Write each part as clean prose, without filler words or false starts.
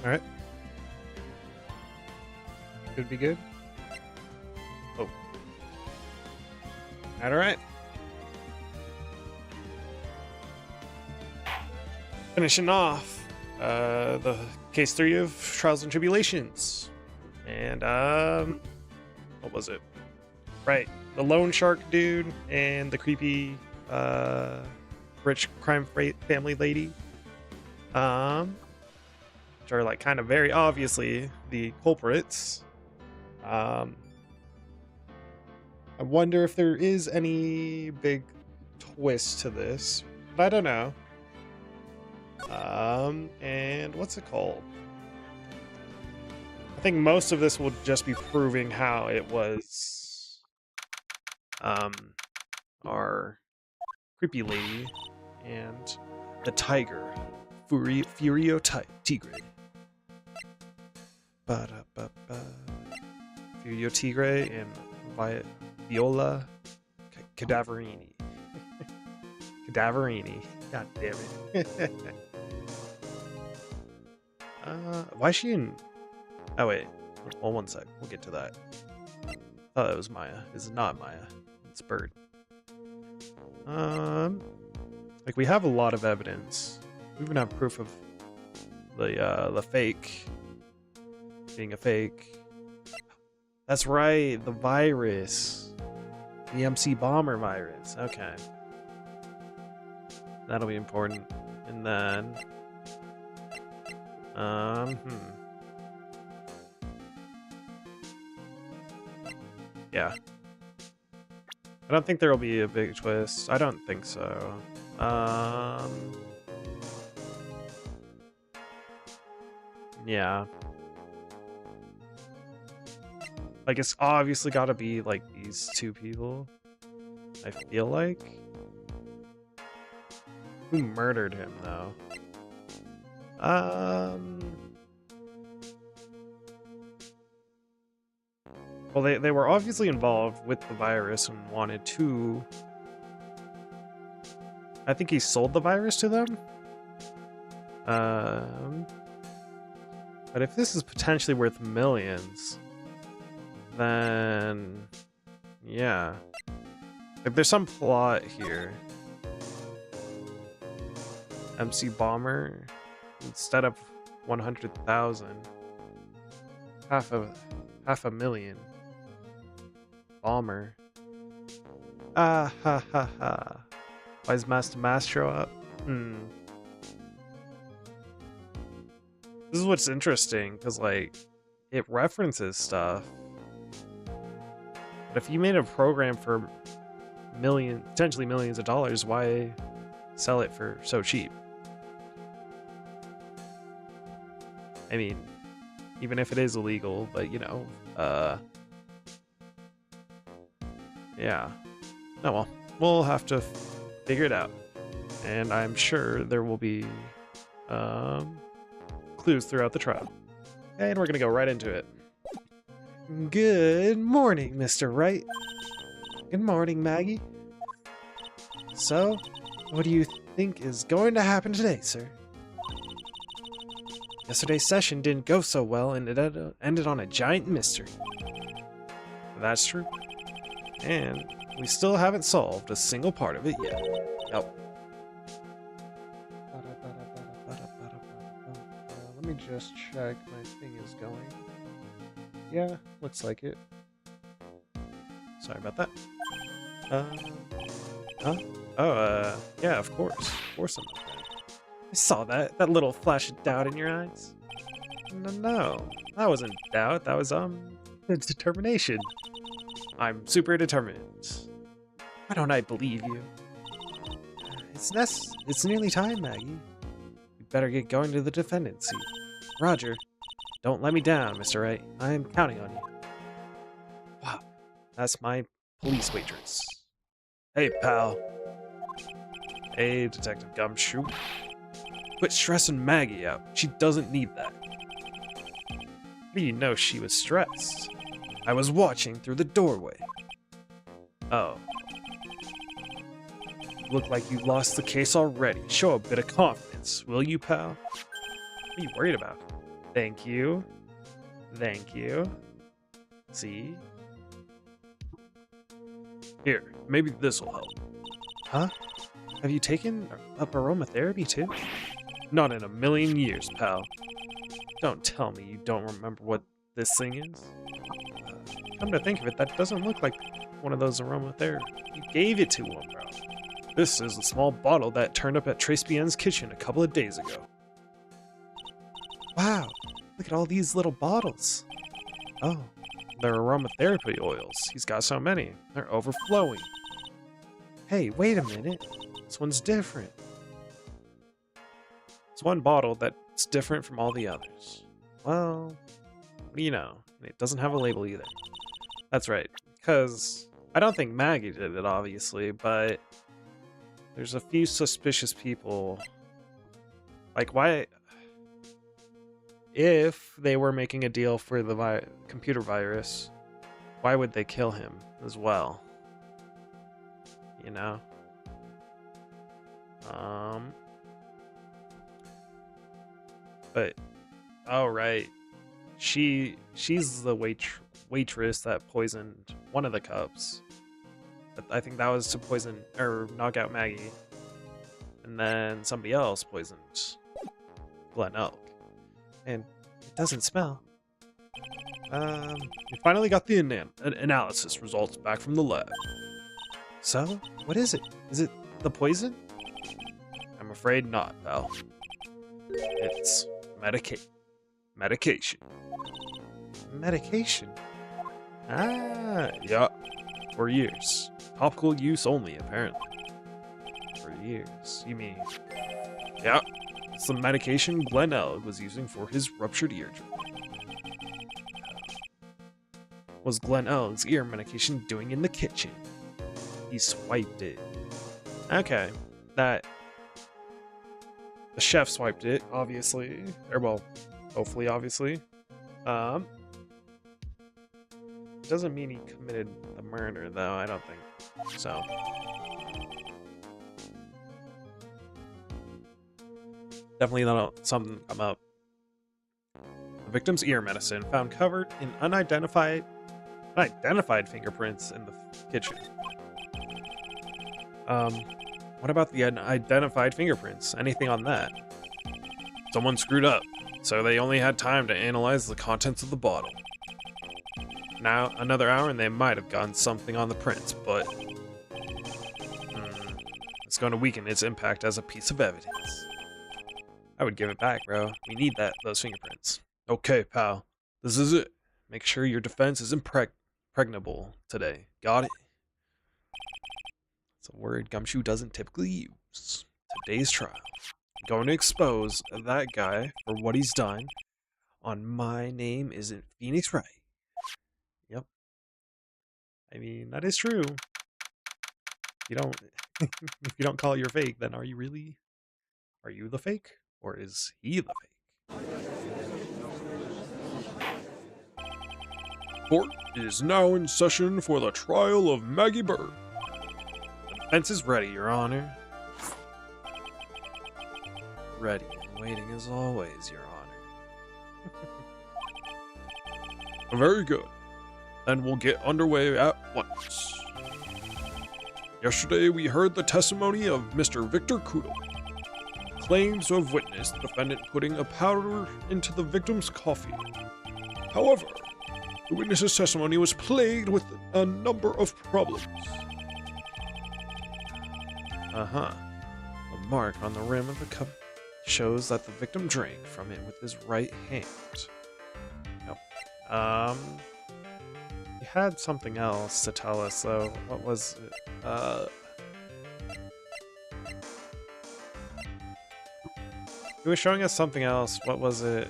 Alright. Could be good. Oh. Alright. Finishing off the case 3 of Trials and Tribulations. And what was it? Right, the loan shark dude and the creepy rich crime family lady, which are like kind of very obviously the culprits. I wonder if there is any big twist to this, but I don't know. And what's it called? I think most of this will just be proving how it was our creepy lady and the tiger, Furio Tigre. Furio Tigre and Viola Cadaverini. Cadaverini. God damn it. Why is she in... Oh, wait. Well, one sec. We'll get to that. Oh, that was Maya. It's not Maya. It's Bird. Like, we have a lot of evidence. We even have proof of the fake being a fake. That's right, the virus. The MC Bomber virus. Okay. That'll be important. And then... Yeah. I don't think there will be a big twist. I don't think so. Yeah. Like, it's obviously gotta be, like, these two people. I feel like. Who murdered him, though? Well, they were obviously involved with the virus and wanted to... I think he sold the virus to them? But if this is potentially worth millions, then... Yeah. Like, there's some plot here. MC Bomber, instead of 100,000, half a million. Bomber. Ah ha ha ha. Why is Master Mastro up? This is what's interesting, because like it references stuff. But if you made a program for potentially millions of dollars, why sell it for so cheap? I mean, even if it is illegal, but you know, yeah. Oh well, we'll have to figure it out. And I'm sure there will be clues throughout the trial. And we're gonna go right into it. Good morning, Mr. Wright. Good morning, Maggie. So, what do you think is going to happen today, sir? Yesterday's session didn't go so well, and it ended on a giant mystery. That's true. And we still haven't solved a single part of it yet. Yep. Let me just check my thing is going. Yeah, looks like it. Sorry about that. Huh? Oh, yeah, of course. Of course I'm okay. I saw that little flash of doubt in your eyes. No, that wasn't doubt. That was, determination. I'm super determined. Why don't I believe you? It's nearly time, Maggie. You better get going to the defendant's seat. Roger. Don't let me down, Mr. Wright. I am counting on you. Wow, that's my police waitress. Hey, pal. Hey, Detective Gumshoe. Quit stressing Maggie out. She doesn't need that. How do you know she was stressed? I was watching through the doorway. Oh. Look like you lost the case already. Show a bit of confidence, will you, pal? are you worried about? Thank you. Thank you. See? Here, maybe this'll help. Huh? Have you taken up aromatherapy too? Not in a million years, pal. Don't tell me you don't remember what this thing is. Come to think of it, that doesn't look like one of those aromatherapy. You gave it to him, bro. This is a small bottle that turned up at Trace Bien's kitchen a couple of days ago. Wow, look at all these little bottles. Oh, they're aromatherapy oils. He's got so many. They're overflowing. Hey, wait a minute. This one's different. It's one bottle that's different from all the others. Well, what do you know? It doesn't have a label either. That's right, because I don't think Maggie did it, obviously, but there's a few suspicious people. Like, why? If they were making a deal for the computer virus, why would they kill him as well? You know? But, oh right, she's the waitress that poisoned one of the cups. I think that was to poison or knock out Maggie, and then somebody else poisoned Glen Elk, and it doesn't smell. We finally got the analysis results back from the lab. So, what is it? Is it the poison? I'm afraid not, pal. It's medication. Medication? Ah, yeah. For years. Topical use only, apparently. For years, you mean? Yeah. It's the medication Glen Elk was using for his ruptured eardrum. Was Glen Elk's ear medication doing in the kitchen? He swiped it. Okay. The chef swiped it, obviously. Or, well, hopefully, obviously. Doesn't mean he committed the murder, though, I don't think so. Definitely not something come up. The victim's ear medicine found covered in unidentified fingerprints in the kitchen. What about the unidentified fingerprints? Anything on that? Someone screwed up, so they only had time to analyze the contents of the bottle. Now, another hour and they might have gotten something on the prints, but it's going to weaken its impact as a piece of evidence. I would give it back, bro. We need those fingerprints. Okay, pal. This is it. Make sure your defense is impregnable today. Got it? It's a word Gumshoe doesn't typically use. Today's trial. I'm going to expose that guy for what he's done on My Name Isn't Phoenix Wright. Yep. I mean, that is true. You don't if you don't call it your fake, then are you the fake? Or is he the fake? Court is now in session for the trial of Maggie Bird. The defense is ready, Your Honor. Ready and waiting as always, Your Honor. Very good. Then we'll get underway at once. Yesterday, we heard the testimony of Mr. Victor Kudo. Claims to have witnessed the defendant putting a powder into the victim's coffee. However, the witness's testimony was plagued with a number of problems. The mark on the rim of the cup shows that the victim drank from it with his right hand. Yep. He had something else to tell us, though. What was it? He was showing us something else. What was it?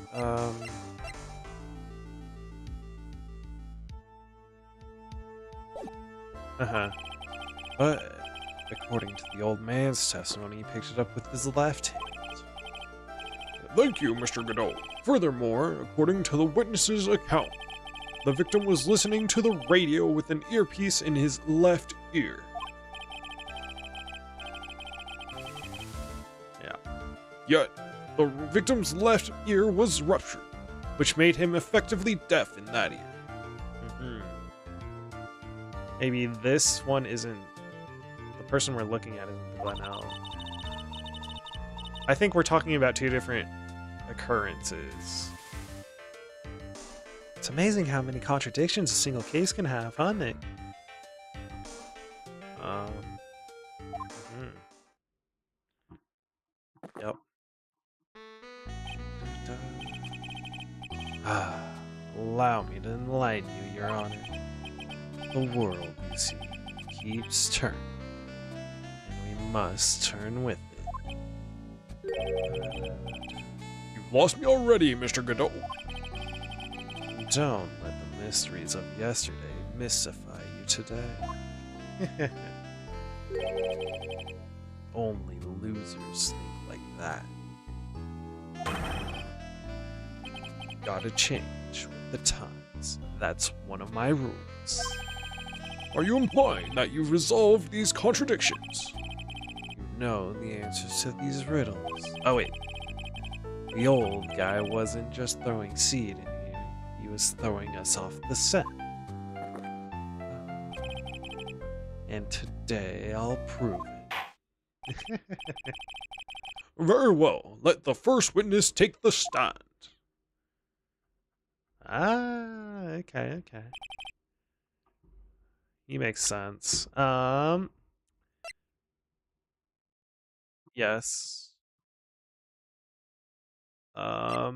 But according to the old man's testimony, he picked it up with his left hand. Thank you, Mr. Godot. Furthermore, according to the witness's account, the victim was listening to the radio with an earpiece in his left ear. Yet, the victim's left ear was ruptured, which made him effectively deaf in that ear. Mhm. Maybe this one isn't... The person we're looking at isn't the Glenelg. I think we're talking about two different occurrences. It's amazing how many contradictions a single case can have, huh, Nick? Mhm. Yep. Allow me to enlighten you, Your Honor. The world, you see, keeps turning, and we must turn with it. You've lost me already, Mr. Godot. Don't let the mysteries of yesterday mystify you today. Only losers think like that. Gotta change with the times. That's one of my rules. Are you implying that you've resolved these contradictions? You know the answers to these riddles. Oh wait. The old guy wasn't just throwing seed in here. He was throwing us off the scent. And today I'll prove it. Very well. Let the first witness take the stand. Ah, okay. He makes sense. Yes. I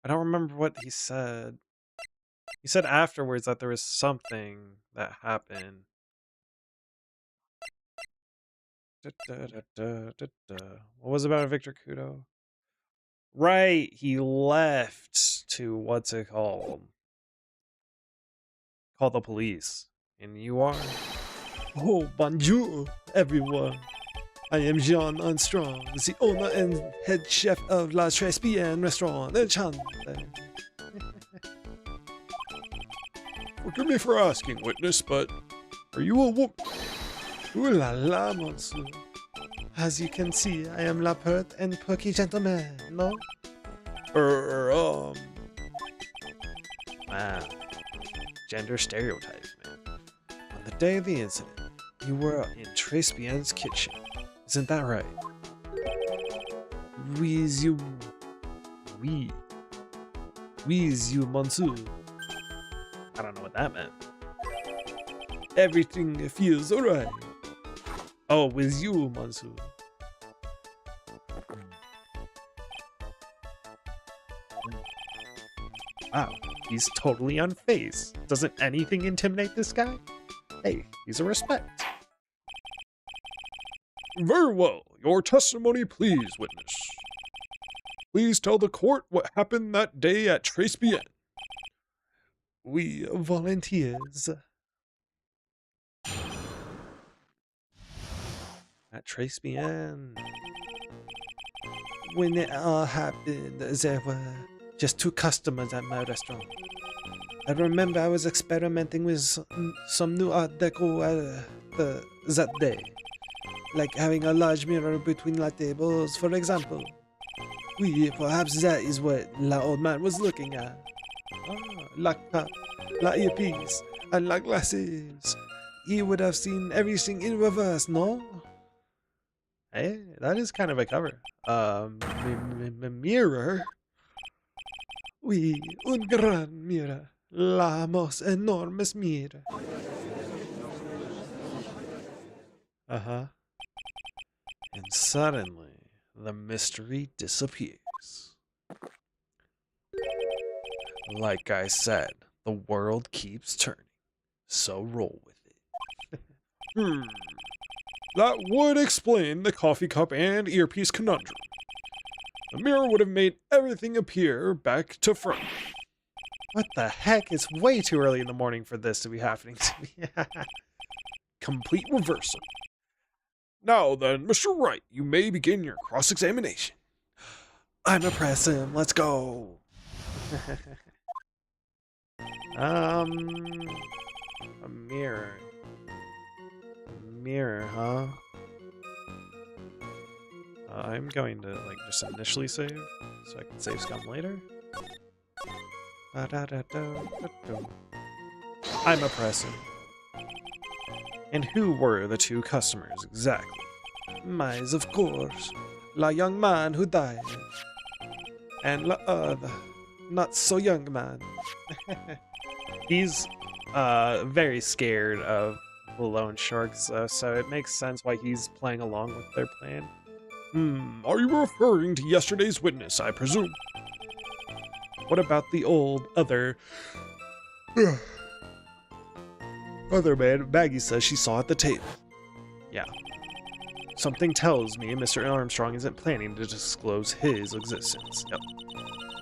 don't remember what he said. He said afterwards that there was something that happened. What was it about Victor Kudo? Right, he left to what's it called? Call the police. And you are? Oh, bonjour, everyone. I am Jean Armstrong, the owner and head chef of La Trespian restaurant in Chande. Forgive me for asking, witness, but are you a woman? Ooh la la, monsieur. As you can see, I am la pert and perky gentleman, no? Wow. Gender stereotype, man. On the day of the incident, you were in Trespian's kitchen. Isn't that right? With you, monsieur. I don't know what that meant. Everything feels alright. Oh, with you, monsieur. Wow, he's totally unfazed. Doesn't anything intimidate this guy? Hey, he's a respect. Very well. Your testimony, please, witness. Please tell the court what happened that day at Trespien. We volunteers. At Trespien. When it all happened, there were just 2 customers at my restaurant. I remember I was experimenting with some new art deco that day. Like having a large mirror between la tables, for example. Perhaps that is what la old man was looking at. La cup, la earpiece, and la glasses. He would have seen everything in reverse, no? Hey, that is kind of a cover. Mirror? Oui, un gran mirror. La most enormous mirror. Uh-huh. And suddenly, the mystery disappears. Like I said, the world keeps turning. So roll with it. That would explain the coffee cup and earpiece conundrum. The mirror would have made everything appear back to front. What the heck? It's way too early in the morning for this to be happening to me. Complete reversal. Now then, Mr. Wright, you may begin your cross-examination. I'm a press him. Let's go. A mirror. mirror, huh? I'm going to, like, just initially save, so I can save scum later. I'm a person. And who were the two customers, exactly? Mice, of course. La young man who died. And la other, not so young man. He's very scared of the loan sharks, so it makes sense why he's playing along with their plan. Are you referring to yesterday's witness, I presume? What about the old other man Maggie says she saw at the table? Yeah. Something tells me Mr. Armstrong isn't planning to disclose his existence. Yep.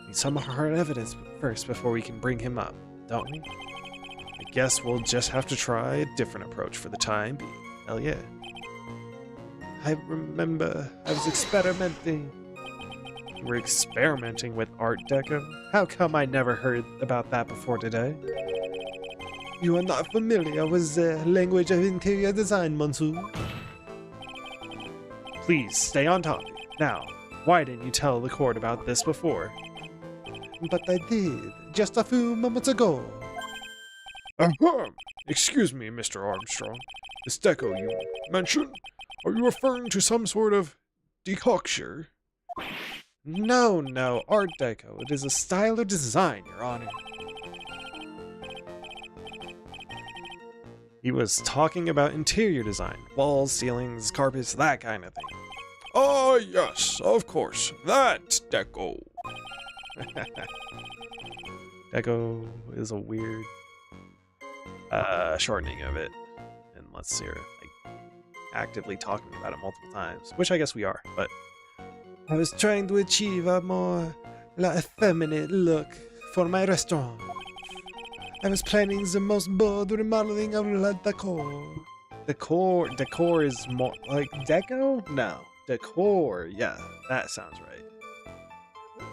Need some hard evidence first before we can bring him up, don't we? I guess we'll just have to try a different approach for the time being. Hell yeah. I remember I was experimenting. You were experimenting with Art Deco? How come I never heard about that before today? You are not familiar with the language of interior design, Monsieur. Please, stay on topic. Now, why didn't you tell the court about this before? But I did, just a few moments ago. Excuse me, Mr. Armstrong. This deco you mentioned, are you referring to some sort of decoction? No, Art Deco. It is a style of design, Your Honor. He was talking about interior design. Walls, ceilings, carpets, that kind of thing. Oh, yes, of course. That deco. Deco is a weird shortening of it. And let's see, like, actively talking about it multiple times, which I guess we are, but I was trying to achieve a more effeminate look for my restaurant. I was planning the most bold remodeling of la decor. Decor is more like deco? No, decor. Yeah, that sounds right.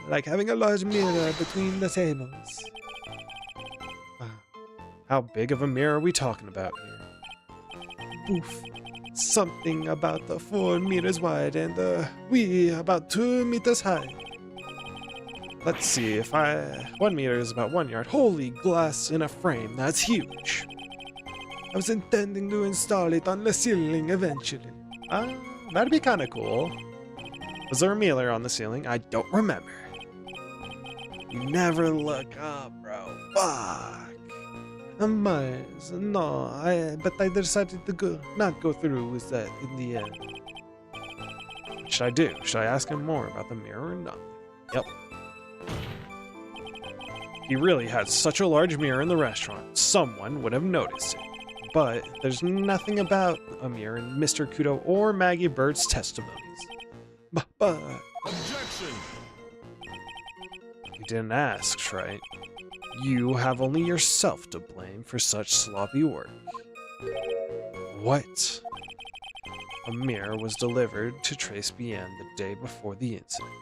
Like having a large mirror between the tables. How big of a mirror are we talking about here? Oof. Something about 4 meters wide and about 2 meters high. Let's see, if 1 meter is about 1 yard. Holy glass in a frame, that's huge. I was intending to install it on the ceiling eventually. That'd be kind of cool. Was there a mirror on the ceiling? I don't remember. You never look up, bro. Fuck. But I decided to not go through with that in the end. What should I do? Should I ask him more about the mirror or not? Yep. He really had such a large mirror in the restaurant, someone would have noticed it. But there's nothing about a mirror in Mr. Kudo or Maggie Bird's testimonies. But Objection! You didn't ask, right? You have only yourself to blame for such sloppy work. What? A mirror was delivered to Trace Bien the day before the incident.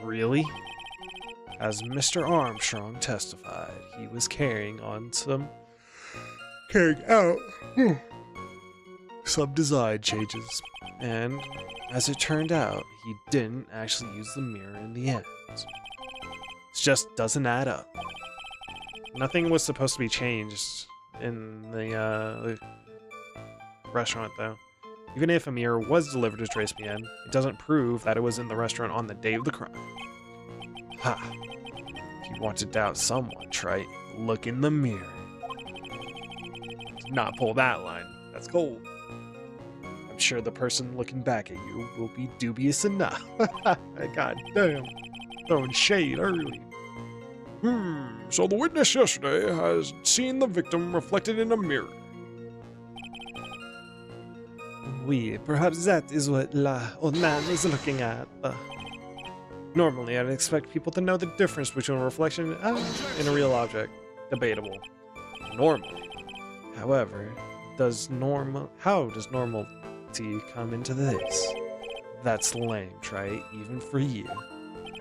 Really? As Mr. Armstrong testified, he was carrying out some design changes, and as it turned out, he didn't actually use the mirror in the end. It just doesn't add up. Nothing was supposed to be changed in the restaurant, though. Even if a mirror was delivered to Trace Bien, it doesn't prove that it was in the restaurant on the day of the crime. Ha! If you want to doubt someone, try look in the mirror. Do not pull that line. That's cold. I'm sure the person looking back at you will be dubious enough. God damn. Throwing shade early. So the witness yesterday has seen the victim reflected in a mirror. Oui, perhaps that is what La Old Man is looking at. Normally, I'd expect people to know the difference between a reflection and a real object. Debatable. Normally. However, how does normality come into this? That's lame, right? Even for you.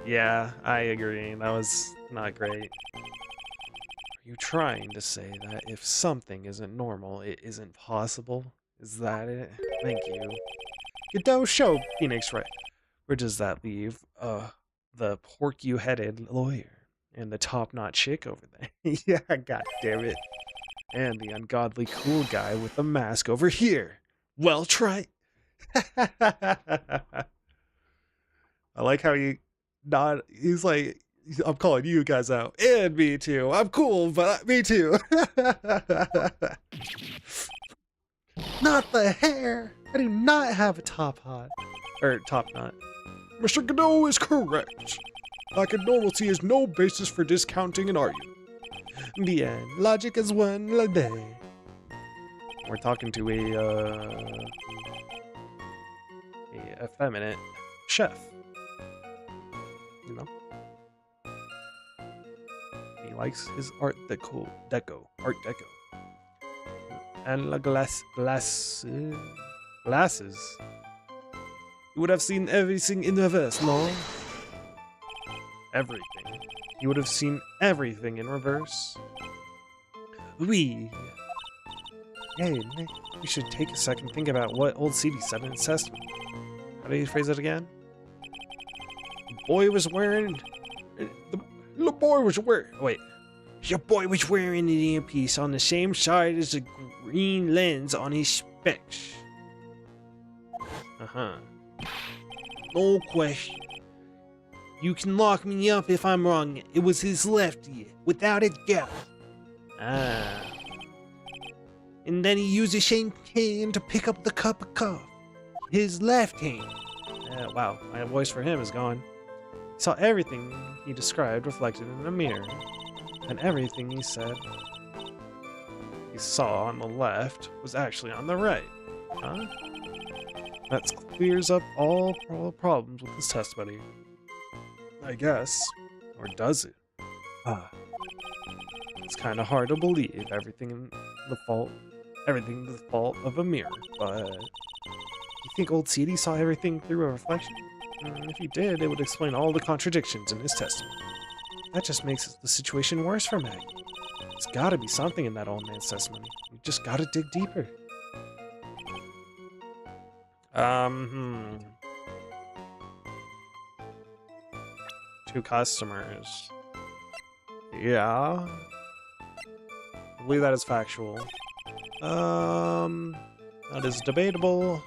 Yeah, I agree. That was not great. Are you trying to say that if something isn't normal, it isn't possible? Is that it? Thank you. You don't show, Phoenix Wright. Where does that leave, the pork-you-headed lawyer and the top-knot chick over there? Yeah, god damn it. And the ungodly cool guy with the mask over here. Well, try. I like how he's like, I'm calling you guys out. And me too. I'm cool, but me too. Not the hair. I do not have a top knot. Or top knot. Mr. Godot is correct. Lack of normalcy is no basis for discounting an argument. Bien. Logic is one la day. We're talking to a effeminate chef. You know? He likes his art deco. Art deco. And la glasses. You would have seen everything in reverse, no? Everything. You would have seen everything in reverse. Oui. Hey, Nick, you should take a second think about what old CD said in its testament. How do you phrase it again? The boy was wearing... The boy was wearing... Wait. Your boy was wearing an earpiece on the same side as the green lens on his specs. Uh-huh. No question. You can lock me up if I'm wrong. It was his left ear, without a doubt. Ah. And then he used his same hand to pick up the cup of coffee. His left hand. Wow, my voice for him is gone. He saw everything he described reflected in a mirror. And everything he said he saw on the left was actually on the right. Huh? That clears up all problems with this testimony. I guess. Or does it? Ah. It's kind of hard to believe everything the fault of a mirror, but you think old CD saw everything through a reflection? If he did, it would explain all the contradictions in his testimony. That just makes the situation worse for Maggie. There's gotta be something in that old man's testimony. You just gotta dig deeper. Two customers. Yeah. I believe that is factual. That is debatable.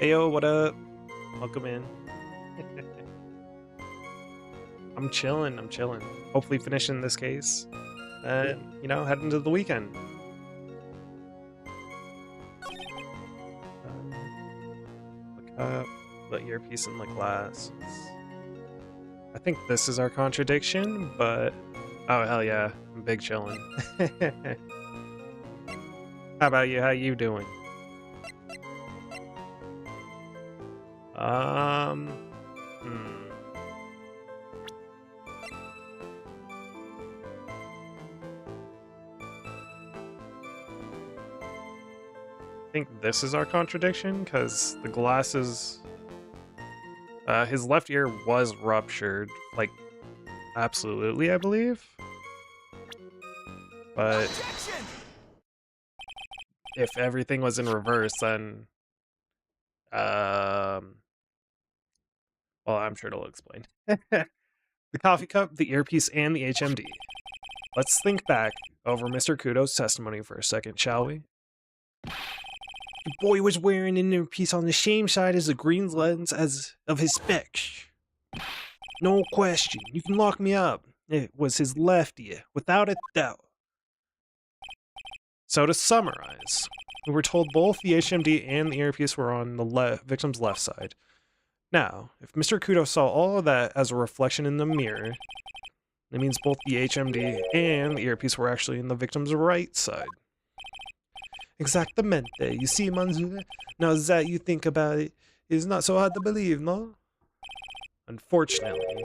Heyo, what up? Welcome in. I'm chilling. Hopefully finishing this case. And, you know, heading to the weekend. Look up, the earpiece and the glasses. I think this is our contradiction, but... Oh, hell yeah. I'm big chillin'. How about you? How you doing? I think this is our contradiction, because the glasses... his left ear was ruptured, like, absolutely, I believe. But if everything was in reverse, then... well, I'm sure it'll explain. The coffee cup, the earpiece, and the HMD. Let's think back over Mr. Kudo's testimony for a second, shall we? The boy was wearing an earpiece on the same side as the green lens of his specs. No question. You can lock me up. It was his left ear, without a doubt. So to summarize, we were told both the HMD and the earpiece were on the victim's left side. Now, if Mr. Kudo saw all of that as a reflection in the mirror, it means both the HMD and the earpiece were actually in the victim's right side. Exactamente. You see, Manzure? Now that you think about it, it's not so hard to believe, no? Unfortunately,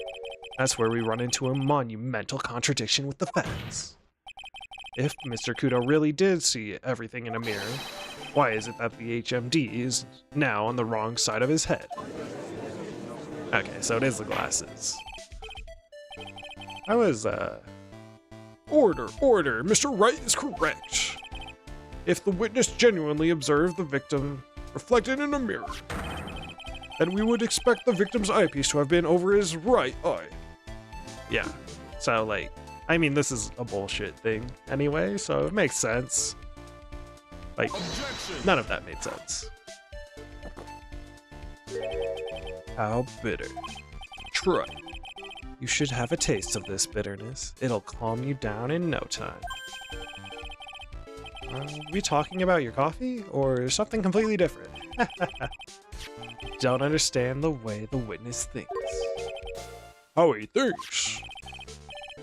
that's where we run into a monumental contradiction with the facts. If Mr. Kudo really did see everything in a mirror, why is it that the HMD is now on the wrong side of his head? Okay, so it is the glasses. I was Order, order. Mr. Wright is correct. If the witness genuinely observed the victim reflected in a mirror, then we would expect the victim's eyepiece to have been over his right eye. Yeah. So, like, I mean, this is a bullshit thing anyway, so it makes sense. Like, none of that made sense. How bitter. Try. You should have a taste of this bitterness. It'll calm you down in no time. Are we talking about your coffee, or something completely different? Don't understand the way the witness thinks. How he thinks.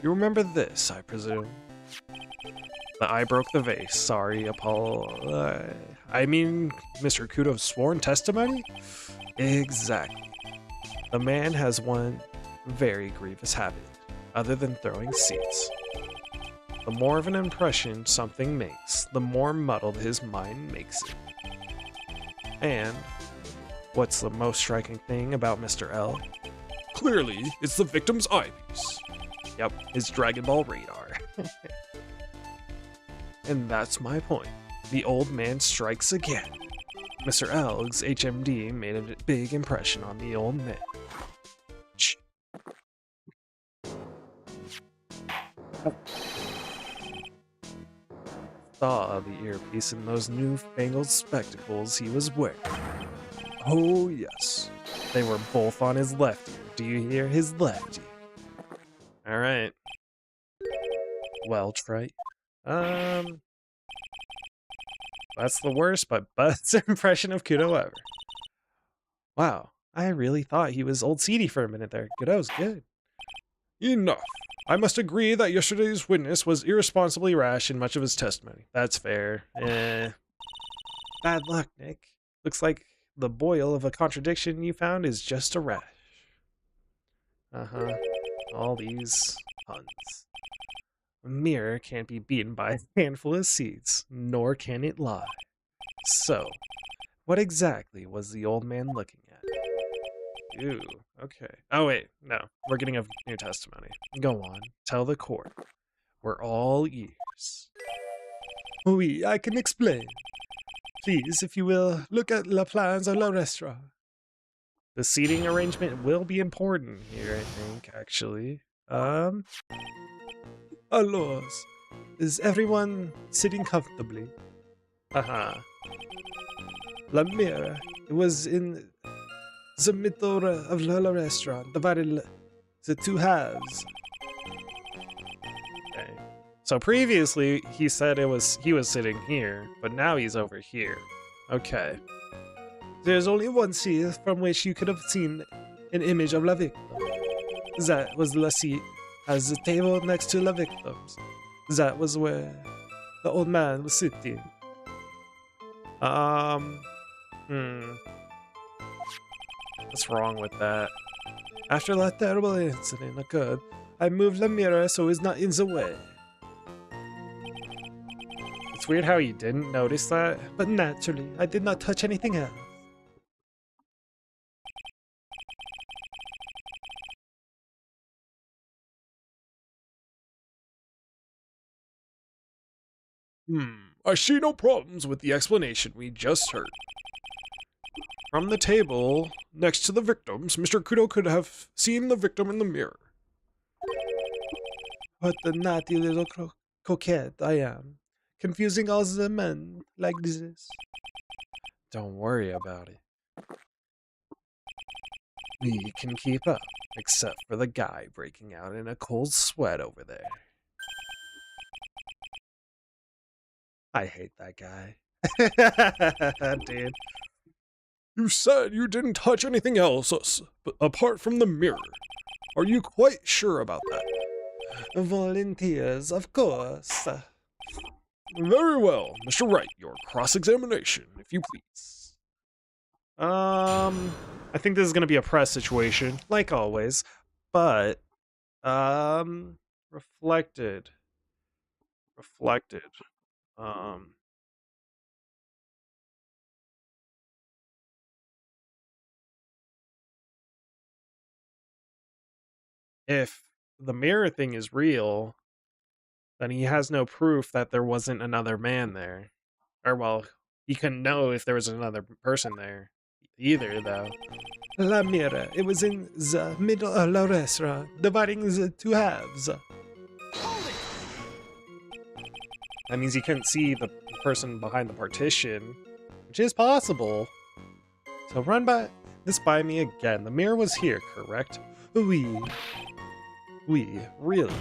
You remember this, I presume? The I broke the vase. Sorry, Apollo. I mean, Mr. Kudo's sworn testimony? Exactly. The man has one very grievous habit, other than throwing seeds. The more of an impression something makes, the more muddled his mind makes it. And what's the most striking thing about Mr. L? Clearly, it's the victim's eyepiece. Yep, his Dragon Ball radar. And that's my point. The old man strikes again. Mr. L's HMD made a big impression on the old man. Shh. Saw the earpiece in those newfangled spectacles he was wearing. Oh yes, they were both on his left ear. Do you hear his left ear? All right. Well, Trite. That's the worst, but best impression of Kudo ever. Wow, I really thought he was old seedy for a minute there. Kudo's good. Enough. I must agree that yesterday's witness was irresponsibly rash in much of his testimony. That's fair. Bad luck, Nick. Looks like the boil of a contradiction you found is just a rash. Uh-huh. All these puns. A mirror can't be beaten by a handful of seeds, nor can it lie. So, what exactly was the old man looking at? Ooh, okay. Oh wait, no. We're getting a new testimony. Go on, tell the court. We're all ears. Oui, I can explain. Please, if you will, look at la plans of la restaurant. The seating arrangement will be important here, I think, actually. Alors, is everyone sitting comfortably? Haha. La mirror, it was in the middle of la restaurant, divided the two halves. Okay. So previously he said he was sitting here, but now he's over here. Okay. There's only one seat from which you could have seen an image of la victim. That was la seat as the table next to la victims. That was where the old man was sitting. What's wrong with that? After that terrible incident occurred, I moved the mirror so it's not in the way. It's weird how you didn't notice that. But naturally, I did not touch anything else. I see no problems with the explanation we just heard. From the table next to the victims, Mr. Kudo could have seen the victim in the mirror. What a naughty little coquette I am, confusing all the men like this. Don't worry about it. We can keep up, except for the guy breaking out in a cold sweat over there. I hate that guy. Dude. You said you didn't touch anything else apart from the mirror. Are you quite sure about that? Volunteers, of course. Very well, Mr. Wright, your cross-examination, if you please. I think this is gonna be a press situation, like always, but reflected. If the mirror thing is real, then he has no proof that there wasn't another man there. Or, well, he couldn't know if there was another person there either, though. La mirror. It was in the middle of the restaurant, dividing the two halves. That means he couldn't see the person behind the partition, which is possible. So run this by me again. The mirror was here, correct? We. Really?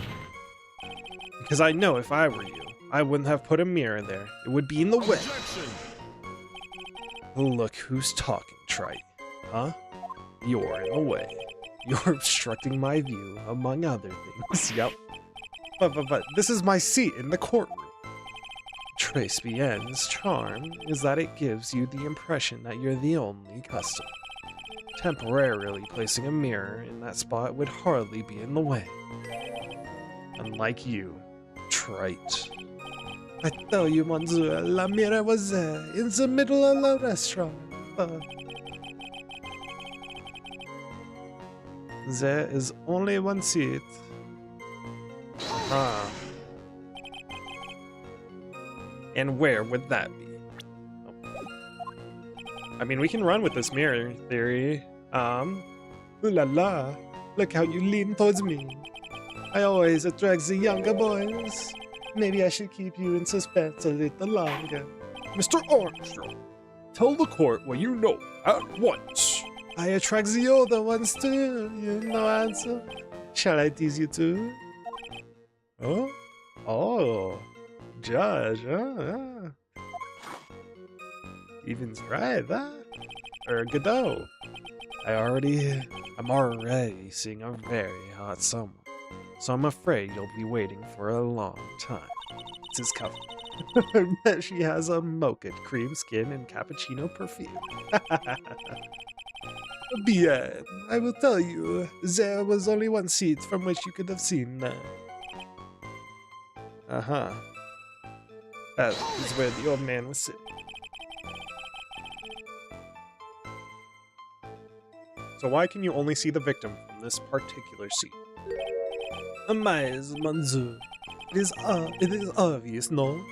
Because I know if I were you, I wouldn't have put a mirror there. It would be in the way. Look who's talking, Trite. Huh? You're in the way. You're obstructing my view, among other things. Yep. But this is my seat in the courtroom. Trace Bien's charm is that it gives you the impression that you're the only customer. Temporarily placing a mirror in that spot would hardly be in the way. Unlike you, Trite. I tell you, Monsieur, La mirror was there, in the middle of the restaurant. There is only one seat. Ah. And where would that be? I mean, we can run with this mirror theory. Ooh la la, look how you lean towards me. I always attract the younger boys. Maybe I should keep you in suspense a little longer. Mr. Armstrong, tell the court what you know at once. I attract the older ones too. You no answer. Shall I tease you too? Oh? Oh. Judge, Even's right, or Godot. I'm already seeing a very hot someone, so I'm afraid you'll be waiting for a long time. It's his cover. I bet she has a mocha cream skin and cappuccino perfume. Bien, I will tell you, there was only one seat from which you could have seen. Uh-huh. That is where the old man was sitting. So why can you only see the victim from this particular seat? Mais, Monsieur, it is obvious, no?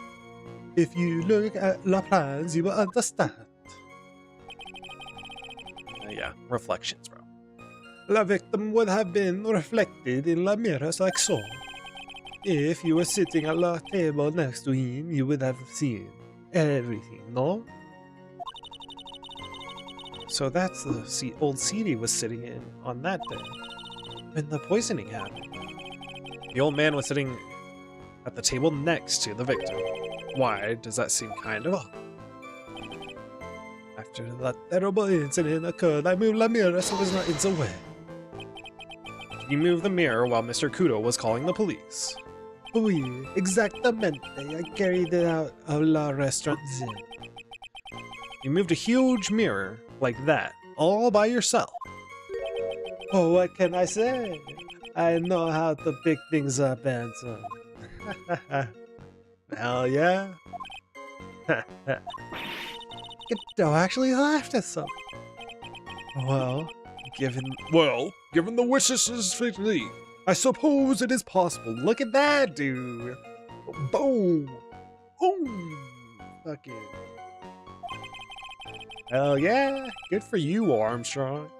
If you look at the plans, you will understand. Yeah, reflections, bro. The victim would have been reflected in the mirrors like so. If you were sitting at the table next to him, you would have seen everything, no? So that's the seat old CD was sitting in on that day, when the poisoning happened. The old man was sitting at the table next to the victim. Why does that seem kind of odd? After that terrible incident occurred, I moved the mirror so it was not in the way. Did you move the mirror while Mr. Kudo was calling the police? Oui, exactamente. I carried it out of the restaurant then. You moved a huge mirror like that, all by yourself. Oh, what can I say? I know how to pick things up, Anson. Hell yeah. Godot actually laughed at something. Well, given the witnesses' belief, I suppose it is possible. Look at that, dude. Boom. Boom. Fucking. Hell yeah. Good for you, Armstrong.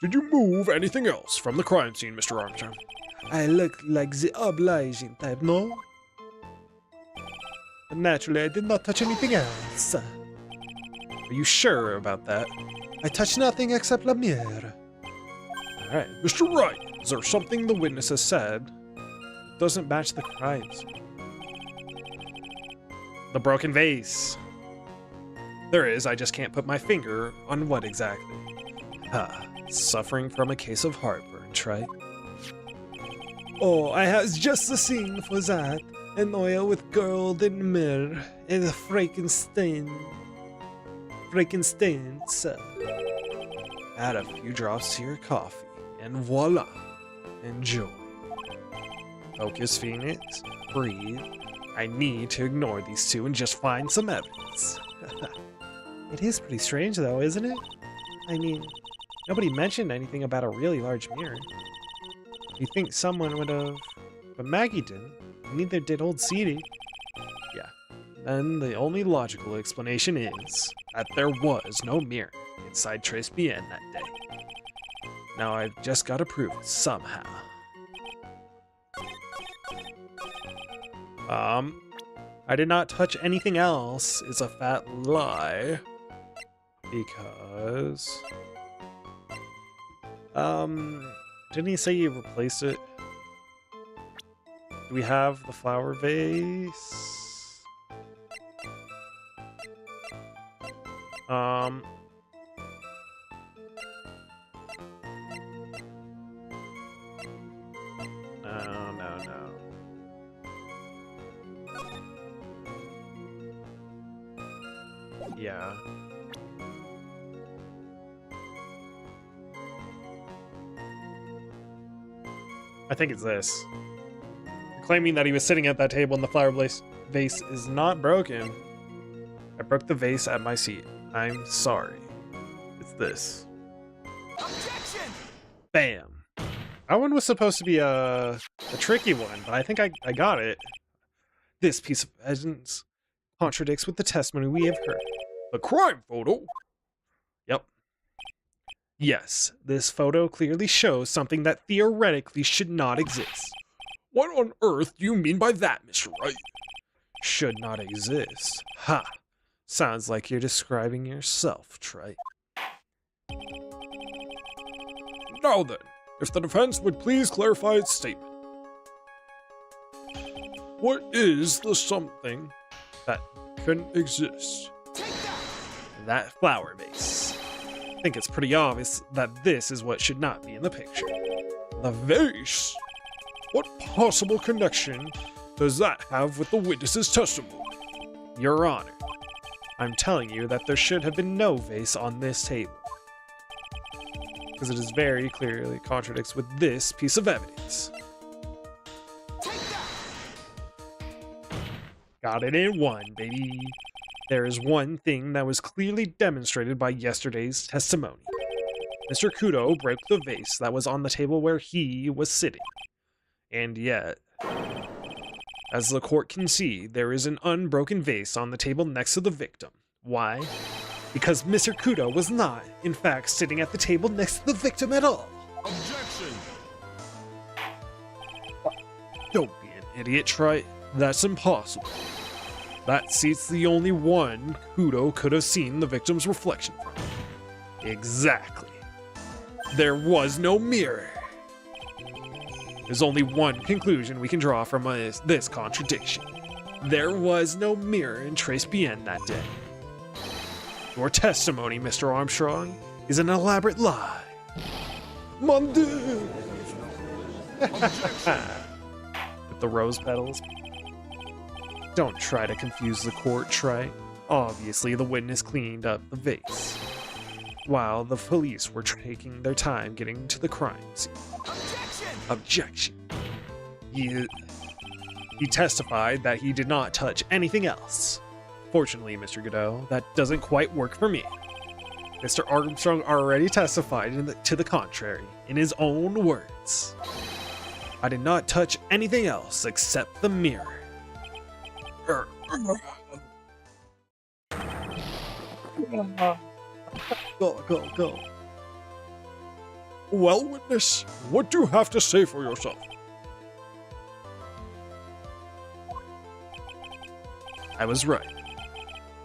did you move anything else from the crime scene, Mr. Armstrong? I look like the obliging type, no? Naturally, I did not touch anything else. Are you sure about that? I touched nothing except the mirror. Alright. Mr. Wright, Is there something the witness has said that doesn't match the crimes? The broken vase. There is, I just can't put my finger on what exactly. Suffering from a case of heartburn, Trite. Oh, I have just the scene for that. An oil with golden myrrh and a Frankenstein. Sir. Add a few drops to your coffee, and voila! Enjoy. Focus, Phoenix. Breathe. I need to ignore these two and just find some evidence. It is pretty strange though, isn't it? I mean, nobody mentioned anything about a really large mirror. You think someone would But Maggie didn't. Neither did old Seedy. Yeah. Then the only logical explanation is that there was no mirror inside Trace Bien that day. Now I've just got to prove it somehow. I did not touch anything else is a fat lie. Because... didn't he say you replaced it? Do we have the flower vase? No. Yeah. I think it's this. Claiming that he was sitting at that table and the flower vase is not broken. I broke the vase at my seat. I'm sorry. It's this. Objection! Bam. That one was supposed to be a tricky one, but I think I got it. This piece of evidence contradicts with the testimony we have heard. The crime photo? Yep. Yes, this photo clearly shows something that theoretically should not exist. What on earth do you mean by that, Mr. Wright? Should not exist. Ha! Sounds like you're describing yourself, Trite. Now then, if the defense would please clarify its statement. What is the something that couldn't exist? That flower vase. I think it's pretty obvious that this is what should not be in the picture. The vase? What possible connection does that have with the witness's testimony? Your Honor, I'm telling you that there should have been no vase on this table. Because it is very clearly contradicts with this piece of evidence. Got it in one, baby. There is one thing that was clearly demonstrated by yesterday's testimony. Mr. Kudo broke the vase that was on the table where he was sitting. And yet, as the court can see, there is an unbroken vase on the table next to the victim. Why? Because Mr. Kudo was not, in fact, sitting at the table next to the victim at all. Objection! Don't be an idiot, Trite. That's impossible. That seat's the only one Kudo could have seen the victim's reflection from. Exactly. There was no mirror. There's only one conclusion we can draw from this contradiction. There was no mirror in Trace Bien that day. Your testimony, Mr. Armstrong, is an elaborate lie. Mon Dieu! With the rose petals. Don't try to confuse the court, Trite. Obviously, the witness cleaned up the vase, while the police were taking their time getting to the crime scene. Objection! He testified that he did not touch anything else. Fortunately, Mr. Godot, that doesn't quite work for me. Mr. Armstrong already testified to the contrary, in his own words. I did not touch anything else except the mirror. Go. Well, witness, what do you have to say for yourself? I was right.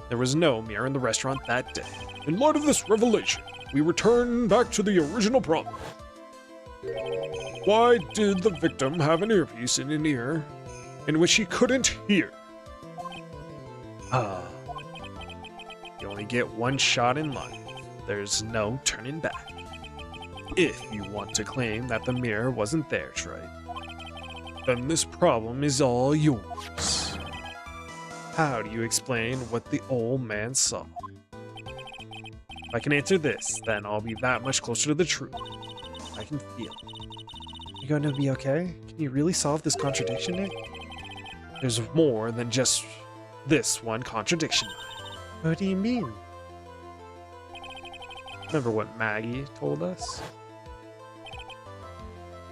There was no mirror in the restaurant that day. In light of this revelation, we return back to the original problem. Why did the victim have an earpiece in an ear in which he couldn't hear? You only get one shot in life. There's no turning back. If you want to claim that the mirror wasn't there, Trite, then this problem is all yours. How do you explain what the old man saw? If I can answer this, then I'll be that much closer to the truth. I can feel it. You gonna be okay? Can you really solve this contradiction, Nick? There's more than just this one contradiction. What do you mean? Remember what Maggie told us?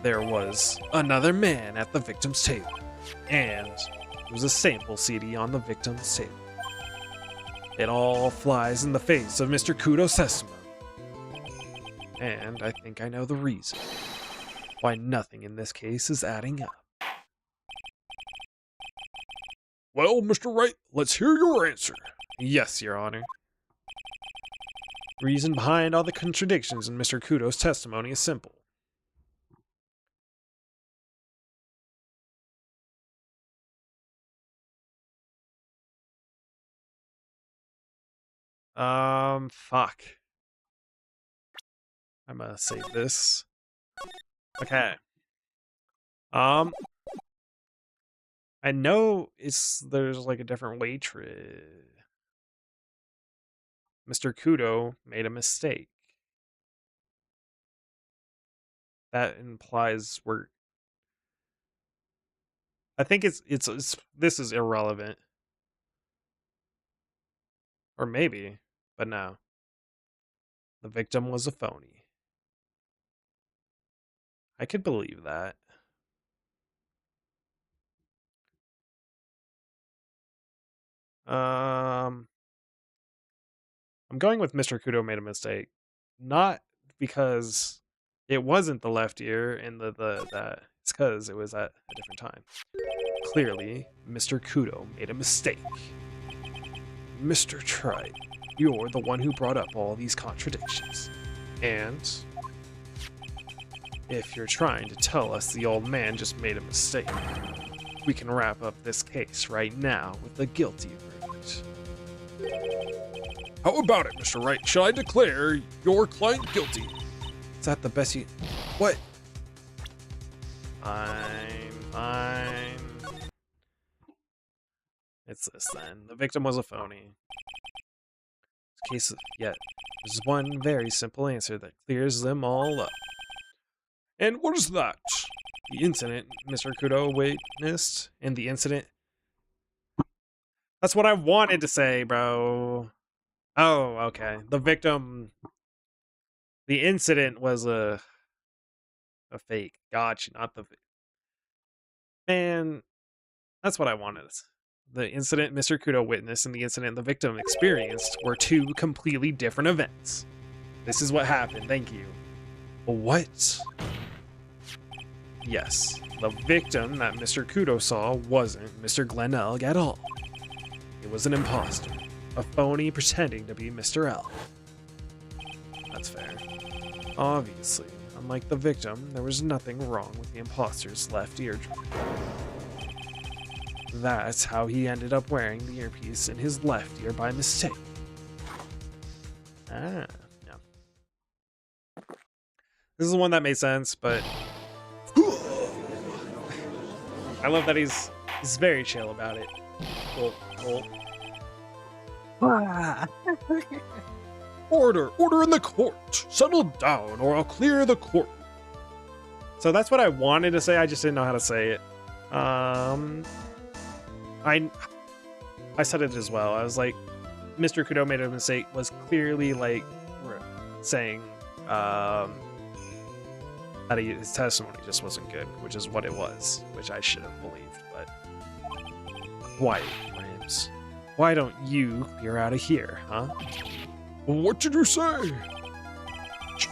there was another man at the victim's table, and there was a sample CD on the victim's table. It all flies in the face of Mr. Kudo's testimony. And I think I know the reason why nothing in this case is adding up. Well, Mr. Wright, let's hear your answer. Yes, Your Honor. The reason behind all the contradictions in Mr. Kudo's testimony is simple. Fuck. I'm gonna save this. Okay. I know there's like a different waitress. Mr. Kudo made a mistake. That implies I think it's this is irrelevant. Or maybe, but no. The victim was a phony. I could believe that. I'm going with Mr. Kudo made a mistake. Not because it wasn't the left ear and that it's because it was at a different time. Clearly, Mr. Kudo made a mistake. Mr. Tribe, you're the one who brought up all these contradictions. And if you're trying to tell us the old man just made a mistake, we can wrap up this case right now with a guilty verdict. How about it, Mr. Wright? Shall I declare your client guilty? Is that the best you... What? Fine. It's this then. The victim was a phony. This case, yet, there's one very simple answer that clears them all up. And what is that? The incident Mr. Kudo witnessed, and the incident... That's what I wanted to say, bro. Oh, okay. The victim... The incident was a fake. Gotcha, not the... And that's what I wanted. The incident Mr. Kudo witnessed and the incident the victim experienced were two completely different events. This is what happened. Thank you. What? Yes, the victim that Mr. Kudo saw wasn't Mr. Glenelg at all. It was an imposter, a phony pretending to be Mr. L. That's fair. Obviously, unlike the victim, there was nothing wrong with the imposter's left eardrum. That's how he ended up wearing the earpiece in his left ear by mistake. Ah, yeah. This is the one that made sense, but I love that he's very chill about it. Order in the court. Settle down, or I'll clear the court. So that's what I wanted to say. I just didn't know how to say it. I said it as well. I was like, Mr. Kudo made a mistake was clearly like saying that his testimony just wasn't good, which is what it was, which I should have believed. But quiet, Rams. Why don't you clear out of here, huh? What did you say?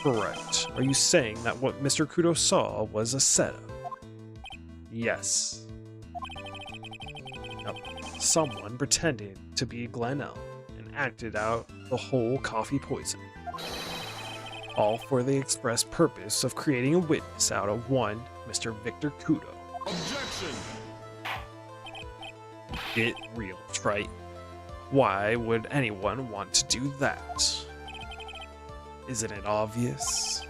Correct. Are you saying that what Mr. Kudo saw was a setup? Yes. Nope. Someone pretended to be Glenelg and acted out the whole coffee poisoning. All for the express purpose of creating a witness out of one Mr. Victor Kudo. Objection! Get real, Trite. Why would anyone want to do that? Isn't it obvious?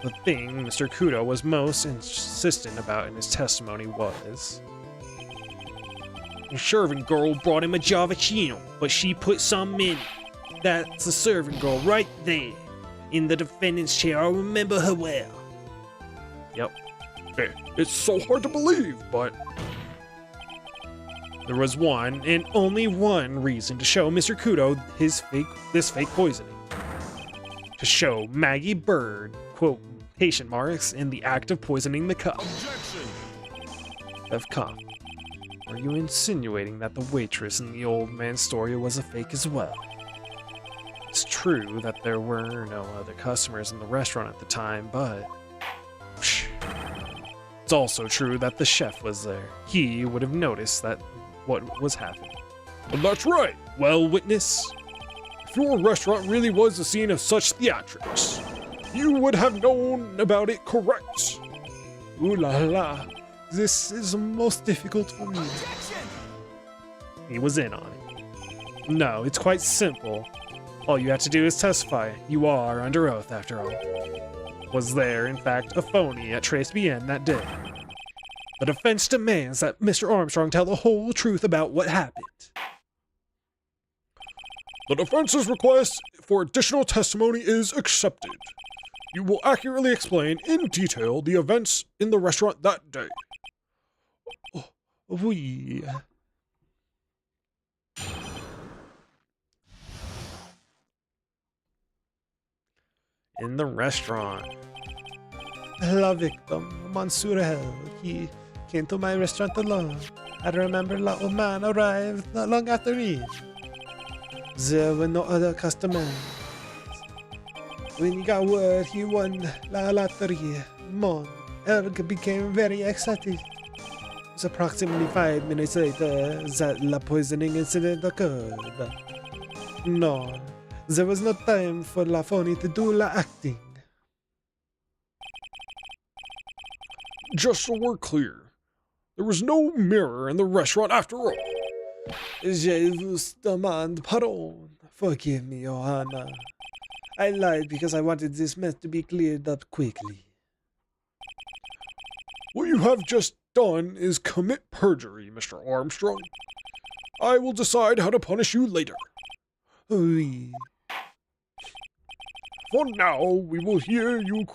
The thing Mr. Kudo was most insistent about in his testimony was... The servant girl brought him a Javachino, but she put some in. That's the servant girl right there, in the defendant's chair. I remember her well. Yep. It's so hard to believe, but... There was one, and only one, reason to show Mr. Kudo this fake poisoning. To show Maggie Bird, quote, patient marks in the act of poisoning the cup. Of coffee. Are you insinuating that the waitress in the old man's story was a fake as well? It's true that there were no other customers in the restaurant at the time, but it's also true that the chef was there. He would have noticed that what was happening. Well, that's right. Well, witness, if your restaurant really was the scene of such theatrics, you would have known about it, correct? Ooh la la. This is most difficult for me. He was in on it. No, it's quite simple. All you have to do is testify. You are under oath, after all. Was there, in fact, a phony at Trace BN that day? The defense demands that Mr. Armstrong tell the whole truth about what happened. The defense's request for additional testimony is accepted. You will accurately explain in detail the events in the restaurant that day. Oui. In the restaurant. La victim, Mansour Hell, he came to my restaurant alone. I remember the old man arrived not long after me. There were no other customers. When he got word he won la lottery, Mon Erg became very excited. It was approximately 5 minutes later that the poisoning incident occurred. No, there was no time for La Phony to do la acting. Just so we're clear, there was no mirror in the restaurant after all. Je vous demande pardon. Forgive me, Johanna. I lied because I wanted this mess to be cleared up quickly. What you have just done is commit perjury, Mr. Armstrong. I will decide how to punish you later. Oui. For now, we will hear your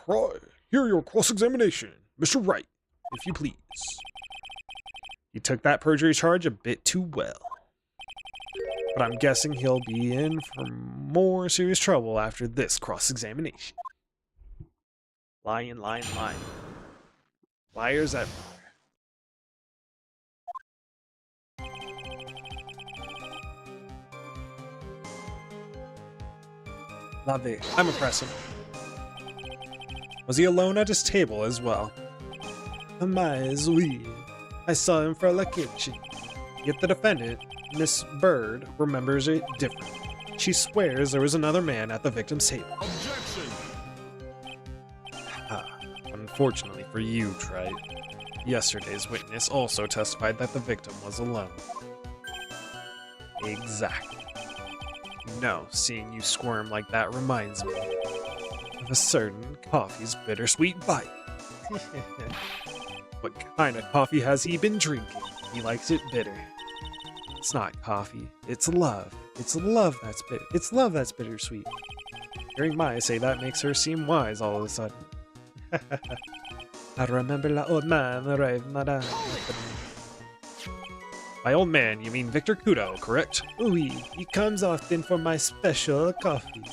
cross-examination. Mr. Wright, if you please. He took that perjury charge a bit too well. But I'm guessing he'll be in for more serious trouble after this cross-examination. Lying. Liars everywhere. Love it. I'm impressing. Was he alone at his table as well? Mais oui. I saw him from the kitchen. Yet the defendant, Miss Bird, remembers it differently. She swears there was another man at the victim's table. Objection! Unfortunately for you, Trite, yesterday's witness also testified that the victim was alone. Exactly. No, seeing you squirm like that reminds me of a certain coffee's bittersweet bite. What kind of coffee has he been drinking? He likes it bitter. It's not coffee, it's love. It's love that's bitter. It's love that's bittersweet. Hearing Maya say that makes her seem wise all of a sudden. I remember the old man arrived, madame. By old man, you mean Victor Kudo, correct? Oui, he comes often for my special coffee.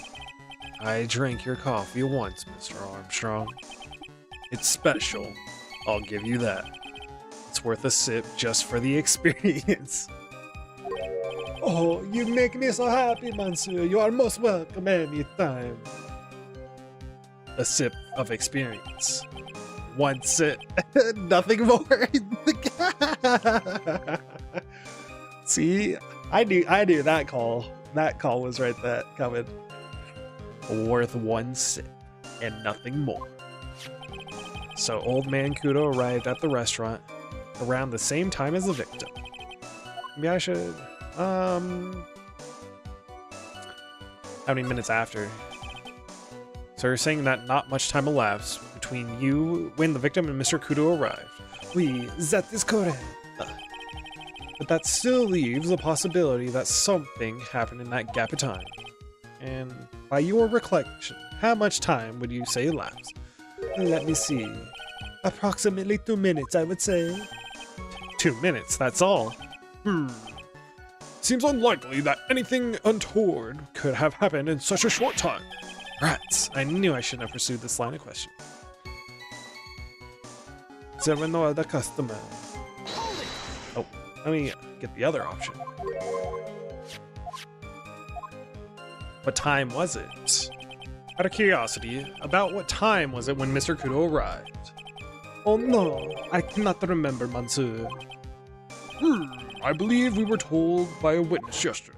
I drank your coffee once, Mr. Armstrong. It's special, I'll give you that. It's worth a sip just for the experience. Oh, you make me so happy, Monsieur. You are most welcome anytime. A sip of experience. One sip, nothing more. See, I knew that call. That call was right there coming. Worth one sip and nothing more. So old man Kudo arrived at the restaurant around the same time as the victim. Maybe I should, how many minutes after? So you're saying that not much time elapsed between you, when the victim and Mr. Kudo arrived. Oui, that is correct. But that still leaves the possibility that something happened in that gap of time. And by your recollection, how much time would you say elapsed? Let me see. Approximately 2 minutes, I would say. 2 minutes, that's all. Seems unlikely that anything untoward could have happened in such a short time. Rats, I knew I shouldn't have pursued this line of questioning. There were no other customers. Oh, let me get the other option. What time was it? Out of curiosity, about what time was it when Mr. Kudo arrived? Oh no, I cannot remember, Monsieur. I believe we were told by a witness yesterday.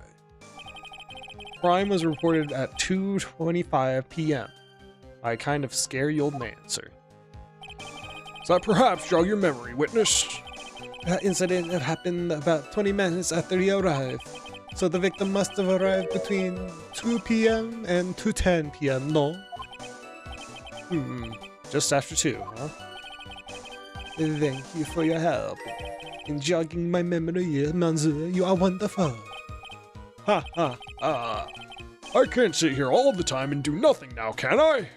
Crime was reported at 2:25 p.m. by a kind of scary old man, sir. Does that perhaps jog your memory, witness? That incident had happened about 20 minutes after he arrived. So the victim must have arrived between 2 p.m. and 2:10 p.m., no? Just after 2, huh? Thank you for your help in jogging my memory, Monsieur. You are wonderful. Ha ha ha. I can't sit here all the time and do nothing now, can I?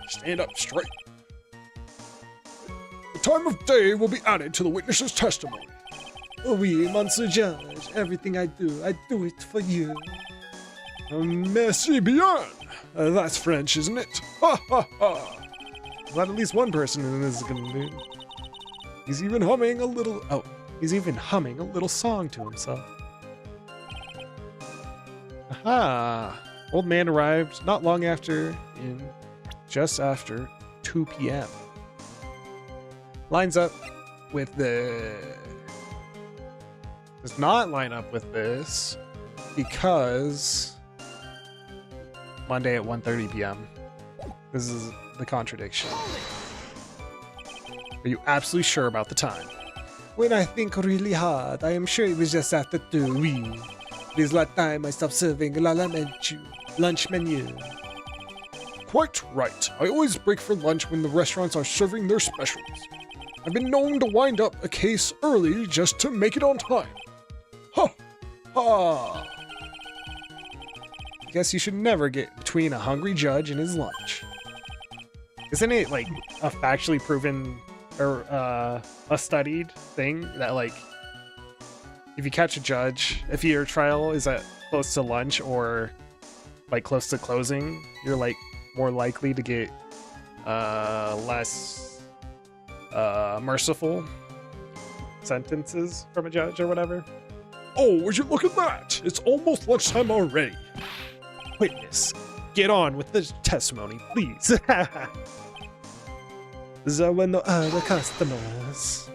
Stand up straight. The time of day will be added to the witness's testimony. Oui, Monsieur Judge. Everything I do it for you. Merci bien. That's French, isn't it? Ha ha ha. Glad at least one person in this is gonna do. He's even humming a little. Oh, he's even humming a little song to himself. Aha! Old man arrived not long after, just after 2 p.m. Lines up with the. Does not line up with this because Monday at 1:30 p.m. This is the contradiction. Are you absolutely sure about the time? When I think really hard, I am sure it was just after 2. Oui. It is that time I stopped serving lunch menu. Quite right. I always break for lunch when the restaurants are serving their specials. I've been known to wind up a case early just to make it on time. Ha! Ha! I guess you should never get between a hungry judge and his lunch. Isn't it like a factually proven or a studied thing that like if you catch a judge, if your trial is at close to lunch or like close to closing, you're like more likely to get less merciful sentences from a judge or whatever. Oh, would you look at that? It's almost lunchtime already. Witness, get on with the testimony, please. There were no other customers.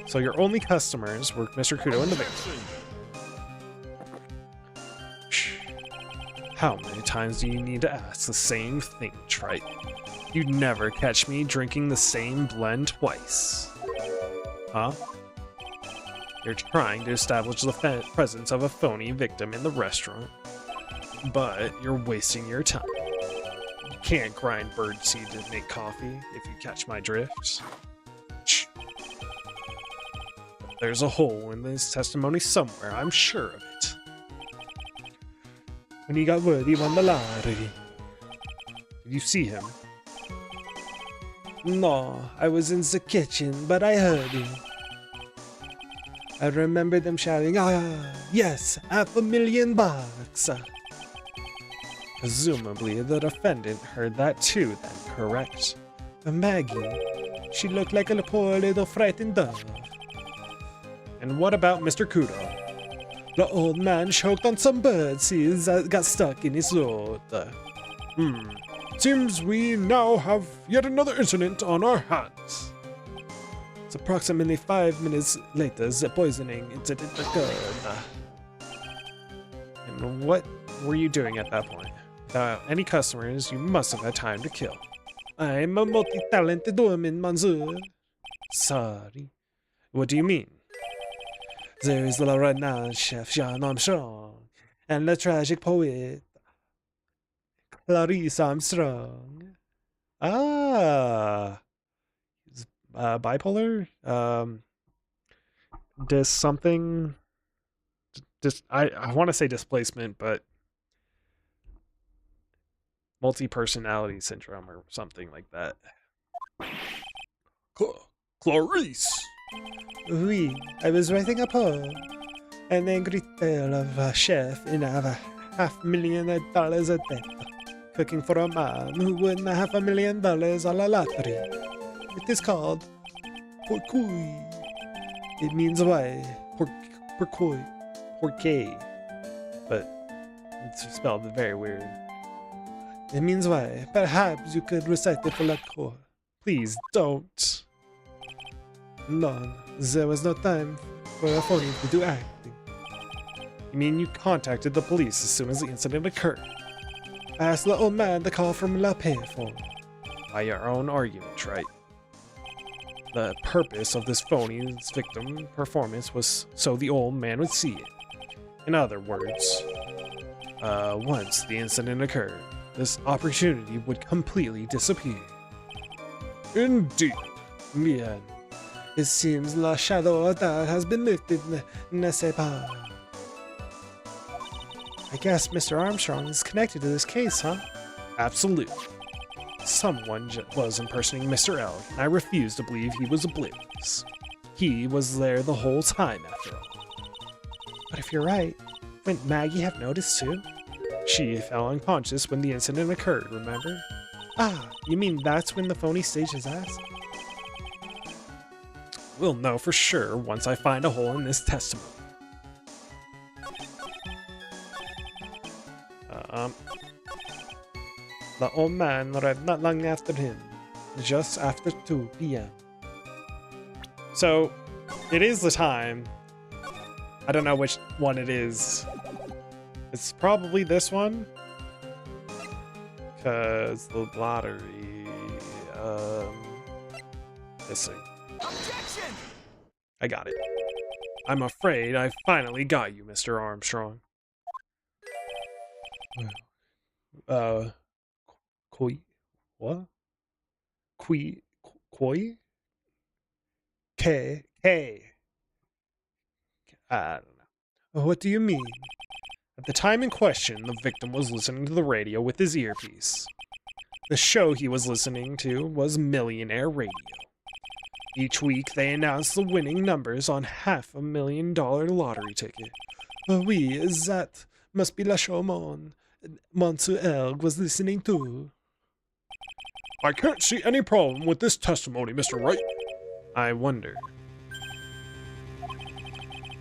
So your only customers were Mr. Kudo and the victim. Shh. How many times do you need to ask the same thing, Trite? You'd never catch me drinking the same blend twice. Huh? You're trying to establish the presence of a phony victim in the restaurant, but you're wasting your time. You can't grind birdseed to make coffee, if you catch my drift. Shh. There's a hole in this testimony somewhere, I'm sure of it. When he got word he won the lottery. Did you see him? No, I was in the kitchen, but I heard him. I remember them shouting, "Ah, yes, $500,000. Presumably the defendant heard that too then, correct? Maggie, she looked like a poor little frightened dove. And what about Mr. Kudo? The old man choked on some birdseeds that got stuck in his throat. Seems we now have yet another incident on our hands. It's approximately 5 minutes later the poisoning incident occurred. And what were you doing at that point? Without any customers, you must have had time to kill. I'm a multi-talented woman, Monsieur. Sorry. What do you mean? There is the renowned chef Jean Armstrong and the tragic poet Clarice Armstrong. Ah. Bipolar? Something... I want to say displacement, but multi-personality syndrome or something like that. Clarice! Oui, I was writing a poem. An angry tale of a chef in a $500,000 a debt, cooking for a man who won $500,000 on a lottery. It is called Porcui. It means why? Porcui. Porque. But it's spelled very weird. It means why? Perhaps you could recite it for la cour. Please don't. No, there was no time for a phony to do acting. You mean you contacted the police as soon as the incident occurred? I asked the old man to call from la payphone. By your own argument, right? The purpose of this phone's victim performance was so the old man would see it. In other words, once the incident occurred, this opportunity would completely disappear. Indeed. Bien. It seems la shadow of that has been lifted, n'est-ce pas? I guess Mr. Armstrong is connected to this case, huh? Absolutely. Someone was impersonating Mr. Elg, and I refuse to believe he was oblivious. He was there the whole time, after all. But if you're right, wouldn't Maggie have noticed too? She fell unconscious when the incident occurred, remember? Ah, you mean that's when the phony staged his ass? We'll know for sure once I find a hole in this testimony. The old man arrived not long after him, just after 2 p.m. So, it is the time. I don't know which one it is. It's probably this one. Because the lottery, this thing. Objection! I got it. I'm afraid I finally got you, Mr. Armstrong. What? Koi? K. I don't know. What do you mean? At the time in question, the victim was listening to the radio with his earpiece. The show he was listening to was Millionaire Radio. Each week, they announced the winning numbers on $500,000 lottery ticket. Oui, that must be la show Monsieur Elg was listening to. I can't see any problem with this testimony, Mr. Wright. I wonder.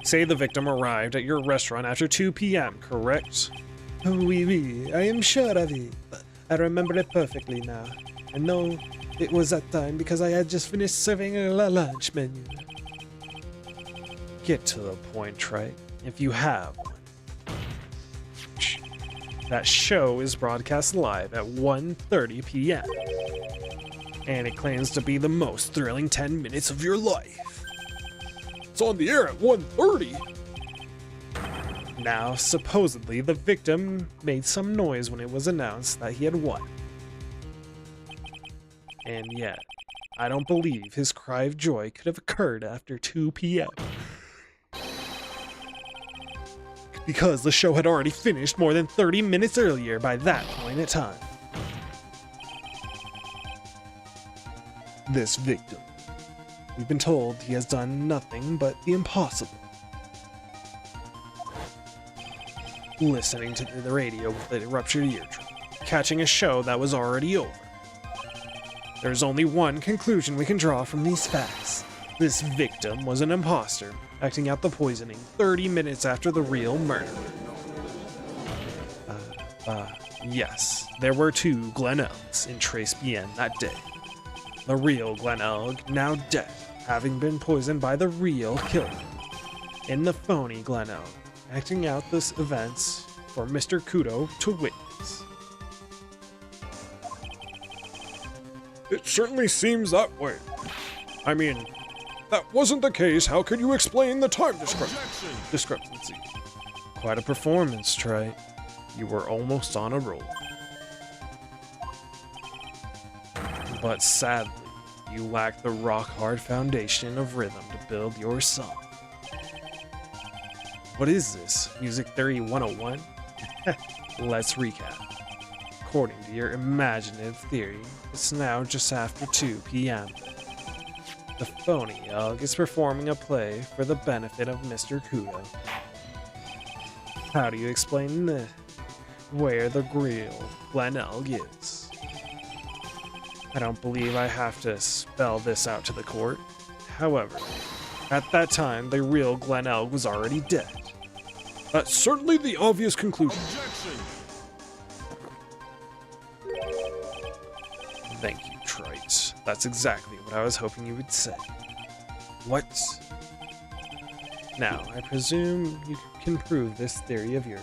Say the victim arrived at your restaurant after 2 p.m., correct? Oui, I am sure of it. I remember it perfectly now. I know it was that time because I had just finished serving a lunch menu. Get to the point, Trite, if you have one. That show is broadcast live at 1:30 p.m. And it claims to be the most thrilling 10 minutes of your life. It's on the air at 1:30. Now, supposedly, the victim made some noise when it was announced that he had won. And yet, I don't believe his cry of joy could have occurred after 2 p.m. Because the show had already finished more than 30 minutes earlier by that point in time. This victim. We've been told he has done nothing but the impossible. Listening to the radio with a ruptured eardrum, catching a show that was already over. There's only one conclusion we can draw from these facts. This victim was an imposter, acting out the poisoning 30 minutes after the real murder. Yes, there were 2 Glen Elgs in Trace Bien that day. The real Glen Elg, now dead, having been poisoned by the real killer. And the phony Glen Elg, acting out this events for Mr. Kudo to witness. It certainly seems that way. I mean, that wasn't the case. How could you explain the time Discrepancy. Quite a performance, Trey. You were almost on a roll. But sadly, you lack the rock-hard foundation of rhythm to build your song. What is this? Music Theory 101? Let's recap. According to your imaginative theory, it's now just after 2 p.m. The phony Elg is performing a play for the benefit of Mr. Kudo. How do you explain this? Where the real Glen Elg is? I don't believe I have to spell this out to the court. However, at that time, the real Glen Elg was already dead. That's certainly the obvious conclusion. Thank you, Trite. That's exactly what I was hoping you would say. What? Now, I presume you can prove this theory of yours.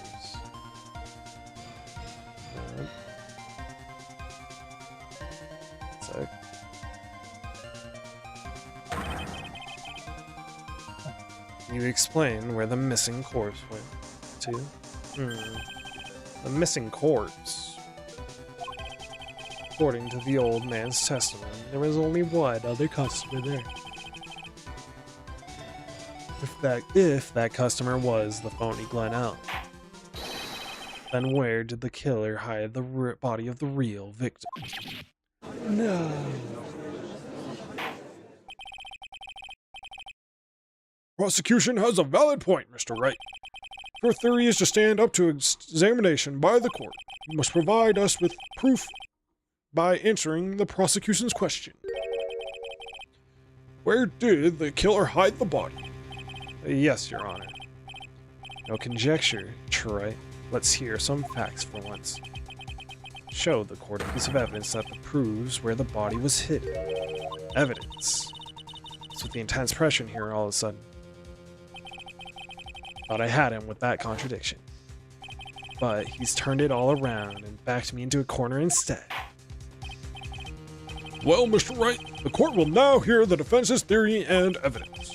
So, you explain where the missing corpse went to? The missing corpse. According to the old man's testament, there was only one other customer there. If that customer was the phony Glen Elg, then where did the killer hide the body of the real victim? No. Prosecution has a valid point, Mr. Wright. Your theory is to stand up to examination by the court. You must provide us with proof by answering the prosecution's question. Where did the killer hide the body? Yes, Your Honor. No conjecture, Troy. Let's hear some facts for once. Show the court a piece of evidence that proves where the body was hidden. Evidence. What's with the intense pressure in here all of a sudden? Thought I had him with that contradiction. But he's turned it all around and backed me into a corner instead. Well, Mr. Wright, the court will now hear the defense's theory and evidence.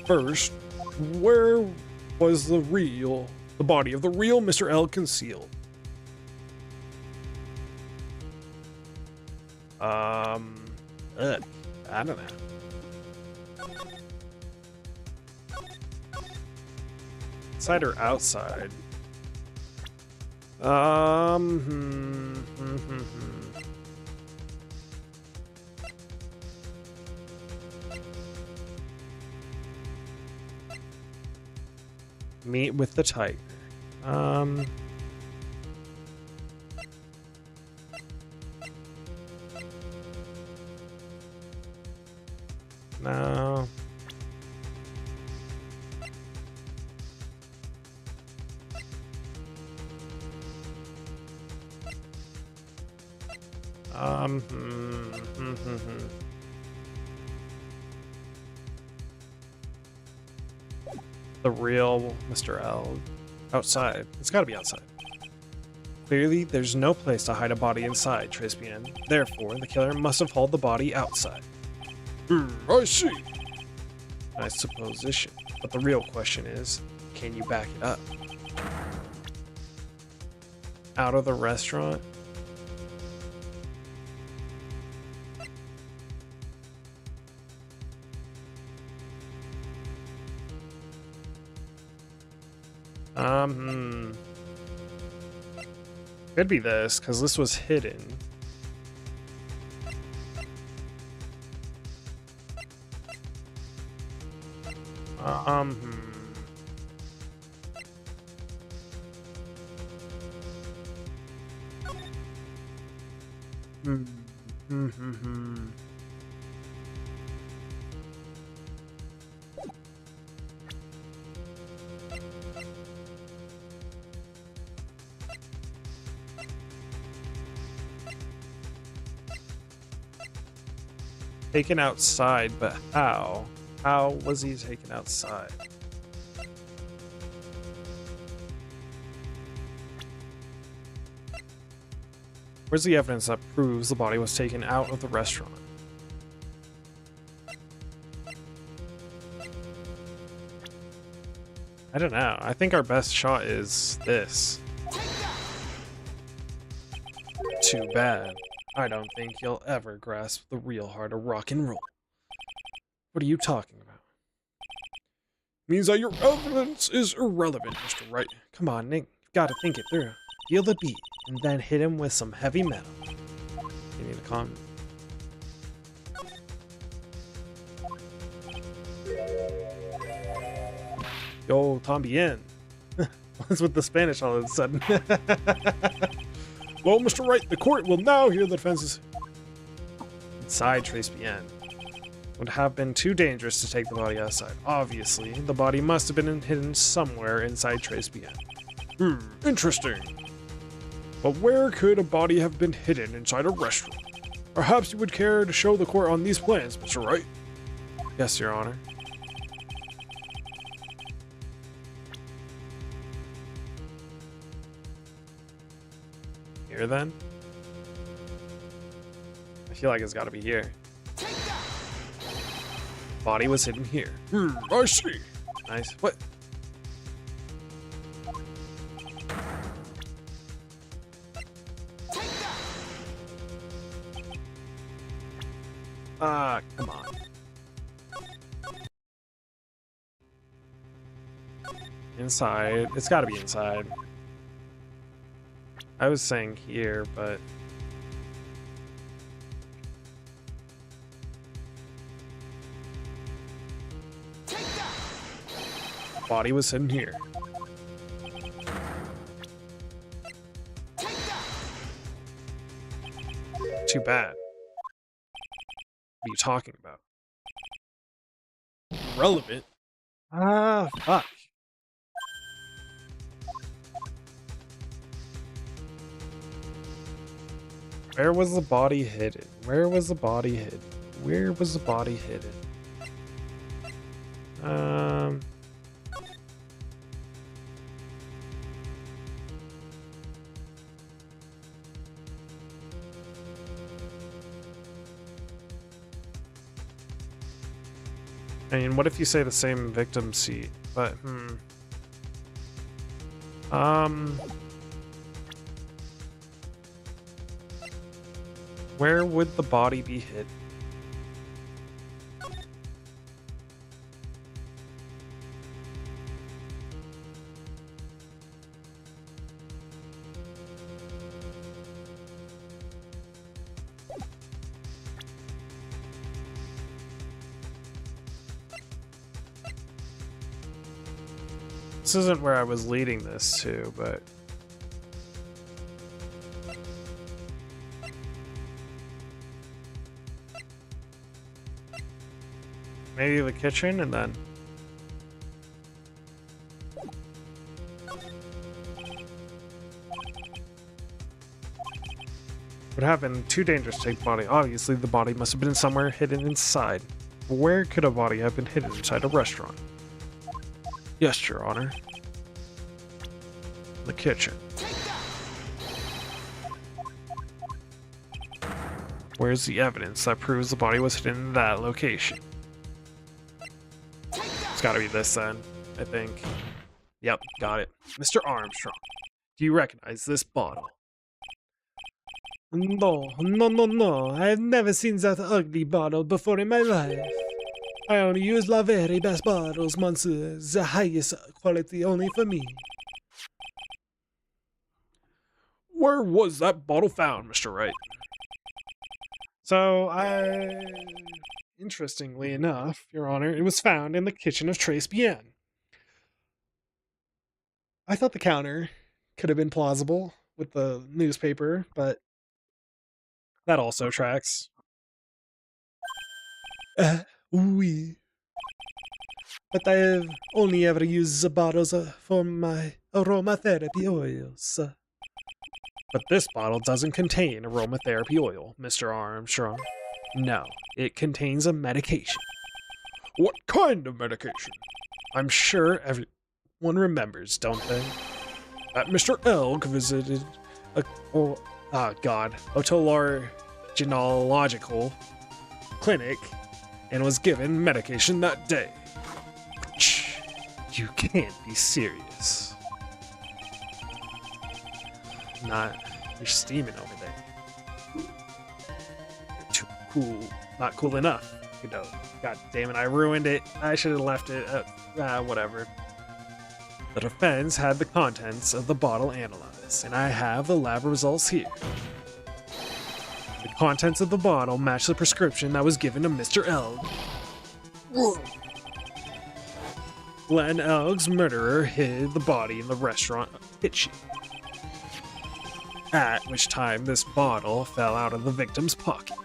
First, where was the body of the real Mr. L concealed? I don't know. Inside or outside? Meet with the tiger. No. The real Mr. L. Outside. It's gotta be outside. Clearly, there's no place to hide a body inside, Trispian. Therefore, the killer must have hauled the body outside. I see. Nice supposition. But the real question is, can you back it up? Out of the restaurant? Could be this, because this was hidden. Taken outside, but how? How was he taken outside? Where's the evidence that proves the body was taken out of the restaurant? I don't know. I think our best shot is this. Too bad. I don't think you'll ever grasp the real heart of rock and roll. What are you talking about? Means that your evidence is irrelevant, Mr. Wright. Come on, Nick. You've got to think it through. Feel the beat, and then hit him with some heavy metal. You need to calm. Yo, tambien. What's with the Spanish all of a sudden? Well, Mr. Wright, the court will now hear the defense's inside Trace Bien. Would have been too dangerous to take the body outside. Obviously, the body must have been hidden somewhere inside Trace Bien. Interesting. But where could a body have been hidden inside a restaurant? Perhaps you would care to show the court on these plans, Mr. Wright? Yes, Your Honor. Here then? I feel like it's gotta be here. Body was hidden here. I see. Nice. What? Ah, come on. Inside. It's gotta be inside. I was saying here, but... Body was hidden here. Too bad. What are you talking about? Relevant? Ah, fuck. Where was the body hidden? Where was the body hidden? Where was the body hidden? I mean, what if you say the same victim seat? But, where would the body be hidden? This isn't where I was leading this to, but... maybe the kitchen, and then... What happened? Too dangerous to take the body. Obviously, the body must have been somewhere hidden inside. Where could a body have been hidden inside a restaurant? Yes, Your Honor. The kitchen. Where's the evidence that proves the body was hidden in that location? It's gotta be this then, I think. Yep, got it. Mr. Armstrong, do you recognize this bottle? No. I've never seen that ugly bottle before in my life. I only use the very best bottles, monsieur. The highest quality only for me. Where was that bottle found, Mr. Wright? So, interestingly enough, Your Honor, it was found in the kitchen of Trace Bien. I thought the counter could have been plausible with the newspaper, but that also tracks. Oui. But I've only ever used the bottles for my aromatherapy oils. But this bottle doesn't contain aromatherapy oil, Mr. Armstrong. No, it contains a medication. What kind of medication? I'm sure everyone remembers, don't they? That Mr. Elk visited otolaryngological clinic and was given medication that day. You can't be serious. You're steaming over there. You're too cool. Not cool enough. You know, god damn it, I ruined it. I should have left it. Whatever. The defense had the contents of the bottle analyzed, and I have the lab results here. The contents of the bottle match the prescription that was given to Mr. Elg. Glenn Elg's murderer hid the body in the restaurant kitchen, at which time this bottle fell out of the victim's pocket.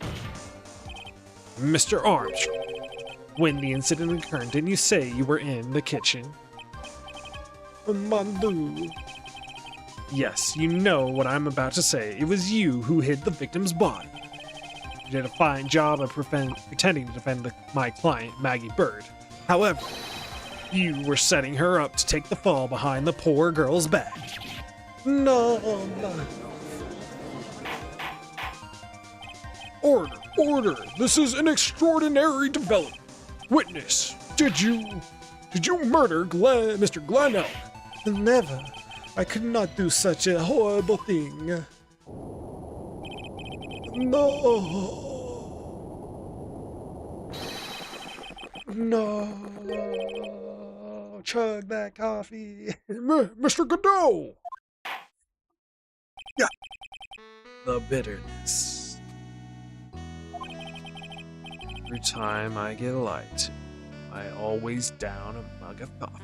Mr. Armstrong, when the incident occurred, didn't you say you were in the kitchen? Mandu. Yes, you know what I'm about to say. It was you who hid the victim's body. You did a fine job of pretending to defend my client, Maggie Bird. However, you were setting her up to take the fall behind the poor girl's back. No. Order, order! This is an extraordinary development. Witness, did you murder Mr. Glenn Elk? Never. I could not do such a horrible thing. No. No. Chug that coffee. Mr. Godot! Yeah. The bitterness. Every time I get lied to, I always down a mug of coffee.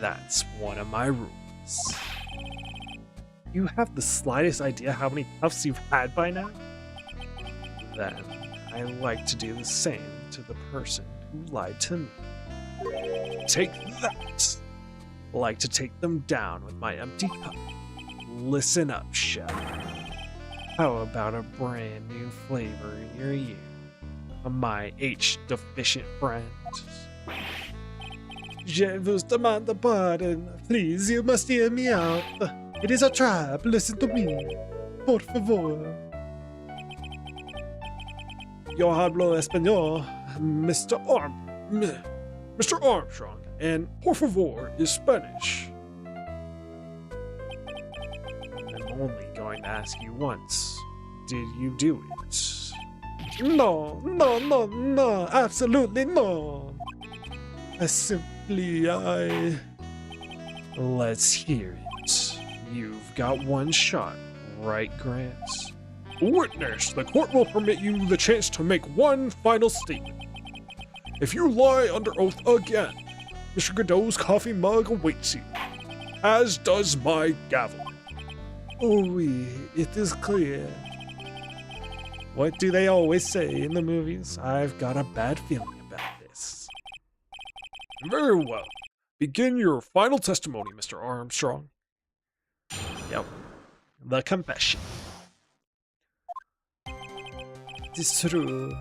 That's one of my rules. You have the slightest idea how many puffs you've had by now? Then I like to do the same to the person who lied to me. Take that! Like to take them down with my empty cup. Listen up, chef. How about a brand new flavor in your ear? My H-deficient friend. Je vous demande pardon. Please, you must hear me out. It is a trap. Listen to me. Por favor. Yo hablo español, Mr. Armstrong, and por favor is Spanish. I'm only going to ask you once. Did you do it? No, absolutely no. Let's hear it. You've got one shot, right, Grant? Witness, the court will permit you the chance to make one final statement. If you lie under oath again, Mr. Godot's coffee mug awaits you, as does my gavel. Oh, oui, it is clear. What do they always say in the movies? I've got a bad feeling about this. Very well. Begin your final testimony, Mr. Armstrong. Yep. The confession. It is true.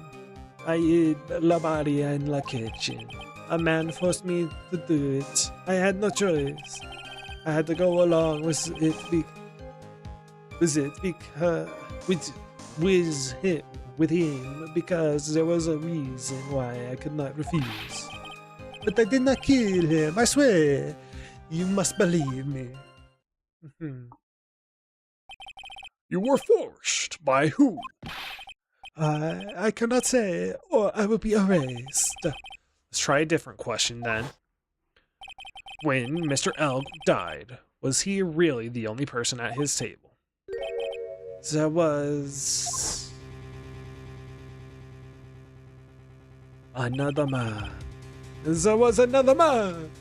I hid the body in the kitchen. A man forced me to do it. I had no choice. I had to go along with it with him because there was a reason why I could not refuse. But I did not kill him, I swear. You must believe me. You were forced by who? I cannot say, or I will be erased. Let's try a different question then. When Mr. Elk died, was he really the only person at his table? There was another man. There was another man.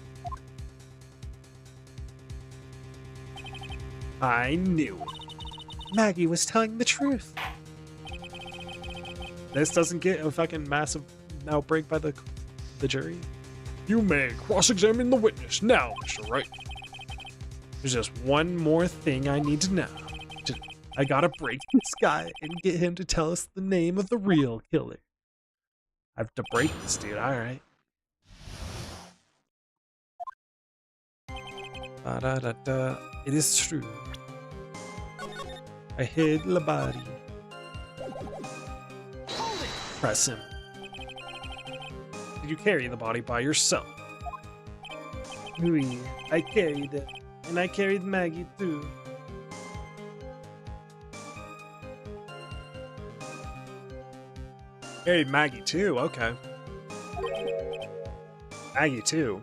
I knew it. Maggie was telling the truth. This doesn't get a fucking massive outbreak by the jury. You may cross-examine the witness now, Mr. Wright. There's just one more thing I need to know. I gotta break this guy and get him to tell us the name of the real killer. I have to break this dude, alright. It is true. I hid the body. Press him. Did you carry the body by yourself? Oui, I carried it. And I carried Maggie too. Carried Maggie too, okay. Maggie too.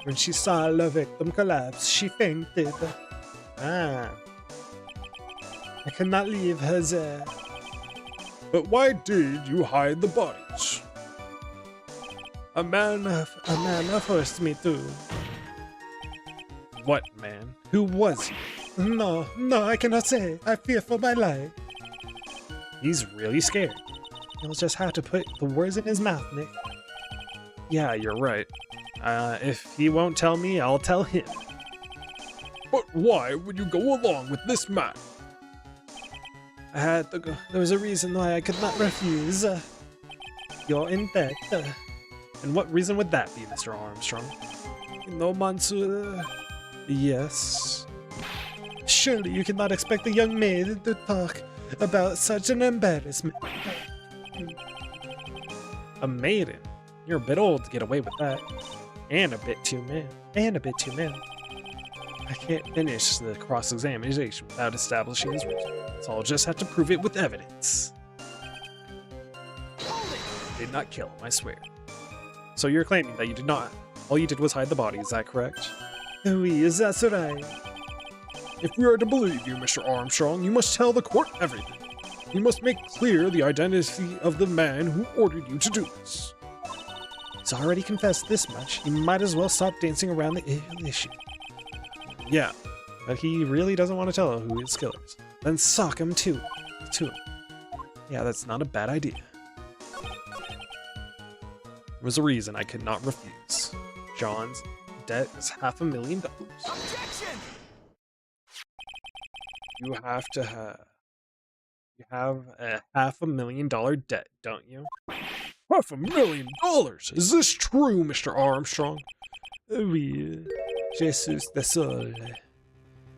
When she saw the victim collapse, she fainted. Ah. I cannot leave her there. But why did you hide the bodies? A man forced me to. What man? Who was he? No, I cannot say. I fear for my life. He's really scared. You'll just have to put the words in his mouth, Nick. Yeah, you're right. If he won't tell me, I'll tell him. But why would you go along with this man? I had to go. There was a reason why I could not refuse. You're in debt. And what reason would that be, Mr. Armstrong? No, Monsieur. Yes. Surely you cannot expect a young maid to talk about such an embarrassment. A maiden? You're a bit old to get away with that. And a bit too man. I can't finish the cross-examination without establishing his reason, so I'll just have to prove it with evidence. Did not kill him, I swear. So you're claiming that you did not. All you did was hide the body, is that correct? Oui, that's right. If we are to believe you, Mr. Armstrong, you must tell the court everything. You must make clear the identity of the man who ordered you to do this. He's already confessed this much. You might as well stop dancing around the issue. Yeah, but he really doesn't want to tell who his killer is. Then sock him too. Yeah, that's not a bad idea. There was a reason I could not refuse. John's debt is $500,000. Objection! You have a $500,000 debt, don't you? $500,000! Is this true, Mr. Armstrong? Oui, Jesus the soul.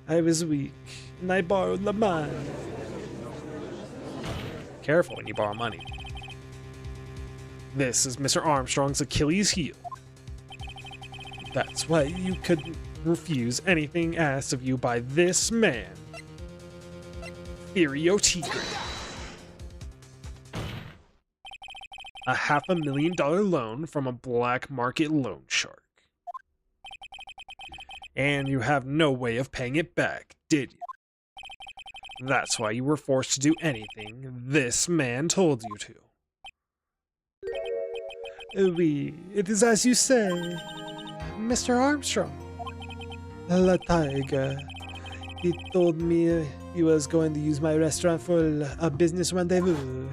I was weak, and I borrowed the money. Careful when you borrow money. This is Mr. Armstrong's Achilles heel. That's why you couldn't refuse anything asked of you by this man. Tigre. A $500,000 loan from a black market loan shark. And you have no way of paying it back, did you? That's why you were forced to do anything this man told you to. Oui, it is as you say, Mr. Armstrong. La Tiger. He told me he was going to use my restaurant for a business rendezvous.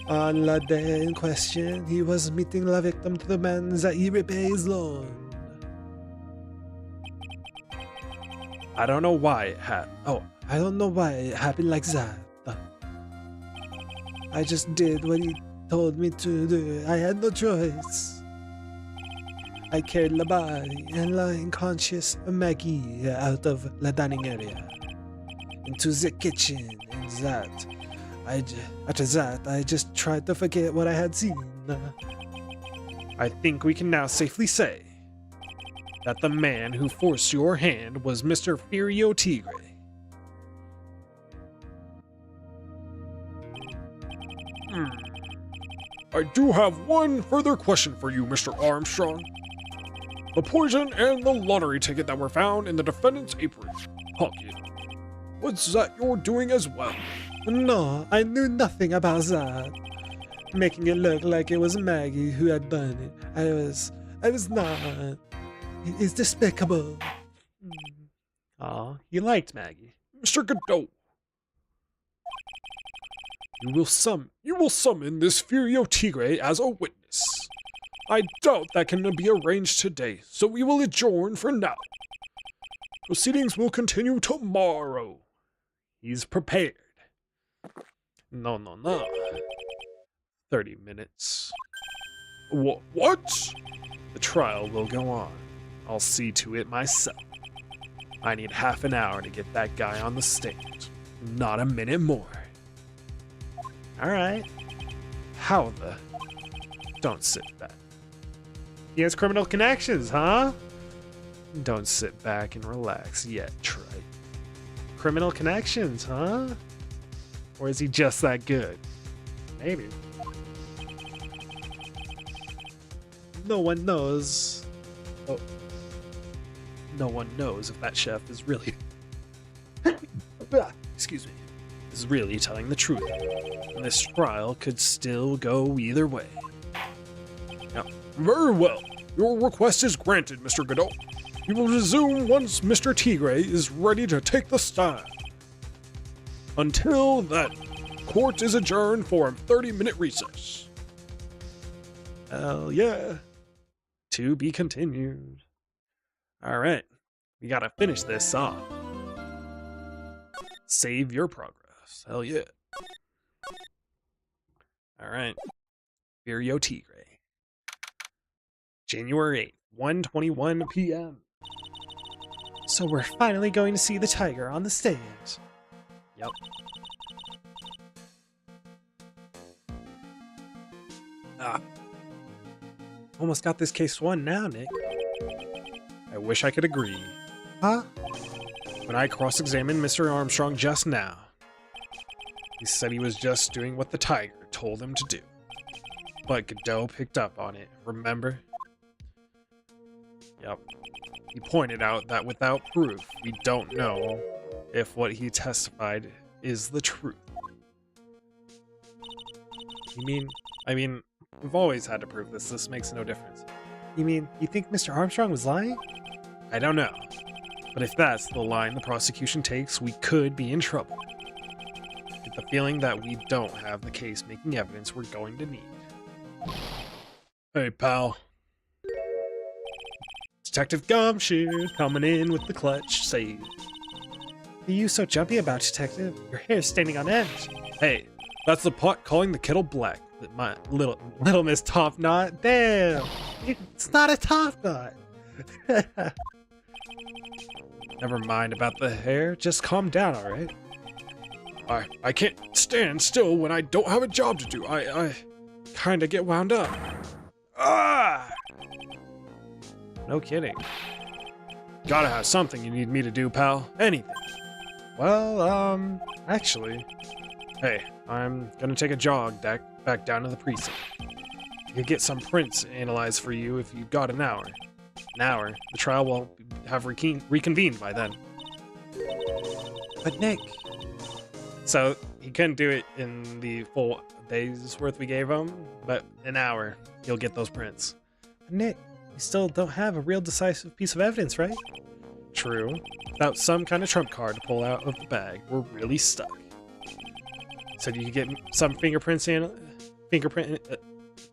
On the day in question, he was meeting the victim to the man that he repays loan. I don't know why it happened. Oh, I don't know why it happened like that. I just did what he told me to do. I had no choice. I carried the body and the unconscious Maggie out of the dining area into the kitchen, and after that, I just tried to forget what I had seen. I think we can now safely say that the man who forced your hand was Mr. Tigre. I do have one further question for you, Mr. Armstrong. The poison and the lottery ticket that were found in the defendant's apron. Honky. Was that your doing as well? No, I knew nothing about that. Making it look like it was Maggie who had done it. I was not. It's despicable. Aw, you liked Maggie. Mr. Godot. You will summon this Tigre as a witness. I doubt that can be arranged today, so we will adjourn for now. Proceedings will continue tomorrow. He's prepared. No. 30 minutes. What? The trial will go on. I'll see to it myself. I need half an hour to get that guy on the stand. Not a minute more. Alright. How the... Don't sit back. He has criminal connections, huh? Don't sit back and relax yet, Trite. Criminal connections, huh? Or is he just that good? Maybe. No one knows. Oh. No one knows if that chef is really... Excuse me. Is really telling the truth. And this trial could still go either way. Now, very well. Your request is granted, Mr. Godot. We will resume once Mr. Tigre is ready to take the stand. Until then, court is adjourned for a 30-minute recess. Hell yeah. To be continued. All right. We got to finish this off. Save your progress. Hell yeah. All right. Vireo Tigre. January 8th, 1:21 p.m. So we're finally going to see the tiger on the stage. Yep. Almost got this case won now, Nick. I wish I could agree. Huh? When I cross-examined Mr. Armstrong just now, he said he was just doing what the tiger told him to do. But Godot picked up on it, remember? Yep. He pointed out that without proof, we don't know if what he testified is the truth. I mean, we've always had to prove this. This makes no difference. You think Mr. Armstrong was lying? I don't know. But if that's the line the prosecution takes, we could be in trouble. Get the feeling that we don't have the case making evidence we're going to need. Hey, pal. Detective Gumshoe coming in with the clutch save. Are you so jumpy about, Detective? Your hair's standing on end. Hey, that's the pot calling the kettle black. My little Miss Top Knot. Damn, it's not a top knot. Never mind about the hair. Just calm down, all right? I can't stand still when I don't have a job to do. I kind of get wound up. Ah! No kidding. Gotta have something you need me to do, pal. Anything. Well, actually, hey, I'm gonna take a jog back down to the precinct. I could get some prints analyzed for you if you've got an hour. An hour? The trial won't have reconvened by then. But Nick... So, he couldn't do it in the full day's worth we gave him, but an hour, he'll get those prints. But Nick, we still don't have a real decisive piece of evidence, right? True. Without some kind of trump card to pull out of the bag, we're really stuck. Said you could get some fingerprint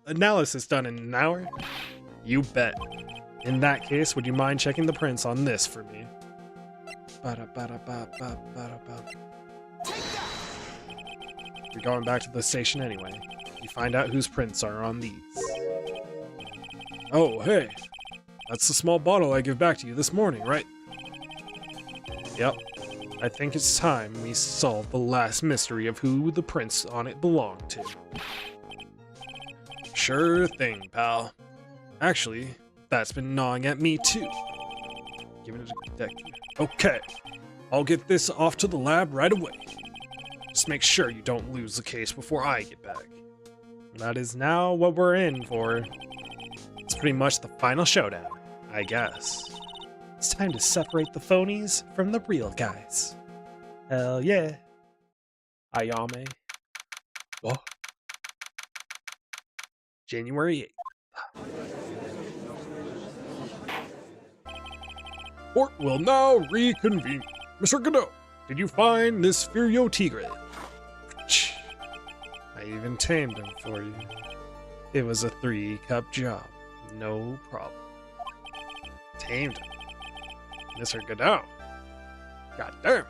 analysis done in an hour? You bet. In that case, would you mind checking the prints on this for me? You're going back to the station anyway. You find out whose prints are on these. Oh, hey. That's the small bottle I gave back to you this morning, right? Yep. I think it's time we solve the last mystery of who the prints on it belong to. Sure thing, pal. Actually, that's been gnawing at me too. Give it a detective. Okay. I'll get this off to the lab right away. Just make sure you don't lose the case before I get back. That is now what we're in for. It's pretty much the final showdown, I guess. It's time to separate the phonies from the real guys. Hell yeah. Ayame. What? January 8th. Court will now reconvene. Mr. Godot, did you find this Vireo Tigre? I even tamed him for you. It was a 3-cup job. No problem. Tamed him. Mr. Godot. Goddamn.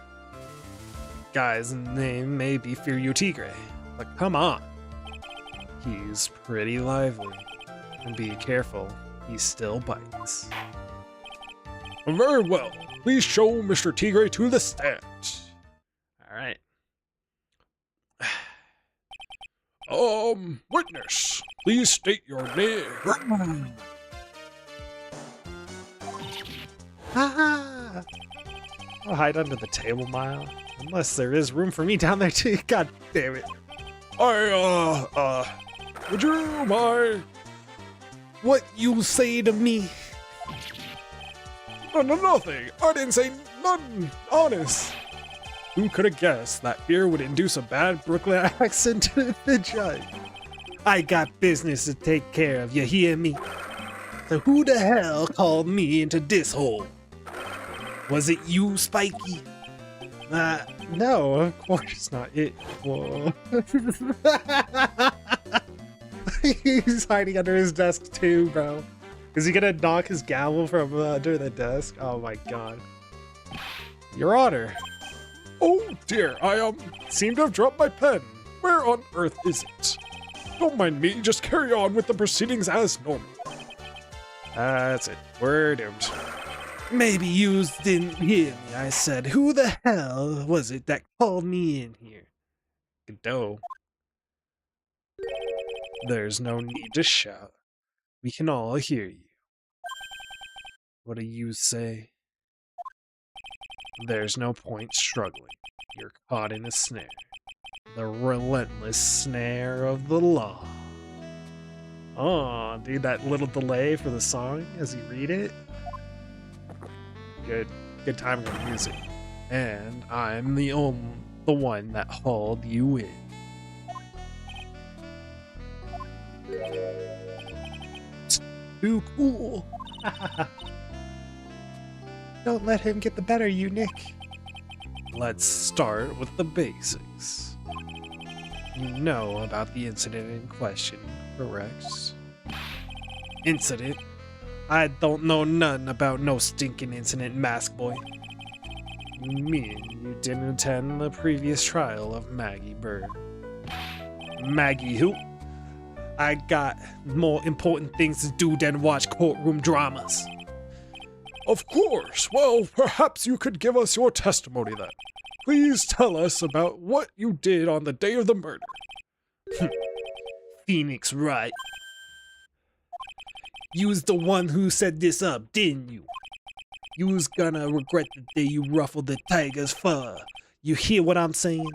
Guy's name may be Vireo Tigre, but come on. He's pretty lively. And be careful, he still bites. Very well. Please show Mr. Tigre to the stand. Alright. Witness, please state your name. Ah! I'll hide under the table, Mile. Unless there is room for me down there too. God damn it. Would you mind? What you say to me? No, nothing. I didn't say nothing. Honest. Who could have guessed that fear would induce a bad Brooklyn accent to the judge? I got business to take care of, you hear me? So who the hell called me into this hole? Was it you, Spiky? No, of course not. It. Whoa. He's hiding under his desk too, bro. Is he gonna knock his gavel from under the desk? Oh my god. Your Honor. Oh dear, I seem to have dropped my pen. Where on earth is it? Don't mind me, just carry on with the proceedings as normal. That's it. We're doomed. Maybe you didn't hear me. I said, who the hell was it that called me in here? Godot. There's no need to shout. We can all hear you. What do you say? There's no point struggling. You're caught in a snare. The relentless snare of the law. Oh, dude, that little delay for the song as you read it. Good timing on the music. And I'm the one that hauled you in. Too cool. Don't let him get the better of you, Nick. Let's start with the basics. You know about the incident in question, correct? Incident? I don't know none about no stinking incident, Mask Boy. You mean you didn't attend the previous trial of Maggie Bird? Maggie who? I got more important things to do than watch courtroom dramas. Of course. Well, perhaps you could give us your testimony then. Please tell us about what you did on the day of the murder. Phoenix Wright. You was the one who set this up, didn't you? You was gonna regret the day you ruffled the tiger's fur. You hear what I'm saying?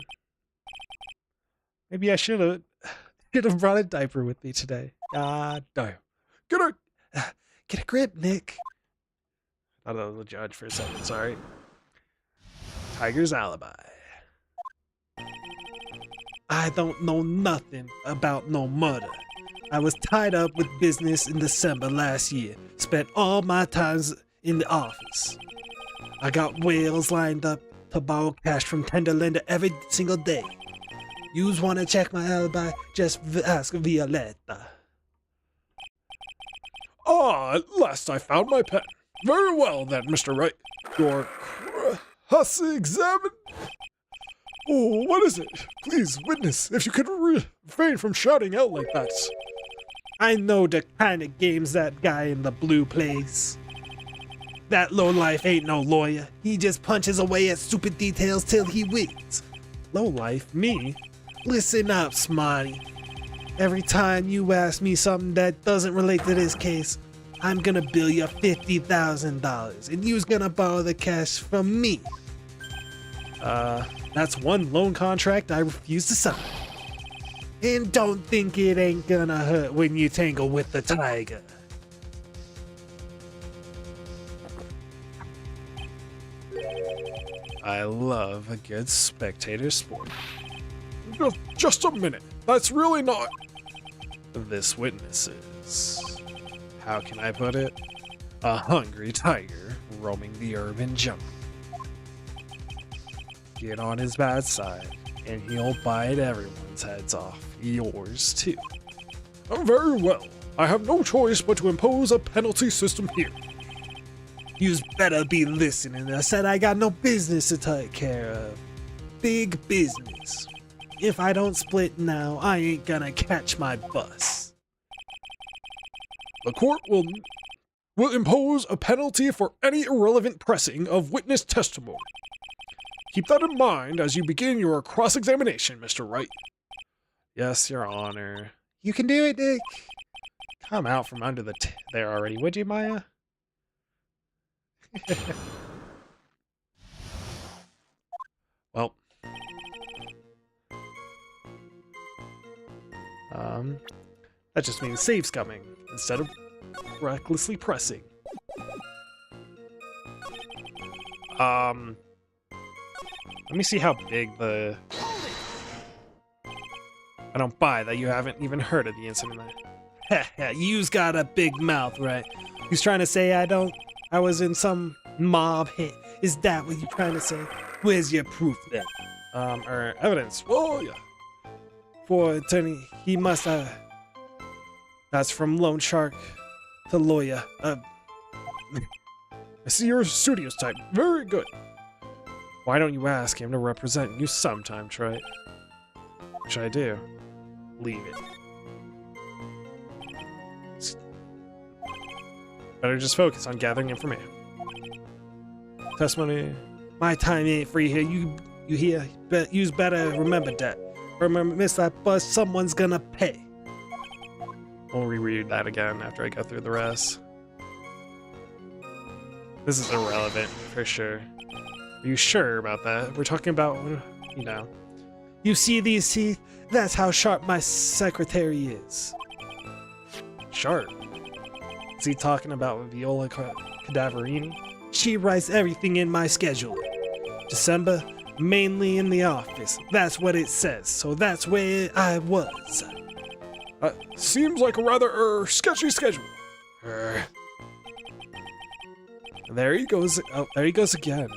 Maybe I should have brought a diaper with me today. God damn. Get a grip, Nick. I thought that was a judge for a second, sorry. Tiger's alibi. I don't know nothing about no murder. I was tied up with business in December last year. Spent all my times in the office. I got whales lined up to borrow cash from Tenderlander every single day. Yous want to check my alibi? Just ask Violetta. Ah, at last I found my pen. Very well then, Mr. Wright. Your cross-examined? Oh, what is it? Please, witness, if you could refrain from shouting out like that. I know the kind of games that guy in the blue plays. That lowlife ain't no lawyer. He just punches away at stupid details till he wins. Lowlife? Me? Listen up, Smarty. Every time you ask me something that doesn't relate to this case, I'm gonna bill you $50,000 and you's gonna borrow the cash from me. That's one loan contract I refuse to sign. And don't think it ain't gonna hurt when you tangle with the tiger. I love a good spectator sport. Just a minute. That's really not... This witness is, how can I put it? A hungry tiger roaming the urban jungle. Get on his bad side, and he'll bite everyone's heads off. Yours too. Very well. I have no choice but to impose a penalty system here. You's better be listening. I said I got no business to take care of. Big business. If I don't split now, I ain't gonna catch my bus. The court will impose a penalty for any irrelevant pressing of witness testimony. Keep that in mind as you begin your cross-examination, Mr. Wright. Yes, Your Honor. You can do it, Dick. Come out from under the there already, would you, Maya? Well. That just means save's coming, instead of recklessly pressing. Let me see how big the... I don't buy that you haven't even heard of the incident. You's got a big mouth, right? He's trying to say I was in some mob hit. Is that what you trying to say? Where's your proof then? Or evidence. Well, yeah. For attorney, he must have. That's from loan shark to lawyer. I see you're a studios type. Very good. Why don't you ask him to represent you sometime, Troy? What should I do? Leave it. Better just focus on gathering information. Testimony. My time ain't free here. You hear? You better remember that. Remember, miss that bus. Someone's gonna pay. We'll reread that again after I go through the rest. This is irrelevant, for sure. Are you sure about that? We're talking about, you know. You see these teeth? That's how sharp my secretary is. Sharp? Is he talking about Viola Cadaverini? She writes everything in my schedule. December, mainly in the office. That's what it says, so that's where I was. Seems like a rather, sketchy schedule. There he goes. Oh, there he goes again.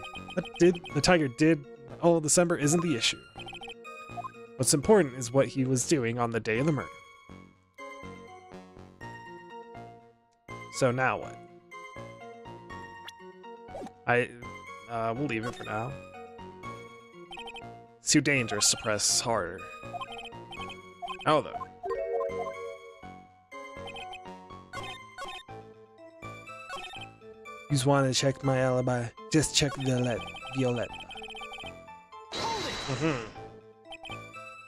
The tiger did all December isn't the issue. What's important is what he was doing on the day of the murder. So now what? We'll leave it for now. It's too dangerous to press harder. Oh, though. You want to check my alibi? Just check Violetta.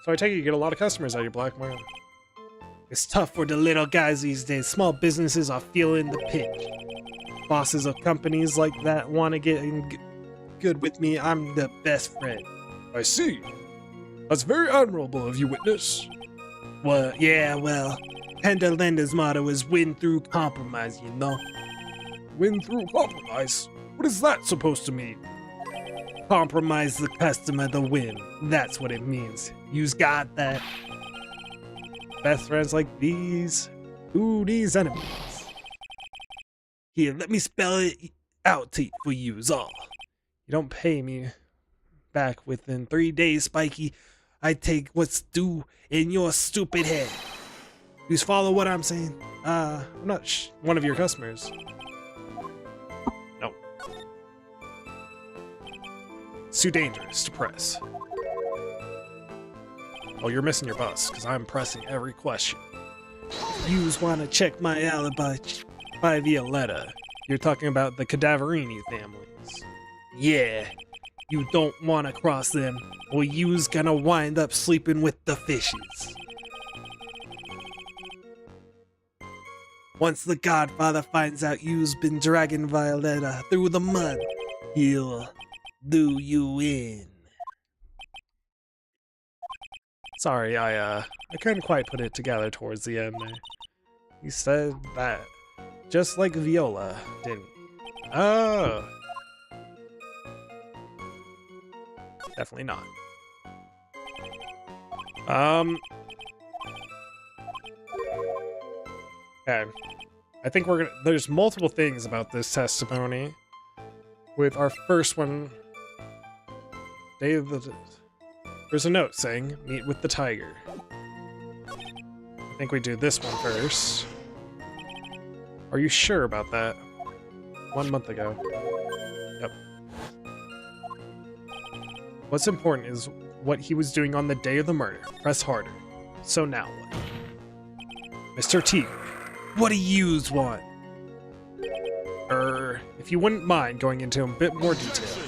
So I take it you get a lot of customers out of your blackmail. It's tough for the little guys these days. Small businesses are feeling the pinch. Bosses of companies like that want to get in good with me. I'm the best friend. I see. That's very admirable of you, witness. Well, yeah, well, Panda Lender's motto is win through compromise, you know? Win through compromise? What is that supposed to mean? Compromise the customer to win. That's what it means. You's got that. Best friends like these. Ooh, these enemies. Here, let me spell it out for yous all. You don't pay me Back within 3 days, Spiky. I take what's due in your stupid head. Yous follow what I'm saying? I'm not one of your customers. No. It's too dangerous to press. Oh, you're missing your bus, because I'm pressing every question. Yous want to check my alibi by Violetta. You're talking about the Cadaverini families. Yeah, you don't want to cross them, or you's gonna wind up sleeping with the fishes. Once the Godfather finds out you's been dragging Violetta through the mud, he'll do you in. Sorry, I couldn't quite put it together towards the end there. He said that just like Viola, didn't he? Oh. Definitely not. Okay. I think there's multiple things about this testimony. With our first one, there's a note saying, meet with the tiger. I think we do this one first. Are you sure about that? 1 month ago. Yep. What's important is what he was doing on the day of the murder. Press harder. So now what? Mr. T, What do yous want? If you wouldn't mind going into a bit more detail.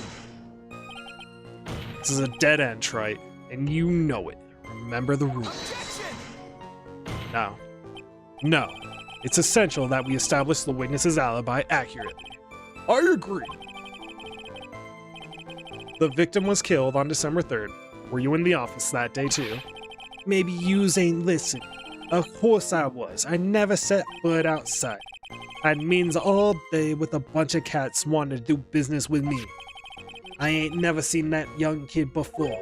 This is a dead end, right? And you know it. Remember the rules. No. No. It's essential that we establish the witness's alibi accurately. I agree. The victim was killed on December 3rd. Were you in the office that day too? Maybe yous ain't listen. Of course I was. I never set foot outside. I had meetings all day with a bunch of cats wanting to do business with me. I ain't never seen that young kid before.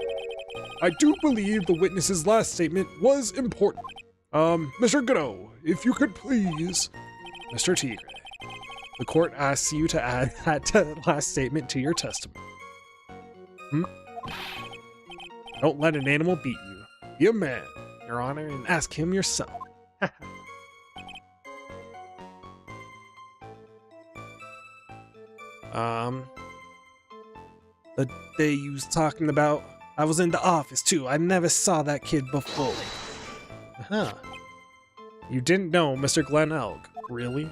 I do believe the witness's last statement was important. Mr. Gno, if you could please... Mr. Tigre, the court asks you to add that last statement to your testimony. Don't let an animal beat you. Be a man. Your Honor, and ask him yourself. The day you was talking about, I was in the office too. I never saw that kid before. Huh. You didn't know Mr. Glen Elg, really?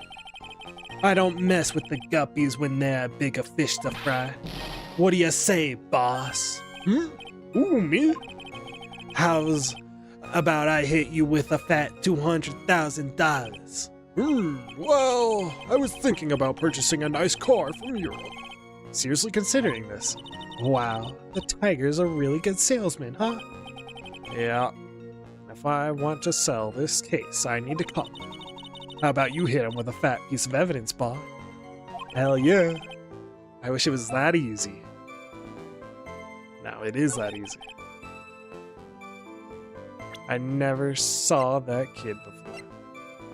I don't mess with the guppies when they're bigger fish to fry. What do you say, boss? Ooh, me? How's about I hit you with a fat $200,000? Well, I was thinking about purchasing a nice car from Europe. Seriously considering this? Wow, the Tiger's a really good salesman, huh? Yeah. If I want to sell this case, I need to call him. How about you hit him with a fat piece of evidence, Bob? Hell yeah. I wish it was that easy. Now it is that easy. I never saw that kid before.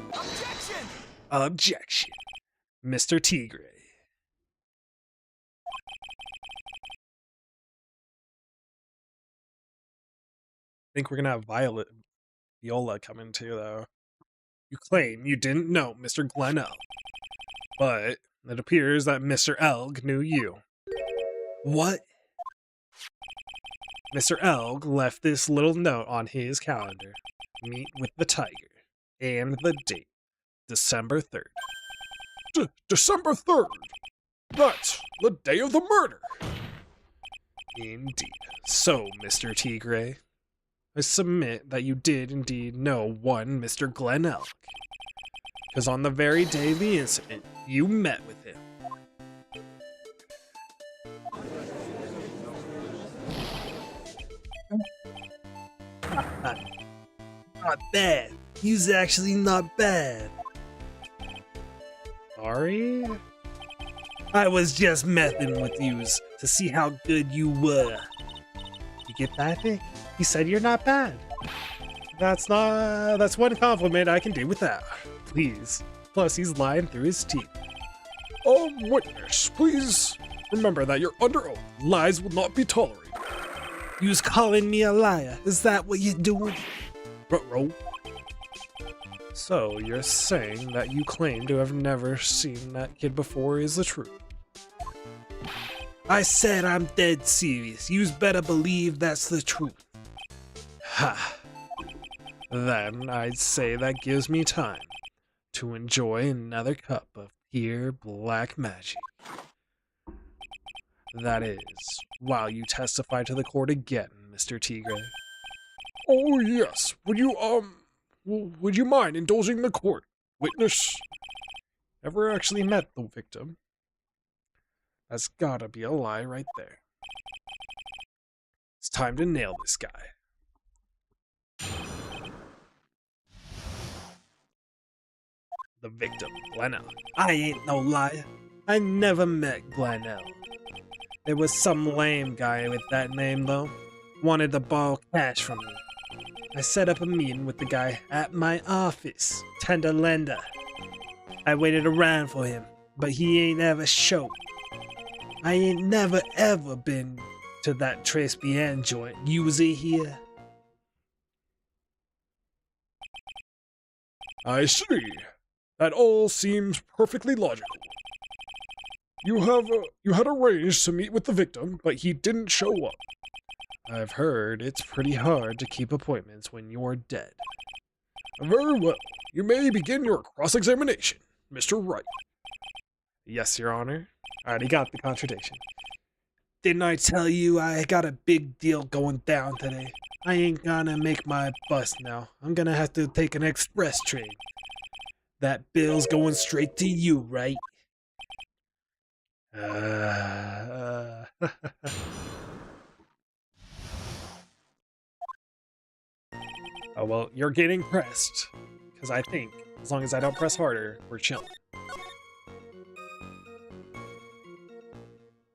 Objection! Objection. Mr. Tigre. I think we're gonna have Viola coming too, though. You claim you didn't know Mr. Glen Elg, but it appears that Mr. Elg knew you. What? Mr. Elg left this little note on his calendar. Meet with the Tiger. And the date. December 3rd. December 3rd. That's the day of the murder. Indeed. So, Mr. Tigre, I submit that you did indeed know one Mr. Glen Elg. Because on the very day of the incident, you met with him. Not bad. He's actually not bad. Sorry? I was just messing with yous to see how good you were. You get that, Nick? He said you're not bad. That's one compliment I can do without. Please. Plus, he's lying through his teeth. Witness, please remember that you're under oath. Lies will not be tolerated. You's calling me a liar. Is that what you're doing? Ruh-roh. So, you're saying that you claim to have never seen that kid before is the truth? I said I'm dead serious. You's better believe that's the truth. Ha. Then I'd say that gives me time to enjoy another cup of pure black magic. That is, while you testify to the court again, Mr. Tigre. Oh, yes. Would you mind indulging the court, witness? Never actually met the victim. That's gotta be a lie right there. It's time to nail this guy. The victim, Glen Elg. I ain't no liar. I never met Glen Elg. There was some lame guy with that name, though. Wanted to borrow cash from me. I set up a meeting with the guy at my office, tender lender. I waited around for him, but he ain't ever showed. I ain't never ever been to that Tres Bien joint. You was here? I see. That all seems perfectly logical. You had arranged to meet with the victim, but he didn't show up. I've heard it's pretty hard to keep appointments when you're dead. Very well. You may begin your cross-examination, Mr. Wright. Yes, Your Honor. I already got the contradiction. Didn't I tell you I got a big deal going down today? I ain't gonna make my bus now. I'm gonna have to take an express train. That bill's going straight to you, right? Oh, well, you're getting pressed. Because I think, as long as I don't press harder, we're chilling.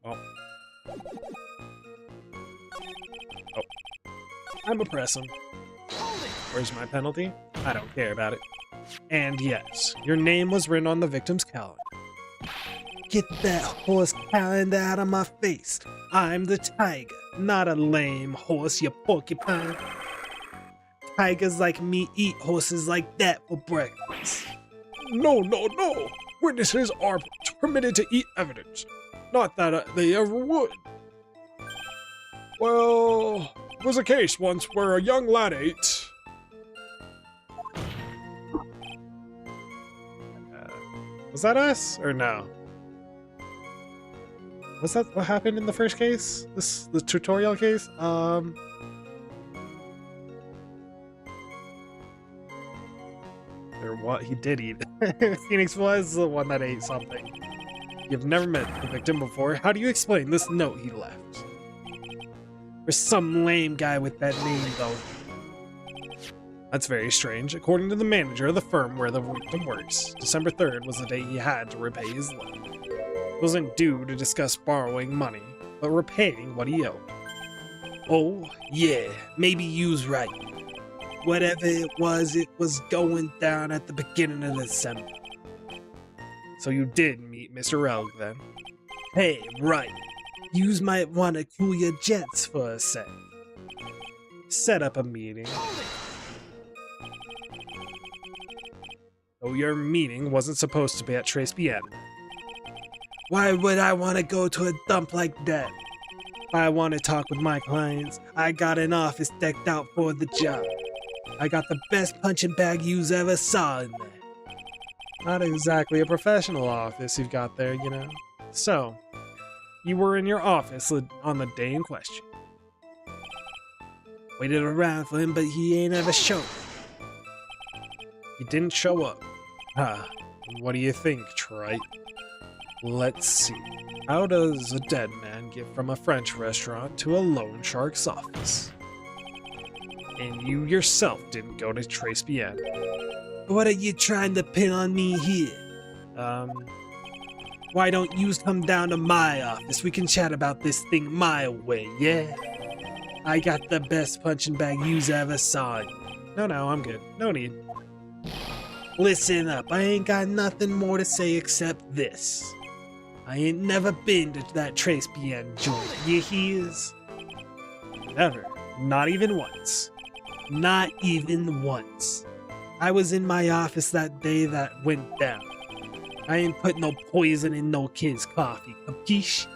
Oh. Oh. I'm a press him. Where's my penalty? I don't care about it. And yes, your name was written on the victim's calendar. Get that horse calendar out of my face. I'm the tiger, not a lame horse, you porcupine. Tigers like me eat horses like that for breakfast. No, no, no! Witnesses are permitted to eat evidence. Not that they ever would. Well, there was a case once where a young lad ate. Was that us or no? Was that what happened in the first case? The tutorial case? Or what he did eat. Phoenix was the one that ate something. You've never met the victim before. How do you explain this note he left? There's some lame guy with that name, though. That's very strange. According to the manager of the firm where the victim works, December 3rd was the day he had to repay his loan. It wasn't due to discuss borrowing money, but repaying what he owed. Oh, yeah, maybe you's right. Whatever it was going down at the beginning of December. So you did meet Mr. Elg then? Hey, right. Yous might want to cool your jets for a sec. Set up a meeting. So your meeting wasn't supposed to be at Trace BN. Why would I want to go to a dump like that? If I want to talk with my clients, I got an office decked out for the job. I got the best punching bag yous ever saw in there. Not exactly a professional office you've got there, you know. So, you were in your office on the day in question. Waited around for him, but he ain't ever showed. He didn't show up. What do you think, Trite? Let's see. How does a dead man get from a French restaurant to a loan shark's office? And you yourself didn't go to Trace BN. What are you trying to pin on me here? Why don't you come down to my office? We can chat about this thing my way, yeah? I got the best punching bag yous ever saw. No, I'm good. No need. Listen up, I ain't got nothing more to say except this. I ain't never been to that Trace BN joint, you hears? Never. Not even once. Not even once. I was in my office that day that went down. I ain't put no poison in no kid's coffee, capiche?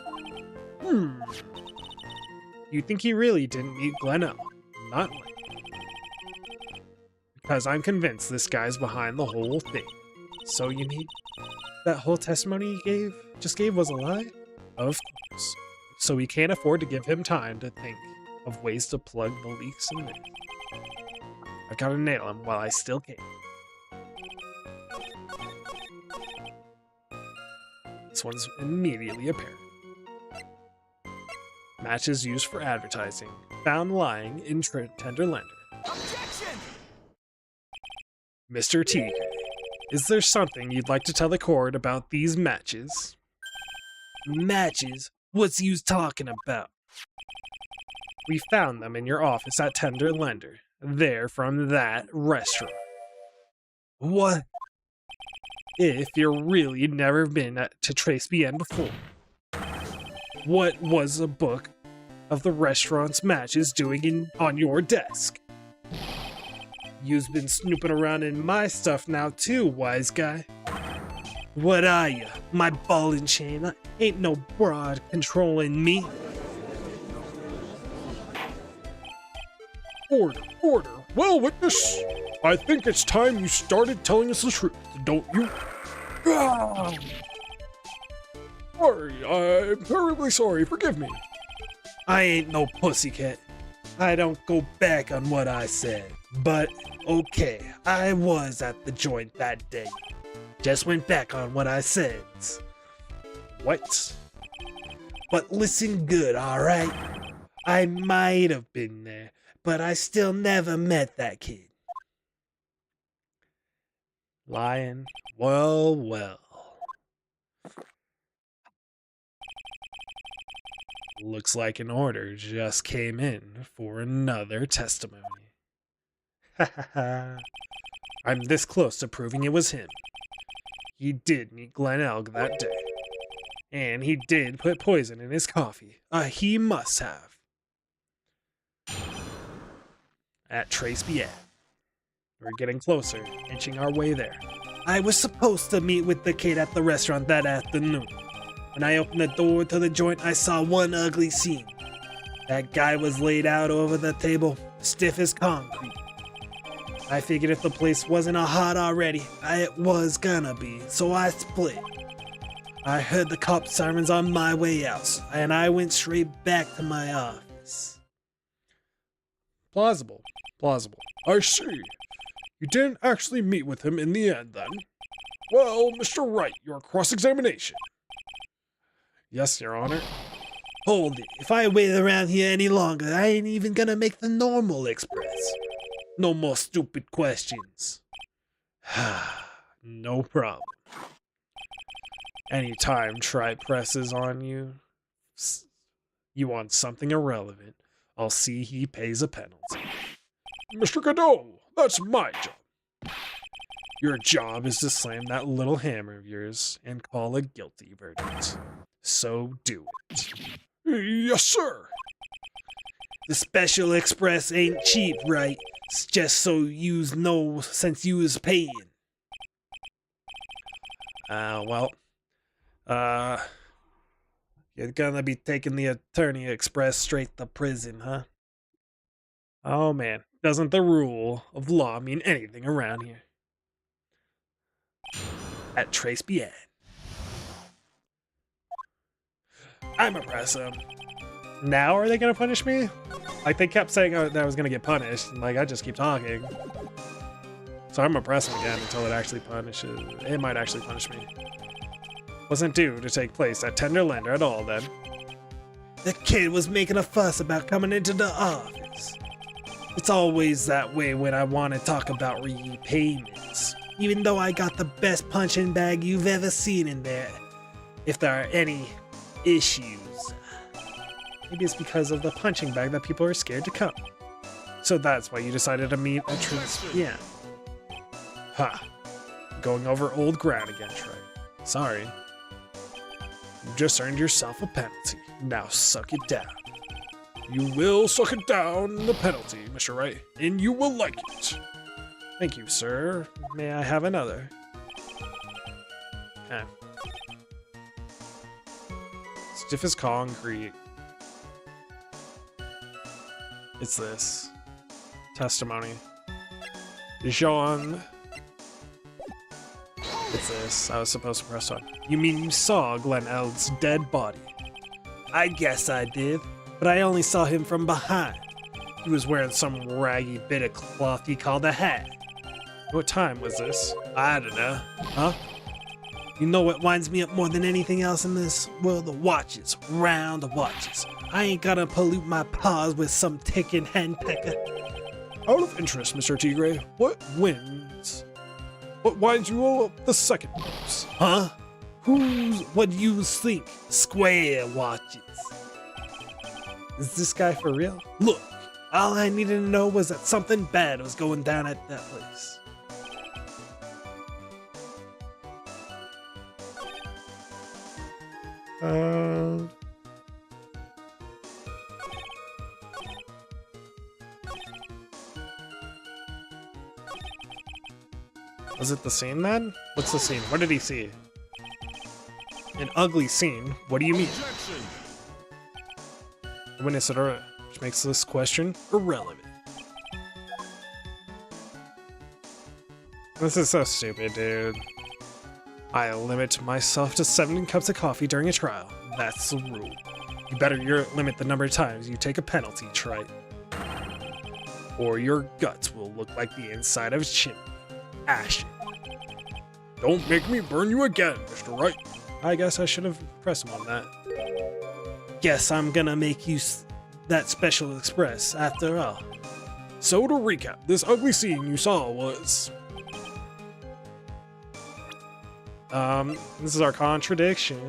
You think he really didn't meet Glen Elg? Not likely. Because I'm convinced this guy's behind the whole thing. So you mean that whole testimony he just gave was a lie? Of course. So we can't afford to give him time to think of ways to plug the leaks in there. I've got to nail him while I still can. This one's immediately apparent. Matches used for advertising. Found lying in tender lender. Objection! Mr. TK, is there something you'd like to tell the court about these matches? Matches? What's you talking about? We found them in your office at Tender Lender. They're from that restaurant. What? If you're really never been to Trace BN before. What was a book of the restaurant's matches doing on your desk? You've been snooping around in my stuff now too, wise guy. What are you? My ball and chain? Ain't no broad controlling me. Order. Well, witness, I think it's time you started telling us the truth, don't you? Sorry, I'm terribly sorry. Forgive me. I ain't no pussycat. I don't go back on what I said. But, okay, I was at the joint that day. Just went back on what I said. What? But listen good, alright? I might have been there, but I still never met that kid. Lying. Well. Looks like an order just came in for another testimony. I'm this close to proving it was him. He did meet Glen Elg that day. And he did put poison in his coffee. He must have. At Trace Biet. We're getting closer, inching our way there. I was supposed to meet with the kid at the restaurant that afternoon. When I opened the door to the joint, I saw one ugly scene. That guy was laid out over the table, stiff as concrete. I figured if the place wasn't a hot already, it was gonna be, so I split. I heard the cop sirens on my way out, and I went straight back to my office. Plausible. Plausible. I see. You didn't actually meet with him in the end, then? Well, Mr. Wright, your cross-examination. Yes, Your Honor. Hold it. If I wait around here any longer, I ain't even gonna make the normal express. No more stupid questions. No problem. Anytime Tribe presses on you, you want something irrelevant, I'll see he pays a penalty. Mr. Godot, that's my job. Your job is to slam that little hammer of yours and call a guilty verdict. So do it. Yes, sir. The Special Express ain't cheap, right? It's just so yous know since you was paying. You're gonna be taking the Attorney Express straight to prison, huh? Oh man, doesn't the rule of law mean anything around here? At Trace Biet. I'm a press him. Now are they gonna punish me? Like they kept saying that I was gonna get punished, and like I just keep talking. So I'm gonna press him again until it actually punishes. It might actually punish me. Wasn't due to take place at Tenderlander at all then. The kid was making a fuss about coming into the office. It's always that way when I want to talk about repayments. Even though I got the best punching bag you've ever seen in there. If there are any issues. Maybe it's because of the punching bag that people are scared to come. So that's why you decided to meet a Trace. Yeah. Ha. Going over old ground again, Trey. Sorry. You just earned yourself a penalty. Now suck it down. You will suck it down, the penalty, Mr. Wright, and you will like it. Thank you, sir. May I have another? Okay. Stiff as concrete. It's this. Testimony. Jean. It's this. I was supposed to press on. You mean you saw Glenn Eld's dead body? I guess I did, but I only saw him from behind. He was wearing some raggy bit of cloth he called a hat. What time was this? I don't know. Huh? You know what winds me up more than anything else in this world? The watches. Round the watches. I ain't gonna pollute my paws with some ticking henpecker. Out of interest, Mr. Tigre, what winds? What winds you up the second most? Huh? What do you think? Square watches. Is this guy for real? Look, all I needed to know was that something bad was going down at that place. Was it the scene then? What's the scene? What did he see? An ugly scene? What do you mean? Witness it, which makes this question irrelevant. This is so stupid, dude. I limit myself to 7 cups of coffee during a trial. That's the rule. You better limit the number of times you take a penalty, Trite. Or your guts will look like the inside of a chimney. Ashen. Don't make me burn you again, Mr. Wright. I guess I should have pressed him on that. Guess I'm gonna make you that Special Express after all. So to recap, this ugly scene you saw was... This is our contradiction.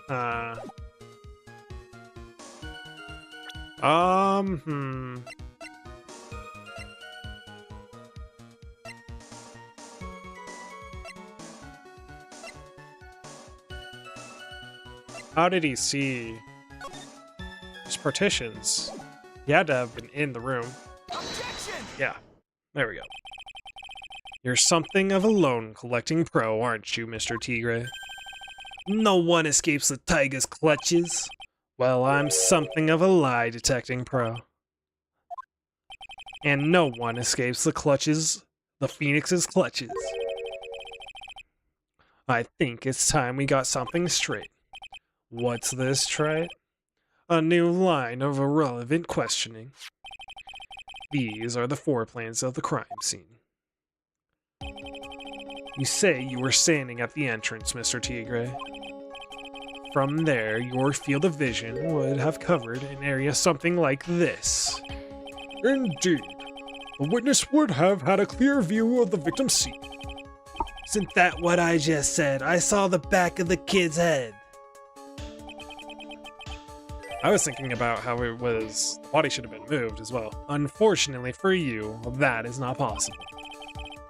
Hmm. How did he see his partitions? He had to have been in the room. Objection! Yeah, there we go. You're something of a loan collecting pro, aren't you, Mr. Tigre? No one escapes the tiger's clutches. Well, I'm something of a lie detecting pro. And no one escapes the Phoenix's clutches. I think it's time we got something straight. What's this, Trite? A new line of irrelevant questioning. These are the floor plans of the crime scene. You say you were standing at the entrance, Mr. Tigre. From there, your field of vision would have covered an area something like this. Indeed. The witness would have had a clear view of the victim's seat. Isn't that what I just said? I saw the back of the kid's head. I was thinking about how the body should have been moved as well. Unfortunately for you, that is not possible.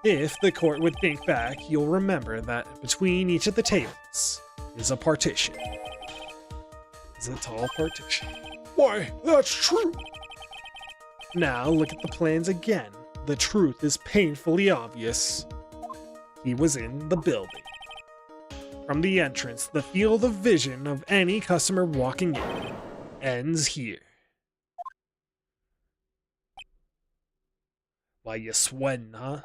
If the court would think back, you'll remember that between each of the tables is a partition. It's a tall partition. Why, that's true. Now look at the plans again. The truth is painfully obvious. He was in the building. From the entrance, the field of vision of any customer walking in ends here. Why, you sweating, huh?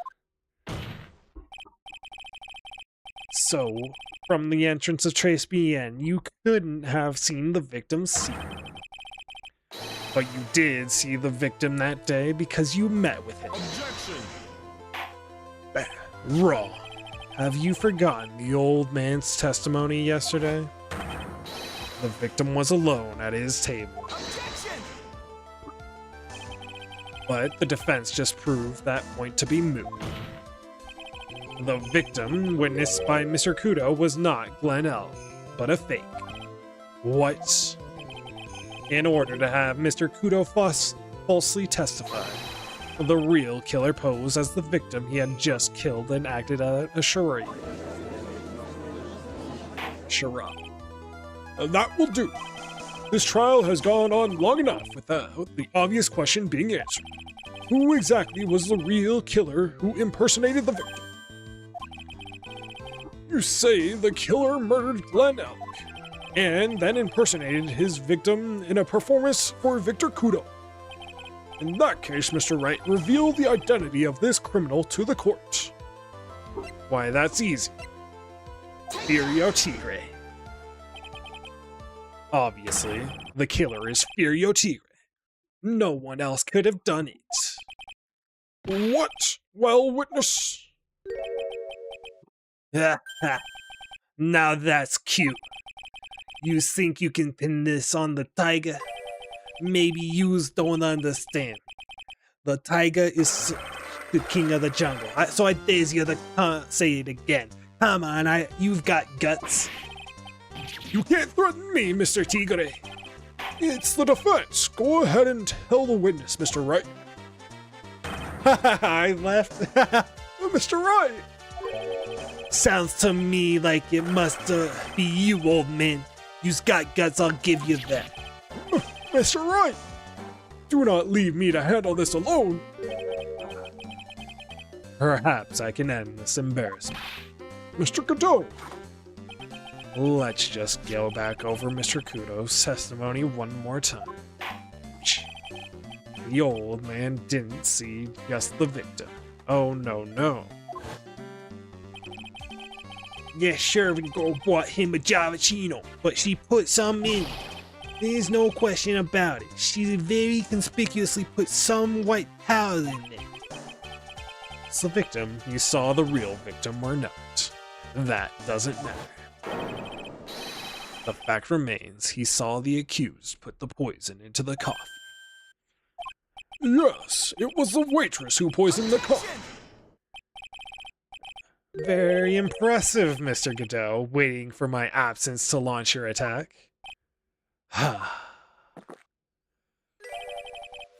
So, from the entrance of Trace BN, you couldn't have seen the victim's seat. But you did see the victim that day because you met with him. Objection! Wrong. Have you forgotten the old man's testimony yesterday? The victim was alone at his table. Objection! But the defense just proved that point to be moot. The victim, witnessed by Mr. Kudo, was not Glenn L, but a fake. What? In order to have Mr. Kudo falsely testify, the real killer posed as the victim he had just killed and acted as a charade. Charade. That will do. This trial has gone on long enough without the obvious question being answered. Who exactly was the real killer who impersonated the victim? You say the killer murdered Glenn Elk, and then impersonated his victim in a performance for Victor Kudo. In that case, Mr. Wright, reveal the identity of this criminal to the court. Why, that's easy. Furio Tigre. Obviously, the killer is Furio Tigre. No one else could have done it. What? Well, witness? Now that's cute. You think you can pin this on the tiger? Maybe yous don't understand. The tiger is the king of the jungle. So I dare you to say it again. Come on, you've got guts. You can't threaten me, Mr. Tigre. It's the defense. Go ahead and tell the witness, Mr. Wright. I left. Mr. Wright! Sounds to me like it must be you, old man. You've got guts, I'll give you that. Mr. Wright! Do not leave me to handle this alone. Perhaps I can end this embarrassment. Mr. Godot! Let's just go back over Mr. Kudo's testimony one more time. The old man didn't see just the victim. Oh, no. Yeah, sure, the girl bought him a Javachino, but she put some in. There's no question about it. She very conspicuously put some white powder in there. It's the victim. You saw the real victim or not. That doesn't matter. The fact remains, he saw the accused put the poison into the coffee. Yes, it was the waitress who poisoned the coffee. Very impressive, Mr. Godot, waiting for my absence to launch your attack.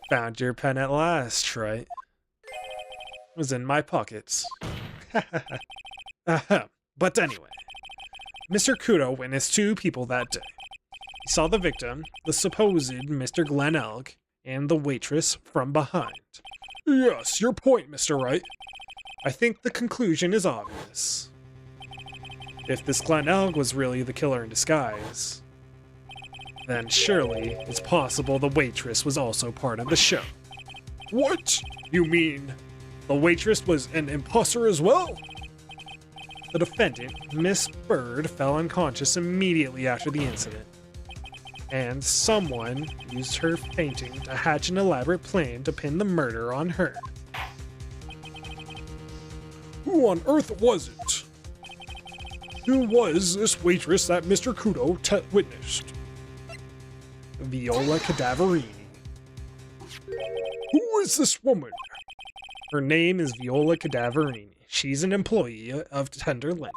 Found your pen at last, right? It was in my pockets. But anyway, Mr. Kudo witnessed two people that day. He saw the victim, the supposed Mr. Glenelg, and the waitress from behind. Yes, your point, Mr. Wright. I think the conclusion is obvious. If this Glenelg was really the killer in disguise, then surely it's possible the waitress was also part of the show. What? You mean the waitress was an imposter as well? The defendant, Miss Bird, fell unconscious immediately after the incident, and someone used her fainting to hatch an elaborate plan to pin the murder on her. Who on earth was it? Who was this waitress that Mr. Kudo witnessed? Viola Cadaverini. Who is this woman? Her name is Viola Cadaverini. She's an employee of Tenderland.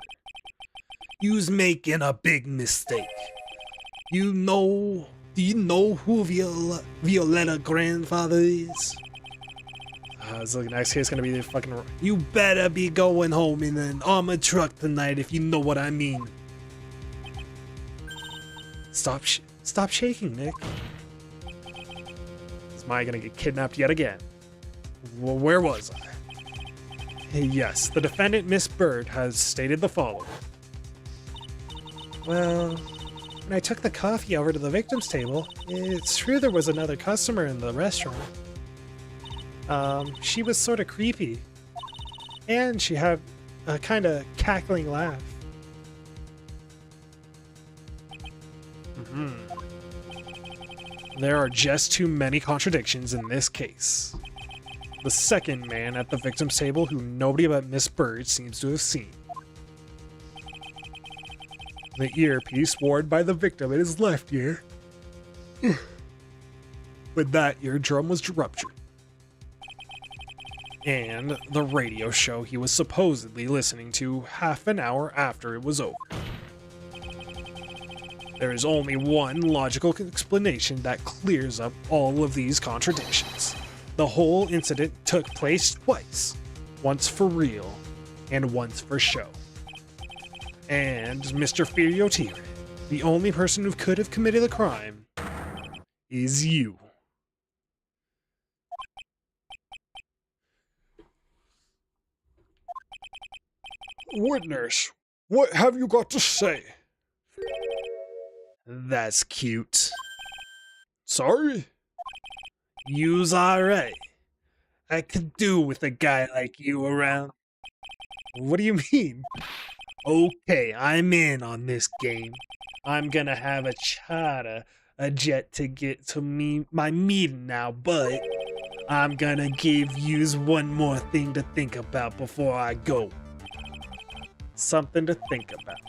You's making a big mistake. Do you know who Violetta grandfather is? It's looking next case gonna be the fucking. You better be going home in an armored truck tonight if you know what I mean. Stop shaking, Nick. Is Maya gonna get kidnapped yet again? Well, where was I? Yes, the defendant, Miss Bird, has stated the following. Well, when I took the coffee over to the victim's table, it's true there was another customer in the restaurant. She was sort of creepy. And she had a kind of cackling laugh. There are just too many contradictions in this case. The second man at the victim's table who nobody but Miss Bird seems to have seen. The earpiece worn by the victim in his left ear. But that eardrum was ruptured. And the radio show he was supposedly listening to half an hour after it was over. There is only one logical explanation that clears up all of these contradictions. The whole incident took place twice, once for real and once for show. And Mr. Furiotire, the only person who could have committed the crime, is you. Witness, what have you got to say? That's cute. Sorry? You's alright. I could do with a guy like you around. What do you mean? Okay, I'm in on this game. I'm gonna have a charter, a jet to get to my meeting now, but I'm gonna give yous one more thing to think about before I go. Something to think about.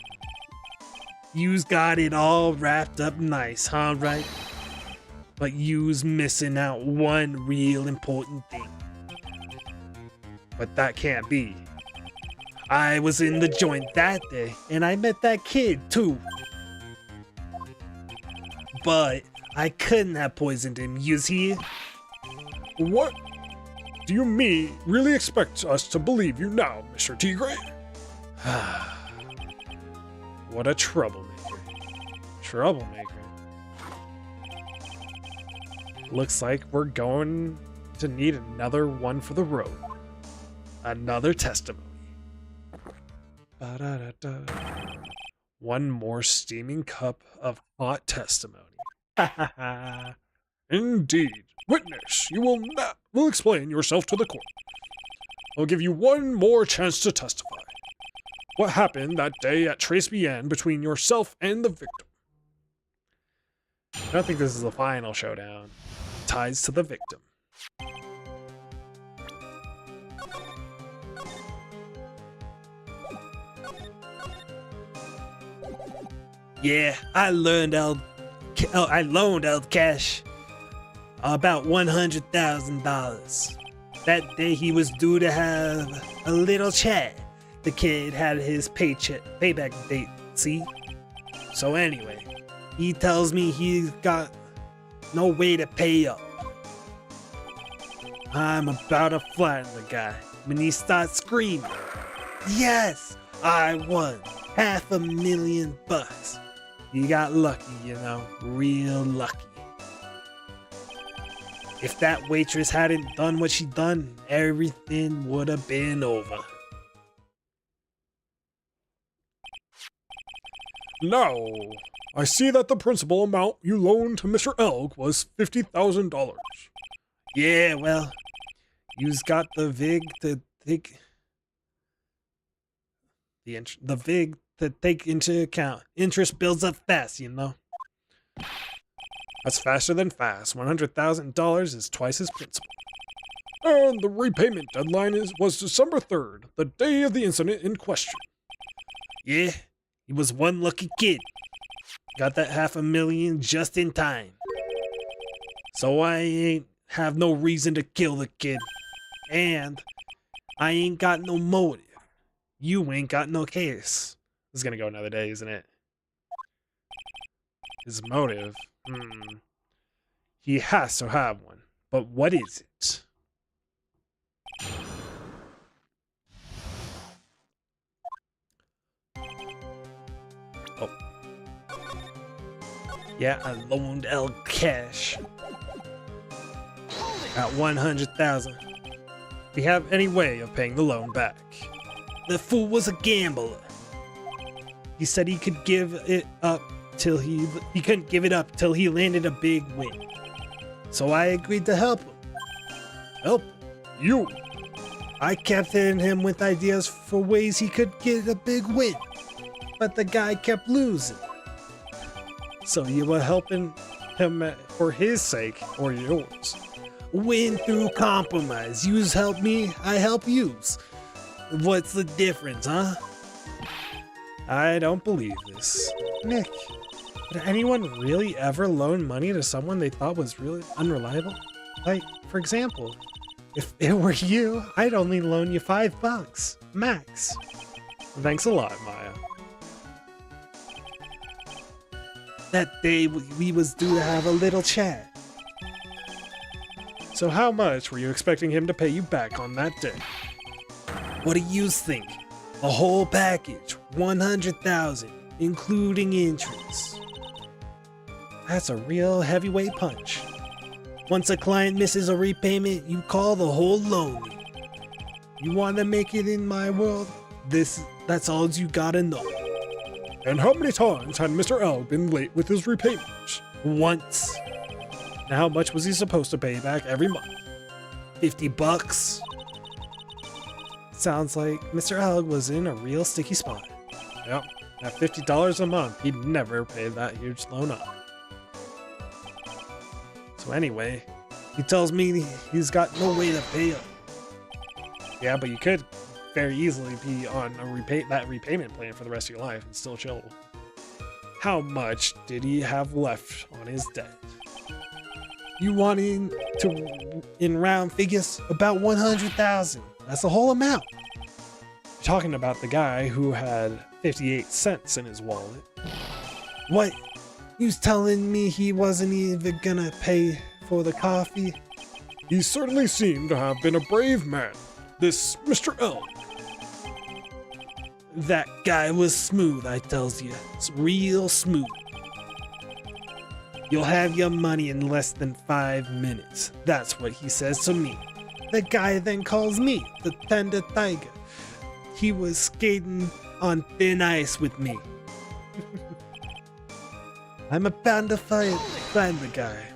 You's got it all wrapped up nice, huh, right? But you's missing out one real important thing. But that can't be. I was in the joint that day, and I met that kid, too. But I couldn't have poisoned him, you see? What do you mean really expect us to believe you now, Mr. Tigre? What a troublemaker. Troublemaker. Looks like we're going to need another one for the road. Another testimony. Ba-da-da-da. One more steaming cup of hot testimony. Indeed. Witness, you will explain yourself to the court. I'll give you one more chance to testify. What happened that day at Trace Bien between yourself and the victim? I don't think this is the final showdown. Ties to the victim. Yeah, I loaned El Cash about $100,000. That day he was due to have a little chat. the kid had his payback date, see? So anyway, he tells me he's got no way to pay up. I'm about to flatten the guy when he starts screaming. Yes, I won $500,000. He got lucky, you know, real lucky. If that waitress hadn't done what she done, everything would have been over. Now, I see that the principal amount you loaned to Mr. Elg was $50,000. Yeah, well, you's got the vig to take the vig to take into account. Interest builds up fast, you know. That's faster than fast. $100,000 is twice his principal. And the repayment deadline was December 3rd, the day of the incident in question. Yeah, he was one lucky kid. Got that $500,000 just in time. So I ain't have no reason to kill the kid. And I ain't got no motive. You ain't got no case. This is gonna go another day, isn't it? His motive? He has to have one. But what is it? Oh. Yeah, I loaned El cash. At $100,000. Do you have any way of paying the loan back? The fool was a gambler. He said he could give it up till he couldn't give it up till he landed a big win. So I agreed to help him. Help You! I kept hitting him with ideas for ways he could get a big win, but the guy kept losing. So you were helping him for his sake or yours? Win through compromise. Yous help me, I help yous. What's the difference, huh? I don't believe this. Nick, would anyone really ever loan money to someone they thought was really unreliable? Like, for example, if it were you, I'd only loan you $5, max. Thanks a lot, Maya. That day we was due to have a little chat. So how much were you expecting him to pay you back on that day? What do yous think? A whole package, $100,000, including interest. That's a real heavyweight punch. Once a client misses a repayment, you call the whole loan. You want to make it in my world? That's all you gotta know. And how many times had Mr. L been late with his repayments? Once. Now how much was he supposed to pay back every month? $50. Sounds like Mr. Elg was in a real sticky spot. Yep, at $50 a month, he'd never pay that huge loan up. So anyway, he tells me he's got no way to pay up. Yeah, but you could very easily be on that repayment plan for the rest of your life and still chill. How much did he have left on his debt? You want in round figures? About 100,000. That's the whole amount. You're talking about the guy who had 58 cents in his wallet. What? You was telling me he wasn't even gonna pay for the coffee? He certainly seemed to have been a brave man, this Mr. L. That guy was smooth, I tells you. It's real smooth. You'll have your money in less than 5 minutes. That's what he says to me. The guy then calls me the Tender Tiger. He was skating on thin ice with me. I'm about to find the guy.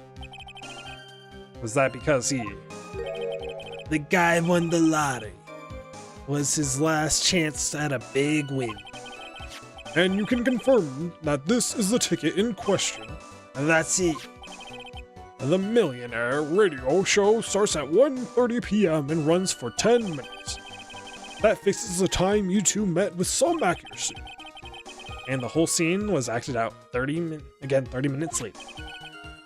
Was that because The guy won the lottery. Was his last chance at a big win. And you can confirm that this is the ticket in question. That's it. The Millionaire radio show starts at 1:30 p.m. and runs for 10 minutes. That fixes the time you two met with some accuracy. And the whole scene was acted out 30 minutes later.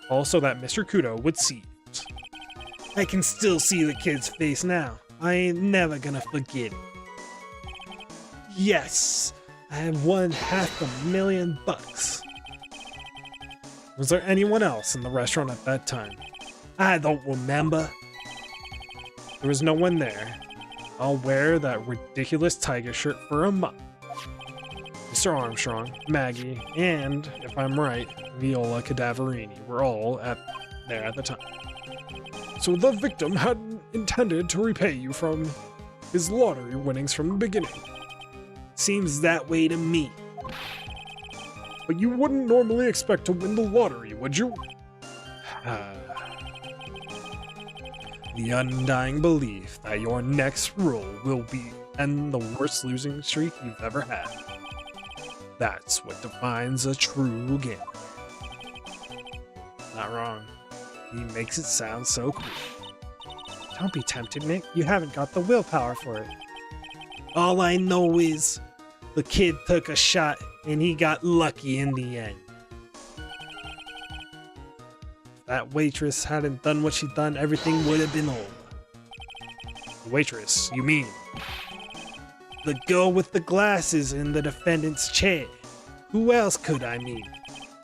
Also that Mr. Kudo would see it. I can still see the kid's face now. I ain't never gonna forget it. Yes, I have won $500,000. Was there anyone else in the restaurant at that time? I don't remember. There was no one there. I'll wear that ridiculous tiger shirt for a month. Mr. Armstrong, Maggie, and, if I'm right, Viola Cadaverini were all there at the time. So the victim hadn't intended to repay you from his lottery winnings from the beginning. Seems that way to me. But you wouldn't normally expect to win the lottery, would you? The undying belief that your next rule will be end the worst losing streak you've ever had. That's what defines a true gamer. Not wrong. He makes it sound so cool. Don't be tempted, Mick. You haven't got the willpower for it. All I know is the kid took a shot and he got lucky in the end. If that waitress hadn't done what she done, everything would have been over. Waitress, you mean? The girl with the glasses in the defendant's chair. Who else could I mean?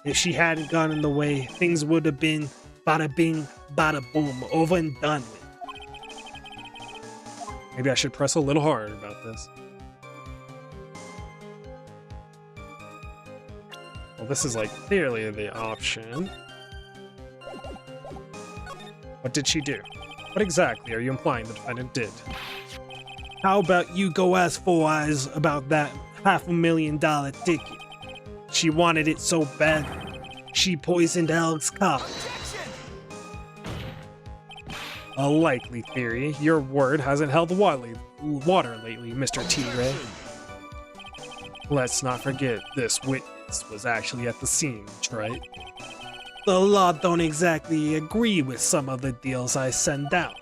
If she hadn't gone in the way, things would have been bada bing, bada boom, over and done with. Maybe I should press a little harder about this. Well, this is like clearly the option. What did she do? What exactly are you implying the defendant did? How about you go ask Four Eyes about that $500,000 ticket? She wanted it so bad, she poisoned Alex's car. A likely theory. Your word hasn't held water lately, Mr. Tigre. Let's not forget this witness was actually at the scene, right? The law don't exactly agree with some of the deals I send out.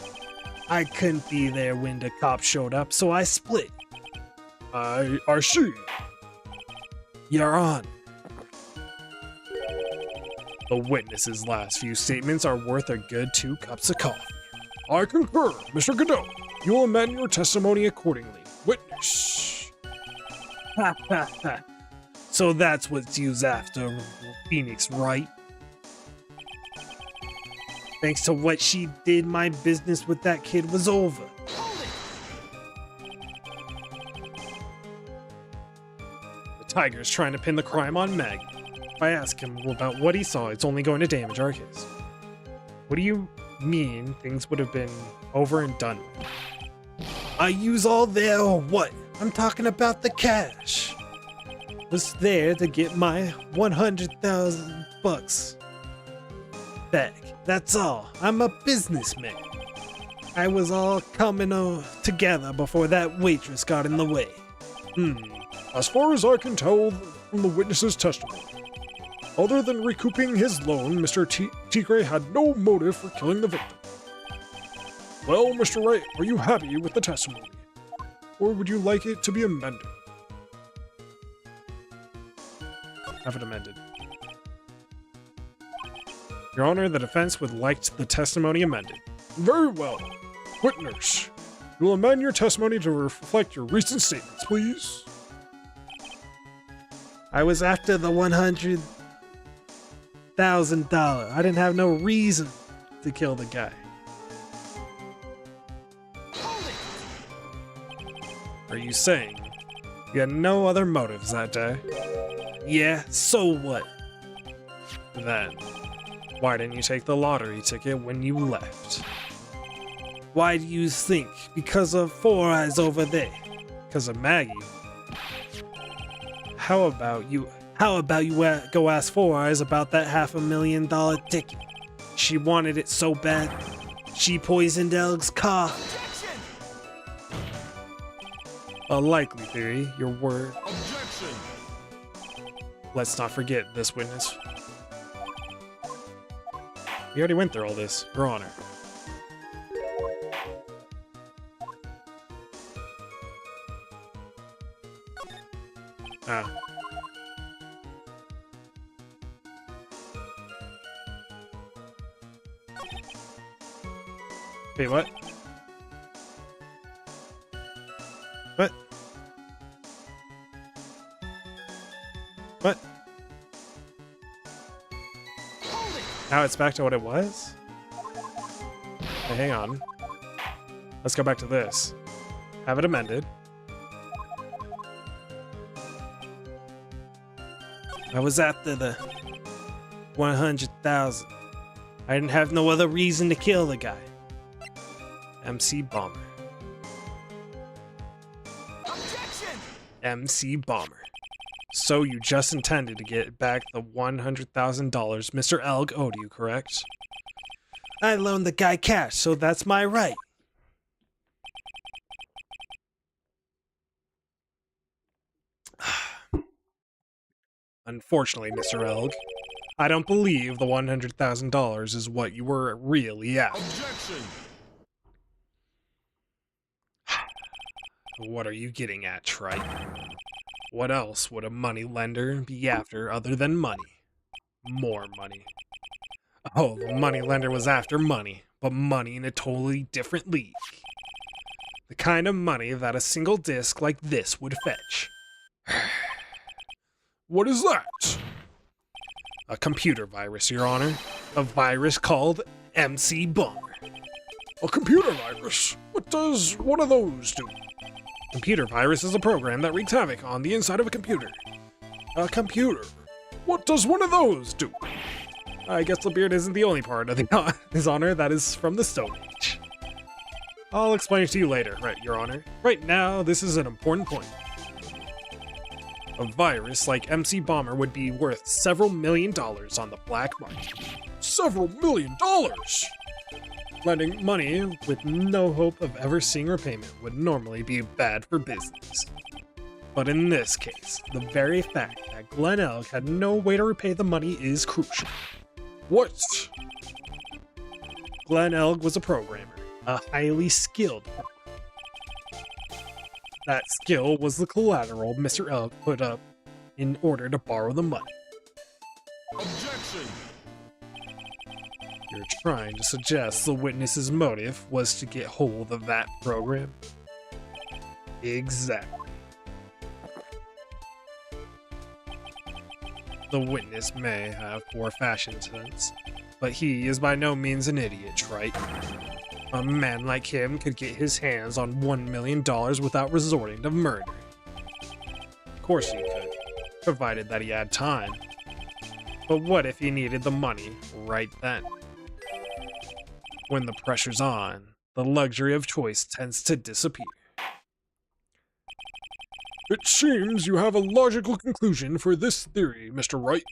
I couldn't be there when the cops showed up, so I split. I see. You're on. The witness's last few statements are worth a good 2 cups of coffee. I concur, Mr. Godot. You will amend your testimony accordingly. Witness. Ha ha ha. So that's what's used after Phoenix Wright. Thanks to what she did, my business with that kid was over. The tiger's trying to pin the crime on Maggie. If I ask him about what he saw, it's only going to damage our case. What do you mean things would have been over and done with? Are yous all there or what? I'm talking about the cash. Was there to get my $100,000 back. That's all. I'm a businessman. I was all coming together before that waitress got in the way. As far as I can tell from the witness's testimony, other than recouping his loan, Mr. Tigre had no motive for killing the victim. Well, Mr. Wright, are you happy with the testimony? Or would you like it to be amended? Have it amended. Your Honor, the defense would like the testimony amended. Very well. Witness, you will amend your testimony to reflect your recent statements, please. I was after the $100,000. I didn't have no reason to kill the guy. Are you saying you had no other motives that day? Yeah, so what? Then, why didn't you take the lottery ticket when you left? Why do you think? Because of Four Eyes over there. Because of Maggie? How about you go ask Four Eyes about that $500,000 ticket? She wanted it so bad, she poisoned Alex's car. A likely theory, your word. Objection! Let's not forget this witness. We already went through all this, Your Honor. Ah. Wait, what? What? What? Hold it! Now it's back to what it was? Hey, hang on. Let's go back to this. Have it amended. I was after the 100,000. I didn't have no other reason to kill the guy. MC Bomber. Objection! MC Bomber. So you just intended to get back the $100,000 Mr. Elg owed you, correct? I loaned the guy cash, so that's my right. Unfortunately, Mr. Elg, I don't believe the $100,000 is what you were really after. Objection! What are you getting at, Trite? What else would a money lender be after other than money? More money. Oh, the money lender was after money, but money in a totally different league. The kind of money that a single disc like this would fetch. What is that? A computer virus, Your Honor. A virus called MC Bomber. A computer virus? What does one of those do? Computer virus is a program that wreaks havoc on the inside of a computer. A computer? What does one of those do? I guess the beard isn't the only part of His Honor that is from the Stone Age. I'll explain it to you later, right, Your Honor. Right now, this is an important point. A virus like MC Bomber would be worth several $1 million on the black market. Several $1 million? Lending money with no hope of ever seeing repayment would normally be bad for business. But in this case, the very fact that Glenn Elg had no way to repay the money is crucial. What? Glenn Elg was a programmer, a highly skilled programmer. That skill was the collateral Mr. Elg put up in order to borrow the money. Objection! You're trying to suggest the witness's motive was to get hold of that program? Exactly. The witness may have poor fashion sense, but he is by no means an idiot, right? A man like him could get his hands on $1 million without resorting to murder. Of course he could, provided that he had time. But what if he needed the money right then? When the pressure's on, the luxury of choice tends to disappear. It seems you have a logical conclusion for this theory, Mr. Wright.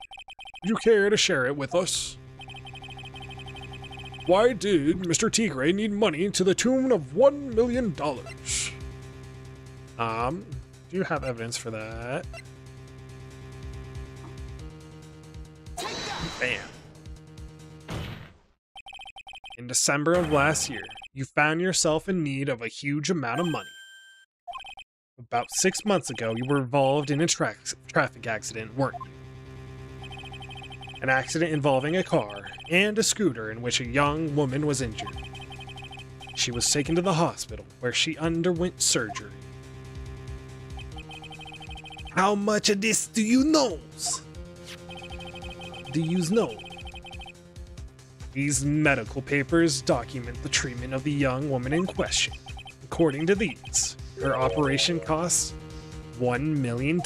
Do you care to share it with us? Why did Mr. Tigre need money to the tune of $1 million? Do you have evidence for that? Bam. In December of last year, you found yourself in need of a huge amount of money. About 6 months ago, you were involved in a traffic accident, weren't you? An accident involving a car and a scooter in which a young woman was injured. She was taken to the hospital where she underwent surgery. How much of this do you know? Do you know? These medical papers document the treatment of the young woman in question. According to these, her operation cost $1 million.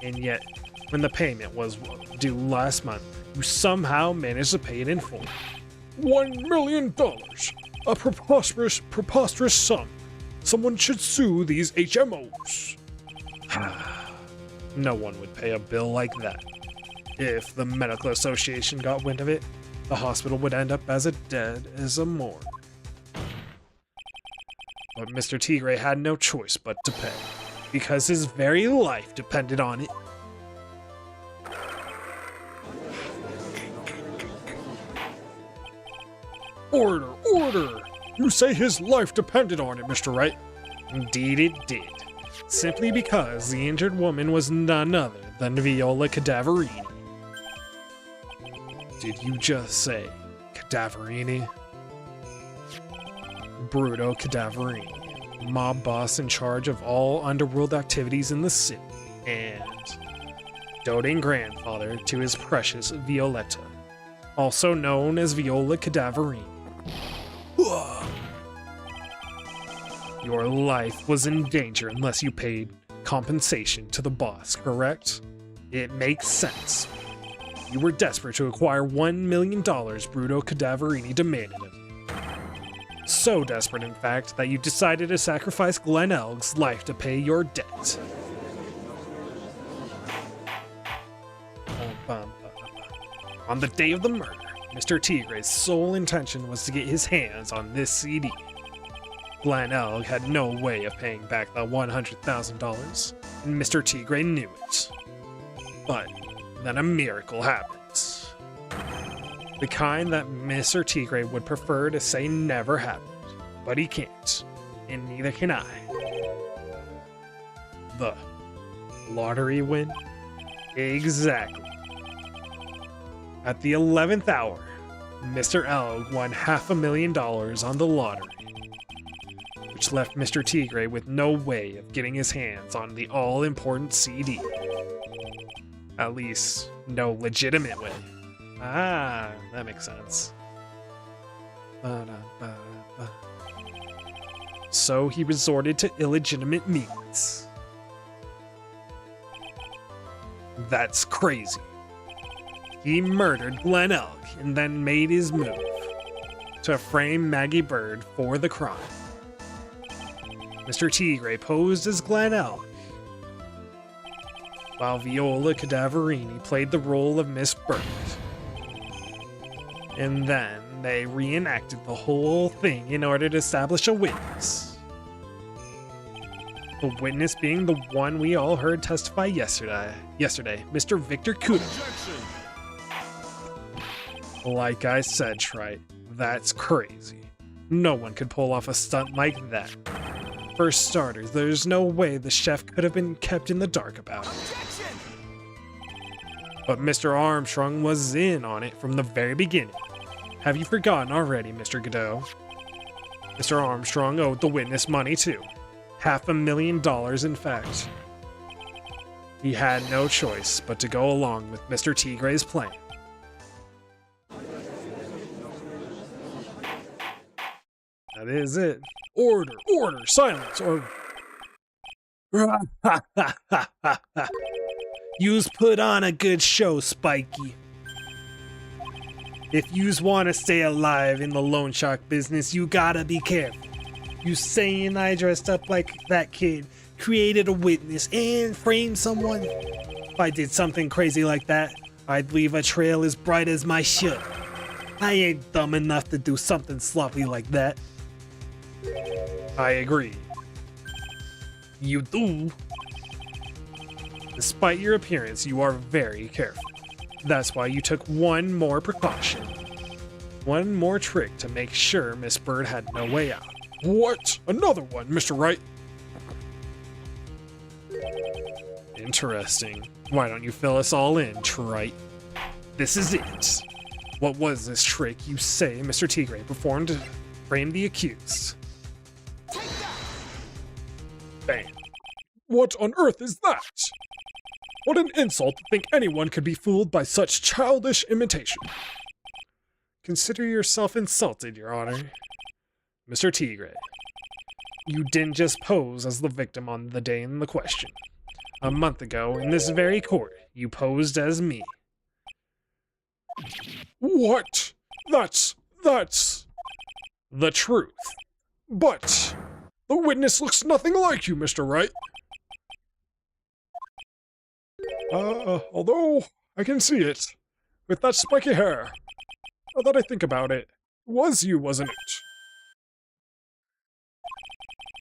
And yet, when the payment was due last month, you somehow managed to pay it in full. $1 million? A preposterous sum. Someone should sue these HMOs. No one would pay a bill like that. If the medical association got wind of it, the hospital would end up as dead as a morgue. But Mr. Tigre had no choice but to pay, because his very life depended on it. Order, order! You say his life depended on it, Mr. Wright. Indeed it did. Simply because the injured woman was none other than Viola Cadaverini. Did you just say Cadaverini? Bruto Cadaverini, mob boss in charge of all underworld activities in the city, and doting grandfather to his precious Violetta, also known as Viola Cadaverini. Your life was in danger unless you paid compensation to the boss, correct? It makes sense. You were desperate to acquire $1 million Bruto Cadaverini demanded of you. So desperate, in fact, that you decided to sacrifice Glen Elg's life to pay your debt. On the day of the murder, Mr. Tigre's sole intention was to get his hands on this CD. Glen Elg had no way of paying back the $100,000, and Mr. Tigre knew it. But then a miracle happens. The kind that Mr. Tigre would prefer to say never happened, but he can't, and neither can I. The lottery win? Exactly. At the 11th hour, Mr. Elg won $500,000 on the lottery, which left Mr. Tigre with no way of getting his hands on the all-important CD. At least, no legitimate way. Ah, that makes sense. So he resorted to illegitimate means. That's crazy. He murdered Glen Elg and then made his move to frame Maggie Bird for the crime. Mr. Tigre posed as Glen Elg, while Viola Cadaverini played the role of Miss Bird. And then they reenacted the whole thing in order to establish a witness. The witness being the one we all heard testify yesterday, Mr. Victor Kudo. Objection! Like I said, Shrite, that's crazy. No one could pull off a stunt like that. For starters, there's no way the chef could have been kept in the dark about it. Objection! But Mr. Armstrong was in on it from the very beginning. Have you forgotten already, Mr. Godot? Mr. Armstrong owed the witness money too. $500,000, in fact. He had no choice but to go along with Mr. Tigre's plan. That is it. Order, order, silence, or... You's put on a good show, Spiky. If you's want to stay alive in the loan shark business, you gotta be careful. You saying I dressed up like that kid, created a witness, and framed someone? If I did something crazy like that, I'd leave a trail as bright as my ship. I ain't dumb enough to do something sloppy like that. I agree. You do. Despite your appearance, you are very careful. That's why you took one more precaution. One more trick to make sure Miss Bird had no way out. What? Another one, Mr. Wright. Interesting. Why don't you fill us all in, Trite? This is it. What was this trick you say Mr. Tigre performed to frame the accused? Bam. What on earth is that? What an insult to think anyone could be fooled by such childish imitation. Consider yourself insulted, Your Honor. Mr. Tigre, you didn't just pose as the victim on the day in the question. A month ago, in this very court, you posed as me. What? That's The truth. But the witness looks nothing like you, Mr. Wright. Although I can see it. With that spiky hair. Now that I think about it, it was you, wasn't it?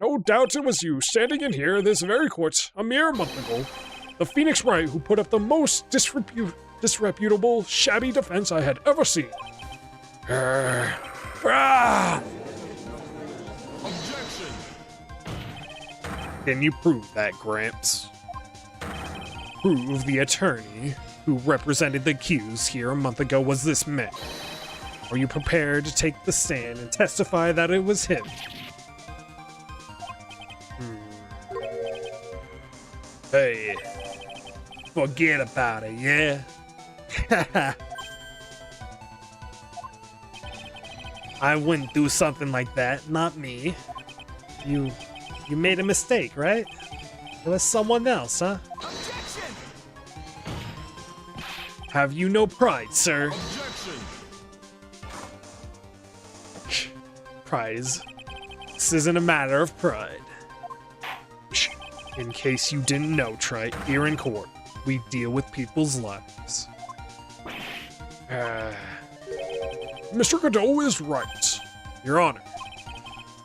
No doubt it was you, standing in here, this very court, a mere month ago. The Phoenix Wright who put up the most disreputable, shabby defense I had ever seen. Objection! Can you prove that, Gramps? Prove the attorney who represented the accused here a month ago was this man. Are you prepared to take the stand and testify that it was him? Hey, Forget about it, yeah? I wouldn't do something like that, not me. You made a mistake, right? It was someone else, huh? Objection! Have you no pride, sir? Objection! Pride is... This isn't a matter of pride. In case you didn't know, Trite, here in court, we deal with people's lives. Mr. Godot is right. Your Honor,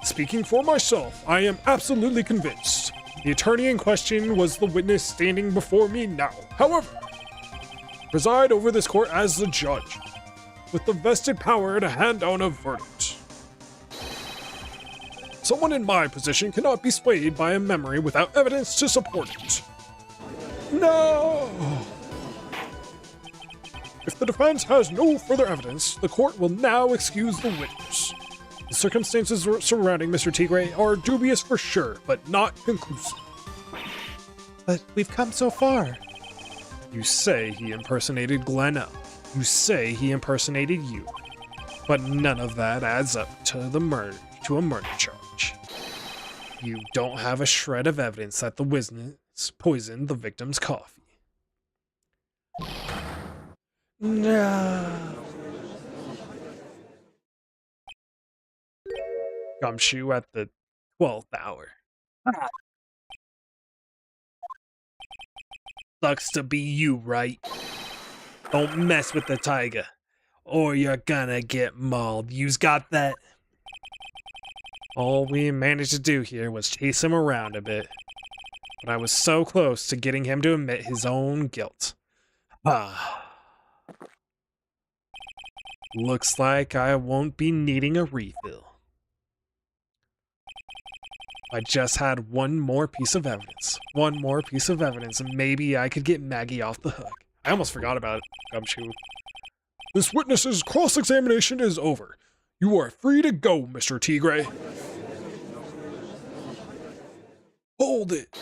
Speaking for myself, I am absolutely convinced. The attorney in question was the witness standing before me now. However, I preside over this court as the judge, with the vested power to hand down a verdict. Someone in my position cannot be swayed by a memory without evidence to support it. No! If the defense has no further evidence, the court will now excuse the witness. The circumstances surrounding Mr. Tigre are dubious for sure, but not conclusive. but we've come so far. You say he impersonated Glenn Elk. You say he impersonated you. But none of that adds up to a murder charge. You don't have a shred of evidence that the witness poisoned the victim's coffee. No. Gumshoe at the 12th hour. Sucks to be you, right? Don't mess with the tiger, or you're gonna get mauled. You've got that? All we managed to do here was chase him around a bit, but I was so close to getting him to admit his own guilt. Looks like I won't be needing a refill. I just had one more piece of evidence. One more piece of evidence, and maybe I could get Maggie off the hook. I almost forgot about it, Gumshoe. This witness's cross-examination is over. You are free to go, Mr. Tigre. Hold it.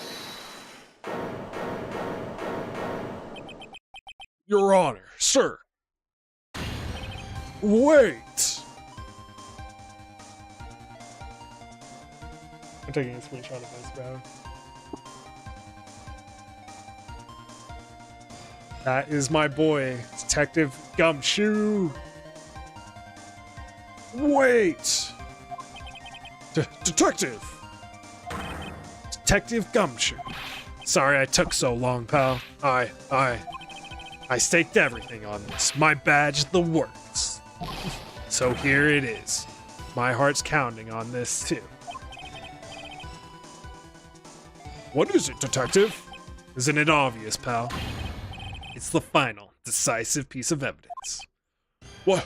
Your Honor, sir. Wait. I'm taking a screenshot of this, bro. That is my boy, Detective Gumshoe. Wait. Detective. Detective Gumshoe. Sorry I took so long, pal. I staked everything on this. My badge, the works. So here it is. My heart's counting on this, too. What is it, Detective? Isn't it obvious, pal? It's the final, decisive piece of evidence. What?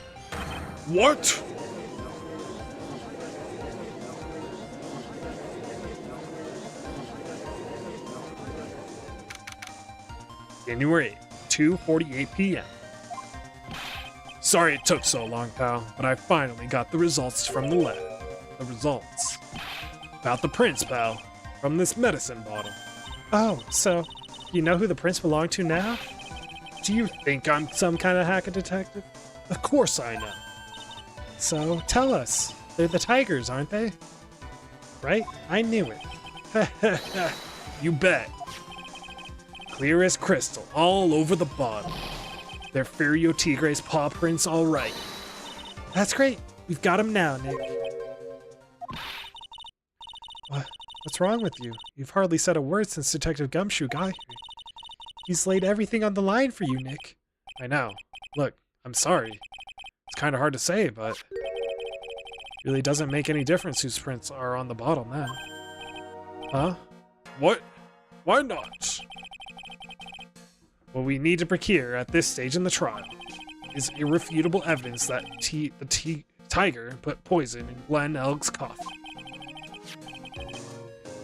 What? January 8th, 2:48 p.m. Sorry it took so long, pal, but I finally got the results from the lab. The results. About the prints, pal. From this medicine bottle. Oh, so you know who the prints belong to now? Do you think I'm some kind of hacker detective? Of course I know. So tell us. They're the tigers, aren't they? Right? I knew it. You bet. Clear as crystal, all over the bottle. They're Furio Tigre's paw prints, all right. That's great. We've got him now, Nick. What's wrong with you? You've hardly said a word since Detective Gumshoe got here. He's laid everything on the line for you, Nick. I know. Look, I'm sorry. It's kind of hard to say, but really doesn't make any difference whose prints are on the bottle now. Huh? What? Why not? What we need to procure at this stage in the trial is irrefutable evidence that the tiger put poison in Glenn Elk's coffee.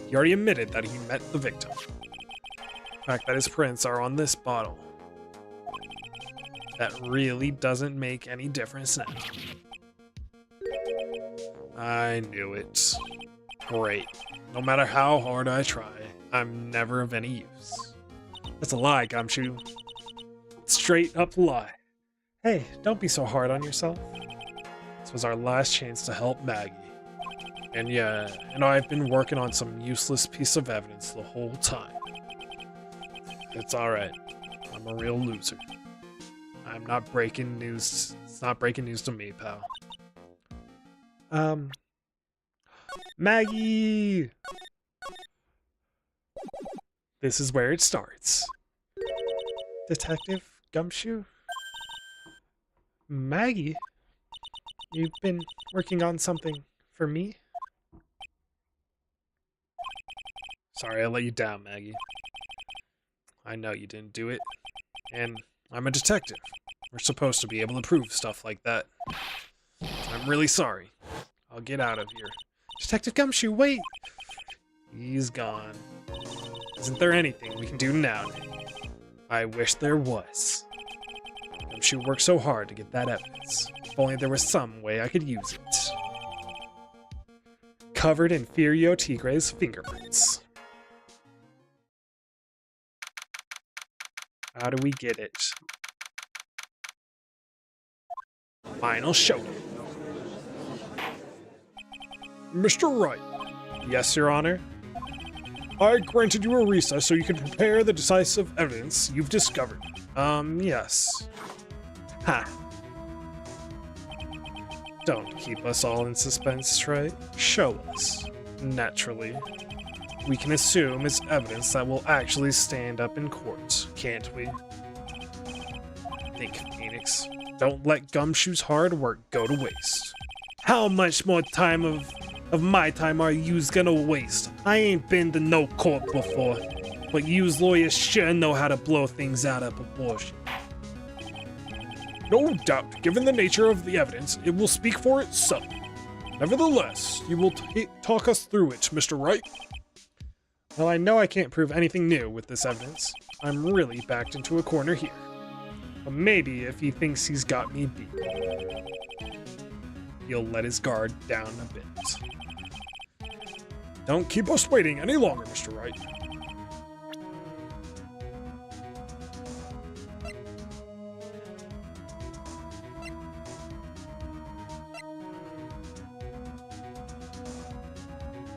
He already admitted that he met the victim. The fact that his prints are on this bottle. That really doesn't make any difference now. I knew it. Great. No matter how hard I try, I'm never of any use. That's a lie, Gumshoe. Straight up lie. Hey, don't be so hard on yourself. This was our last chance to help Maggie. And yeah, I've been working on some useless piece of evidence the whole time. It's alright. I'm a real loser. I'm not breaking news. It's not breaking news to me, pal. Maggie! This is where it starts. Detective Gumshoe? Maggie? You've been working on something for me? Sorry I let you down, Maggie. I know you didn't do it. And I'm a detective. We're supposed to be able to prove stuff like that. I'm really sorry. I'll get out of here. Detective Gumshoe, wait! He's gone. Isn't there anything we can do now, Nick? I wish there was. Gumshoe worked so hard to get that evidence. If only there was some way I could use it. Covered in Furio Tigre's fingerprints. How do we get it? Final showdown. Mr. Wright, Yes, Your Honor. I granted you a recess so you could prepare the decisive evidence you've discovered. Yes. Ha. Don't keep us all in suspense, right? Show us. Naturally. We can assume it's evidence that will actually stand up in court, can't we? Think, Phoenix. Don't let Gumshoe's hard work go to waste. How much more time of my time are yous gonna waste? I ain't been to no court before, but yous lawyers sure know how to blow things out of proportion. No doubt, given the nature of the evidence, it will speak for itself. Nevertheless, you will talk us through it, Mr. Wright. Well, I know I can't prove anything new with this evidence. I'm really backed into a corner here. But maybe if he thinks he's got me beat, he'll let his guard down a bit. Don't keep us waiting any longer, Mr. Wright.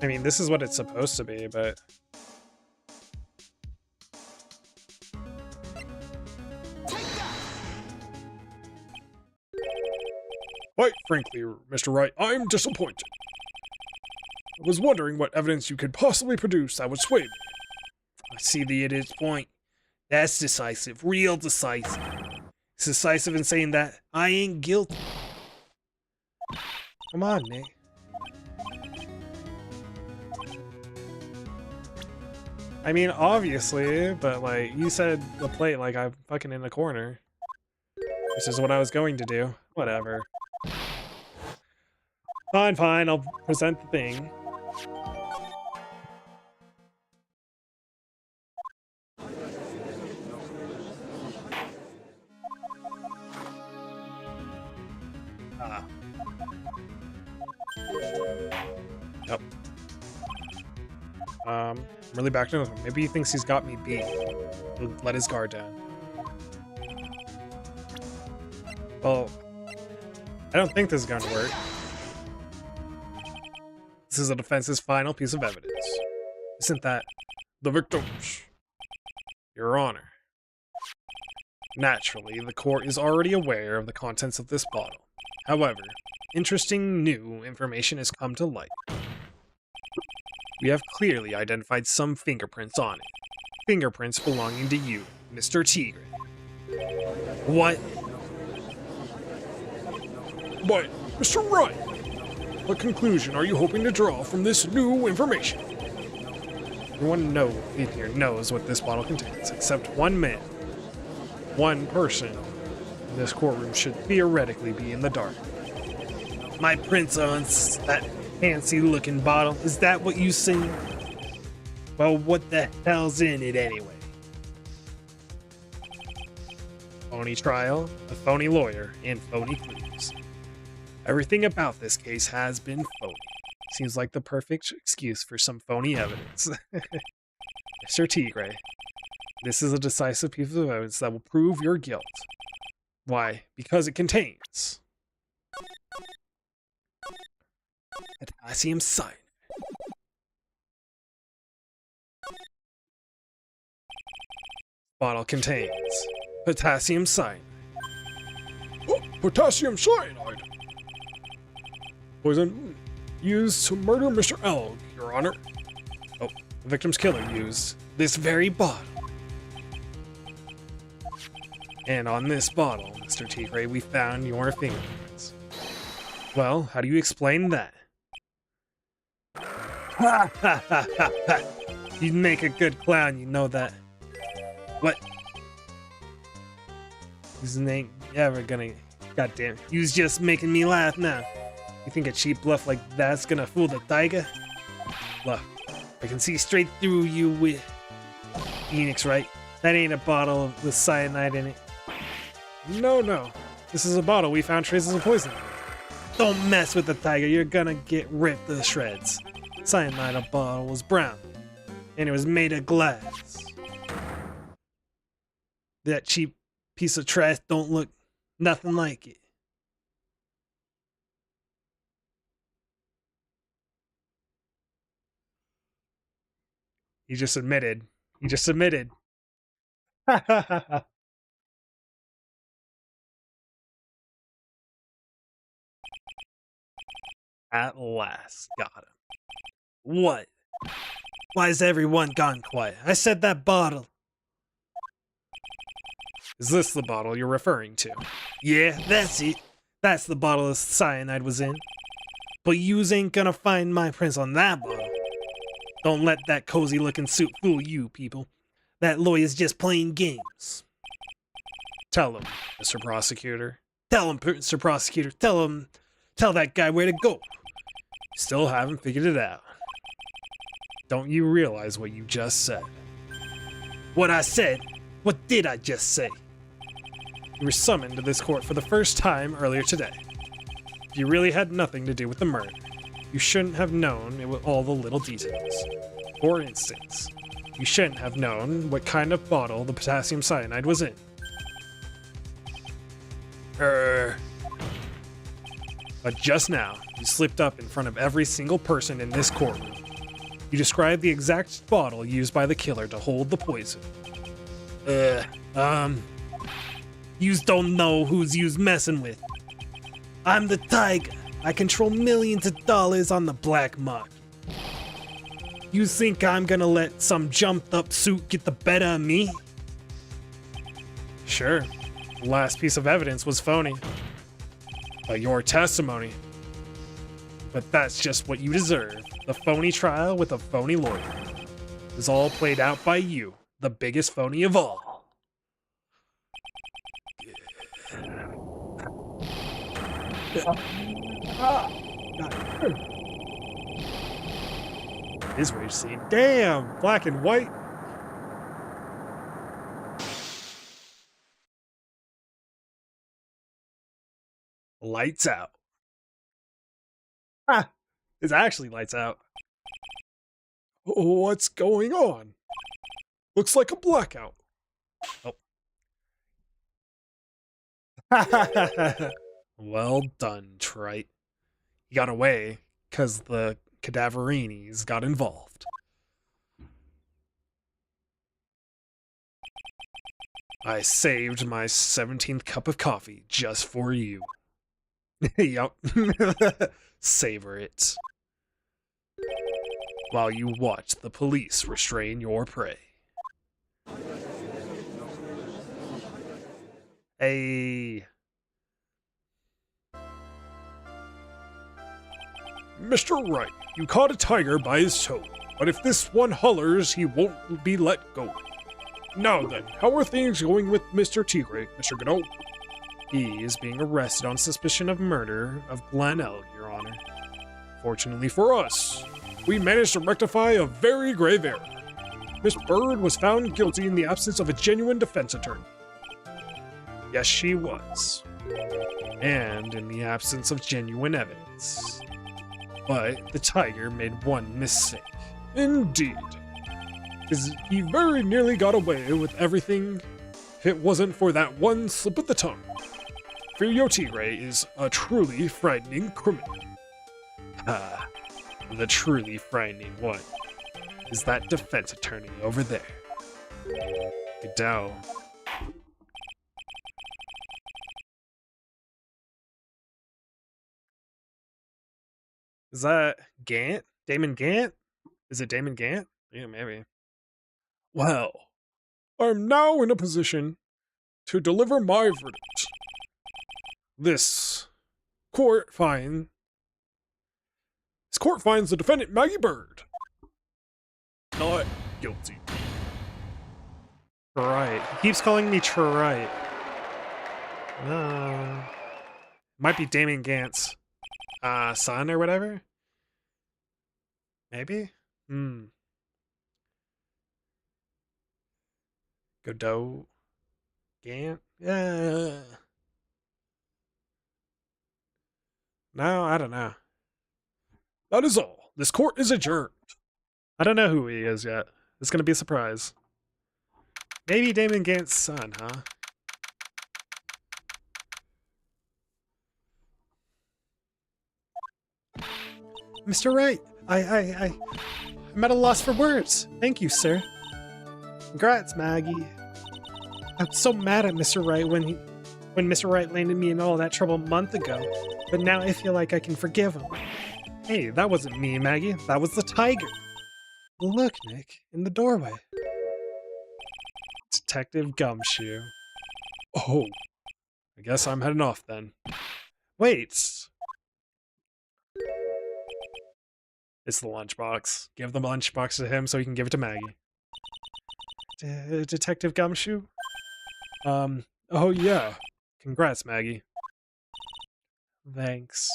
I mean, this is what it's supposed to be, but... Quite frankly, Mr. Wright, I'm disappointed. I was wondering what evidence you could possibly produce that would sway me. I see the idiot's point. That's decisive. Real decisive. It's decisive in saying that I ain't guilty. Come on, Nick. I mean, obviously, but like, you said the plate like I'm fucking in the corner. This is what I was going to do. Whatever. Fine, fine, I'll present the thing. Yep. I'm really backed into him. Maybe he thinks he's got me beat. He'll let his guard down. Well, I don't think this is going to work. This is the defense's final piece of evidence. Isn't that The victims. Your Honor? Naturally, the court is already aware of the contents of this bottle. However, interesting new information has come to light. We have clearly identified some fingerprints on it. Fingerprints belonging to you, Mr. Tigre. What? But, Mr. Wright, what conclusion are you hoping to draw from this new information? Everyone in here knows what this bottle contains, except one man. One person in this courtroom should theoretically be in the dark. My prints on that fancy-looking bottle. Is that what you seen? Well, what the hell's in it anyway? Phony trial, a phony lawyer, and phony clues. Everything about this case has been phony. Seems like the perfect excuse for some phony evidence. Mr. Tigre, This is a decisive piece of evidence that will prove your guilt. Why? Because it contains potassium cyanide. Bottle contains potassium cyanide. Oh, potassium cyanide. Poison used to murder Mr. Elg, Your Honor. Oh, the victim's killer used this very bottle. And on this bottle, Mr. Tigray, we found your fingerprints. Well, how do you explain that? Ha ha ha ha ha! You make a good clown, you know that. What? His name ever gonna... Goddamn, you was just making me laugh now. You think a cheap bluff like that's gonna fool the tiger? Look, I can see straight through you with Phoenix Wright. That ain't a bottle with cyanide in it. No. This is a bottle we found traces of poison in. Don't mess with the tiger, you're gonna get ripped to shreds. Cyanide bottle was brown, and it was made of glass. That cheap piece of trash don't look nothing like it. He just admitted. He just admitted. At last, got him. What? Why is everyone gone quiet? I said that bottle. Is this the bottle you're referring to? Yeah, that's it. That's the bottle the cyanide was in. But yous ain't gonna find my prints on that bottle. Don't let that cozy looking suit fool you, people. That lawyer's just playing games. Tell him, Mr. Prosecutor. Tell him, Mr. Prosecutor. Tell that guy where to go. Still haven't figured it out. Don't you realize what you just said? What I said? What did I just say? You were summoned to this court for the first time earlier today. You really had nothing to do with the murder. You shouldn't have known it with all the little details. For instance, you shouldn't have known what kind of bottle the potassium cyanide was in. But just now, you slipped up in front of every single person in this courtroom. You described the exact bottle used by the killer to hold the poison. Yous don't know who's yous messing with. I'm the tiger. I control millions of dollars on the black market. You think I'm gonna let some jumped up suit get the better of me? Sure. The last piece of evidence was phony. Your testimony. But that's just what you deserve. The phony trial with a phony lawyer. It was all played out by you, the biggest phony of all. His rage scene. Damn! Black and white. Lights out. Ah! It's actually lights out. What's going on? Looks like a blackout. Oh. Well done, Trite. You got away because the cadaverinis got involved. I saved my 17th cup of coffee just for you. Yup. Savor it. While you watch the police restrain your prey. Hey. Mr. Wright, you caught a tiger by his toe, but if this one hollers, he won't be let go. Now then, how are things going with Mr. Tigray, Mr. Godot? He is being arrested on suspicion of murder of Glenn Elg, Your Honor. Fortunately for us, we managed to rectify a very grave error. Miss Bird was found guilty in the absence of a genuine defense attorney. Yes, she was. And in the absence of genuine evidence. But the tiger made one mistake. Indeed. Because he very nearly got away with everything if it wasn't for that one slip of the tongue. Ray is a truly frightening criminal. Ah, the truly frightening one is that defense attorney over there. Godot. Is that Gant? Damon Gant? Is it Damon Gant? Yeah, maybe. Well, I'm now in a position to deliver my verdict. This court finds the defendant Maggie Bird not guilty. Right. He keeps calling me Trite. Might be Damon Gant's son or whatever. Maybe? Godot Gant? Yeah. No, I don't know. That is all. This court is adjourned. I don't know who he is yet. It's gonna be a surprise. Maybe Damon Gant's son, huh? Mr. Wright, I'm at a loss for words. Thank you, sir. Congrats, Maggie. I'm so mad at Mr. Wright when Mr. Wright landed me in all that trouble a month ago, but now I feel like I can forgive him. Hey, that wasn't me, Maggie. That was the tiger. Look, Nick, in the doorway. Detective Gumshoe. Oh, I guess I'm heading off then. Wait. It's the lunchbox. Give the lunchbox to him so he can give it to Maggie. Detective Gumshoe? Oh yeah. Congrats, Maggie. Thanks.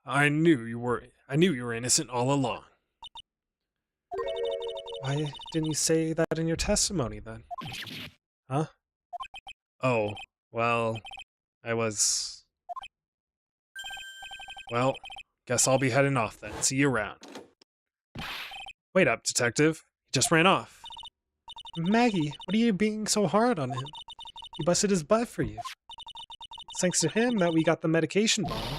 I knew you were innocent all along. Why didn't you say that in your testimony then? Huh? Oh, well, Well, guess I'll be heading off then. See you around. Wait up, detective. He just ran off. Maggie, what are you being so hard on him? He busted his butt for you. It's thanks to him that we got the medication bottle.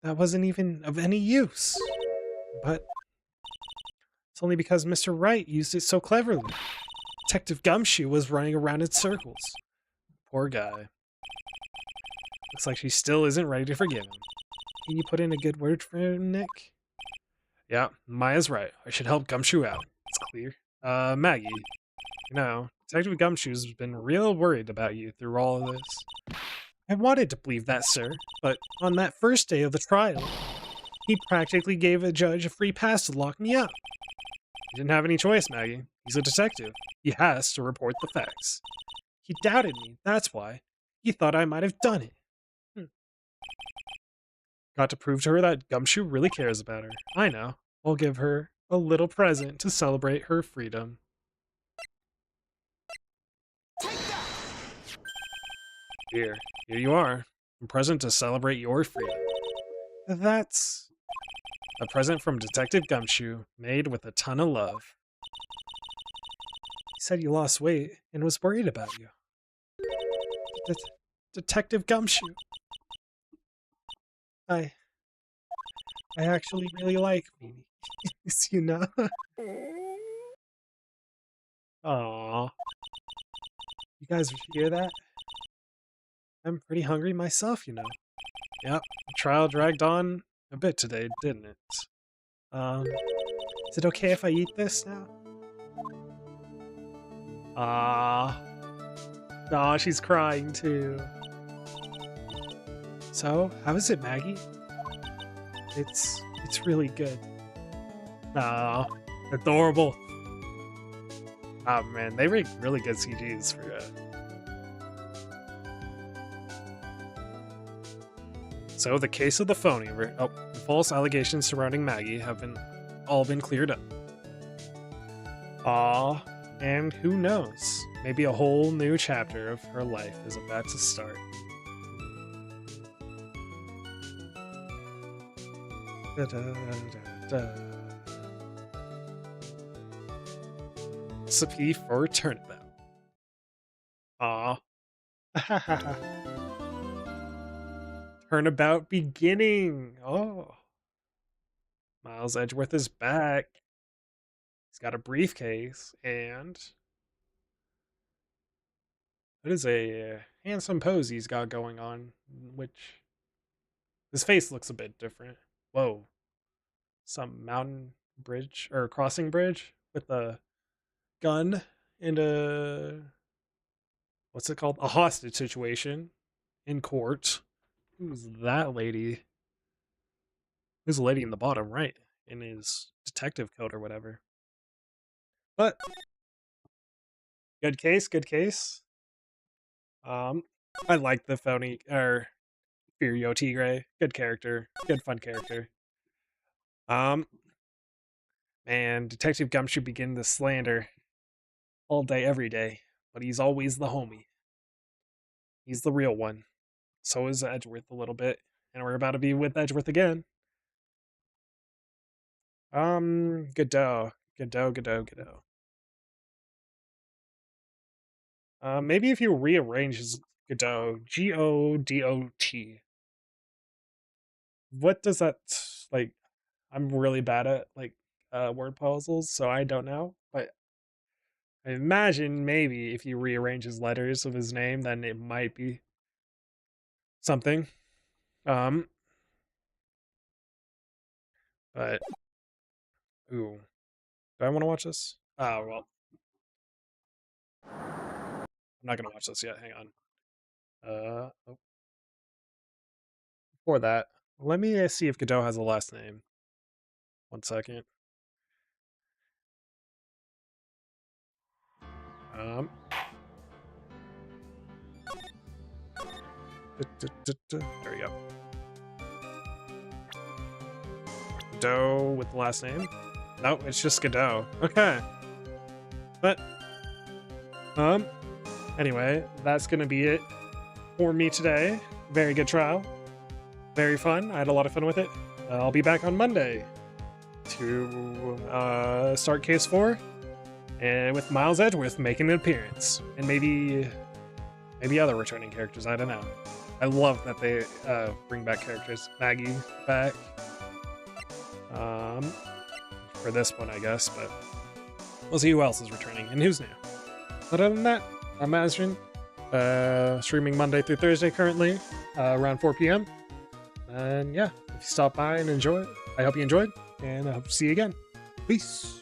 That wasn't even of any use. But it's only because Mr. Wright used it so cleverly. Detective Gumshoe was running around in circles. Poor guy. Looks like she still isn't ready to forgive him. Can you put in a good word for him, Nick? Yeah, Maya's right. I should help Gumshoe out. It's clear. Maggie. You know, Detective Gumshoe's been real worried about you through all of this. I wanted to believe that, sir, but on that first day of the trial, he practically gave a judge a free pass to lock me up. He didn't have any choice, Maggie. He's a detective. He has to report the facts. He doubted me, that's why. He thought I might have done it. Got to prove to her that Gumshoe really cares about her. I know. I'll give her a little present to celebrate her freedom. Here you are. A present to celebrate your freedom. That's a present from Detective Gumshoe, made with a ton of love. He said you lost weight and was worried about you. Detective Gumshoe. I actually really like Phoenix, you know? Aww. You guys hear that? I'm pretty hungry myself, you know. Yep, the trial dragged on a bit today, didn't it? Is it okay if I eat this now? Aw, she's crying too. So, how is it, Maggie? It's really good. Aw, adorable. Oh man, they make really good CGs for it. So the case of the phony, the false allegations surrounding Maggie have all been cleared up. Aw, and who knows? Maybe a whole new chapter of her life is about to start. Recipe for turnabout. Aw. Turnabout beginning. Oh. Miles Edgeworth is back. He's got a briefcase and it is a handsome pose he's got going on, which his face looks a bit different. Whoa. Some mountain bridge or crossing bridge with a gun and a what's it called? A hostage situation in court. Who's that lady? Who's the lady in the bottom right in his detective coat or whatever? But good case, good case. I like the phony or Furio Tigre. Good character, good fun character. And Detective Gum should begin the slander all day, every day, but he's always the homie. He's the real one. So is Edgeworth a little bit, and we're about to be with Edgeworth again. Godot. Maybe if you rearrange his Godot, Godot. What does that like? I'm really bad at like word puzzles, so I don't know. But I imagine maybe if you rearrange his letters of his name, then it might be something. But ooh, do I want to watch this? Oh well, I'm not gonna watch this yet. Hang on. Oh, before that, let me see if Godot has a last name. 1 second. Um. There we go. Godot with the last name? No, it's just Godot. Okay. But, anyway, that's gonna be it for me today. Very good trial. Very fun. I had a lot of fun with it. I'll be back on Monday to start Case 4, and with Miles Edgeworth making an appearance, and maybe other returning characters. I don't know. I love that they bring back characters. Maggie back for this one, I guess, but we'll see who else is returning and who's new. But other than that, I'm Mazrin, streaming Monday through Thursday currently, around 4 p.m. And yeah, if you stop by and enjoy it, I hope you enjoyed, and I hope to see you again. Peace.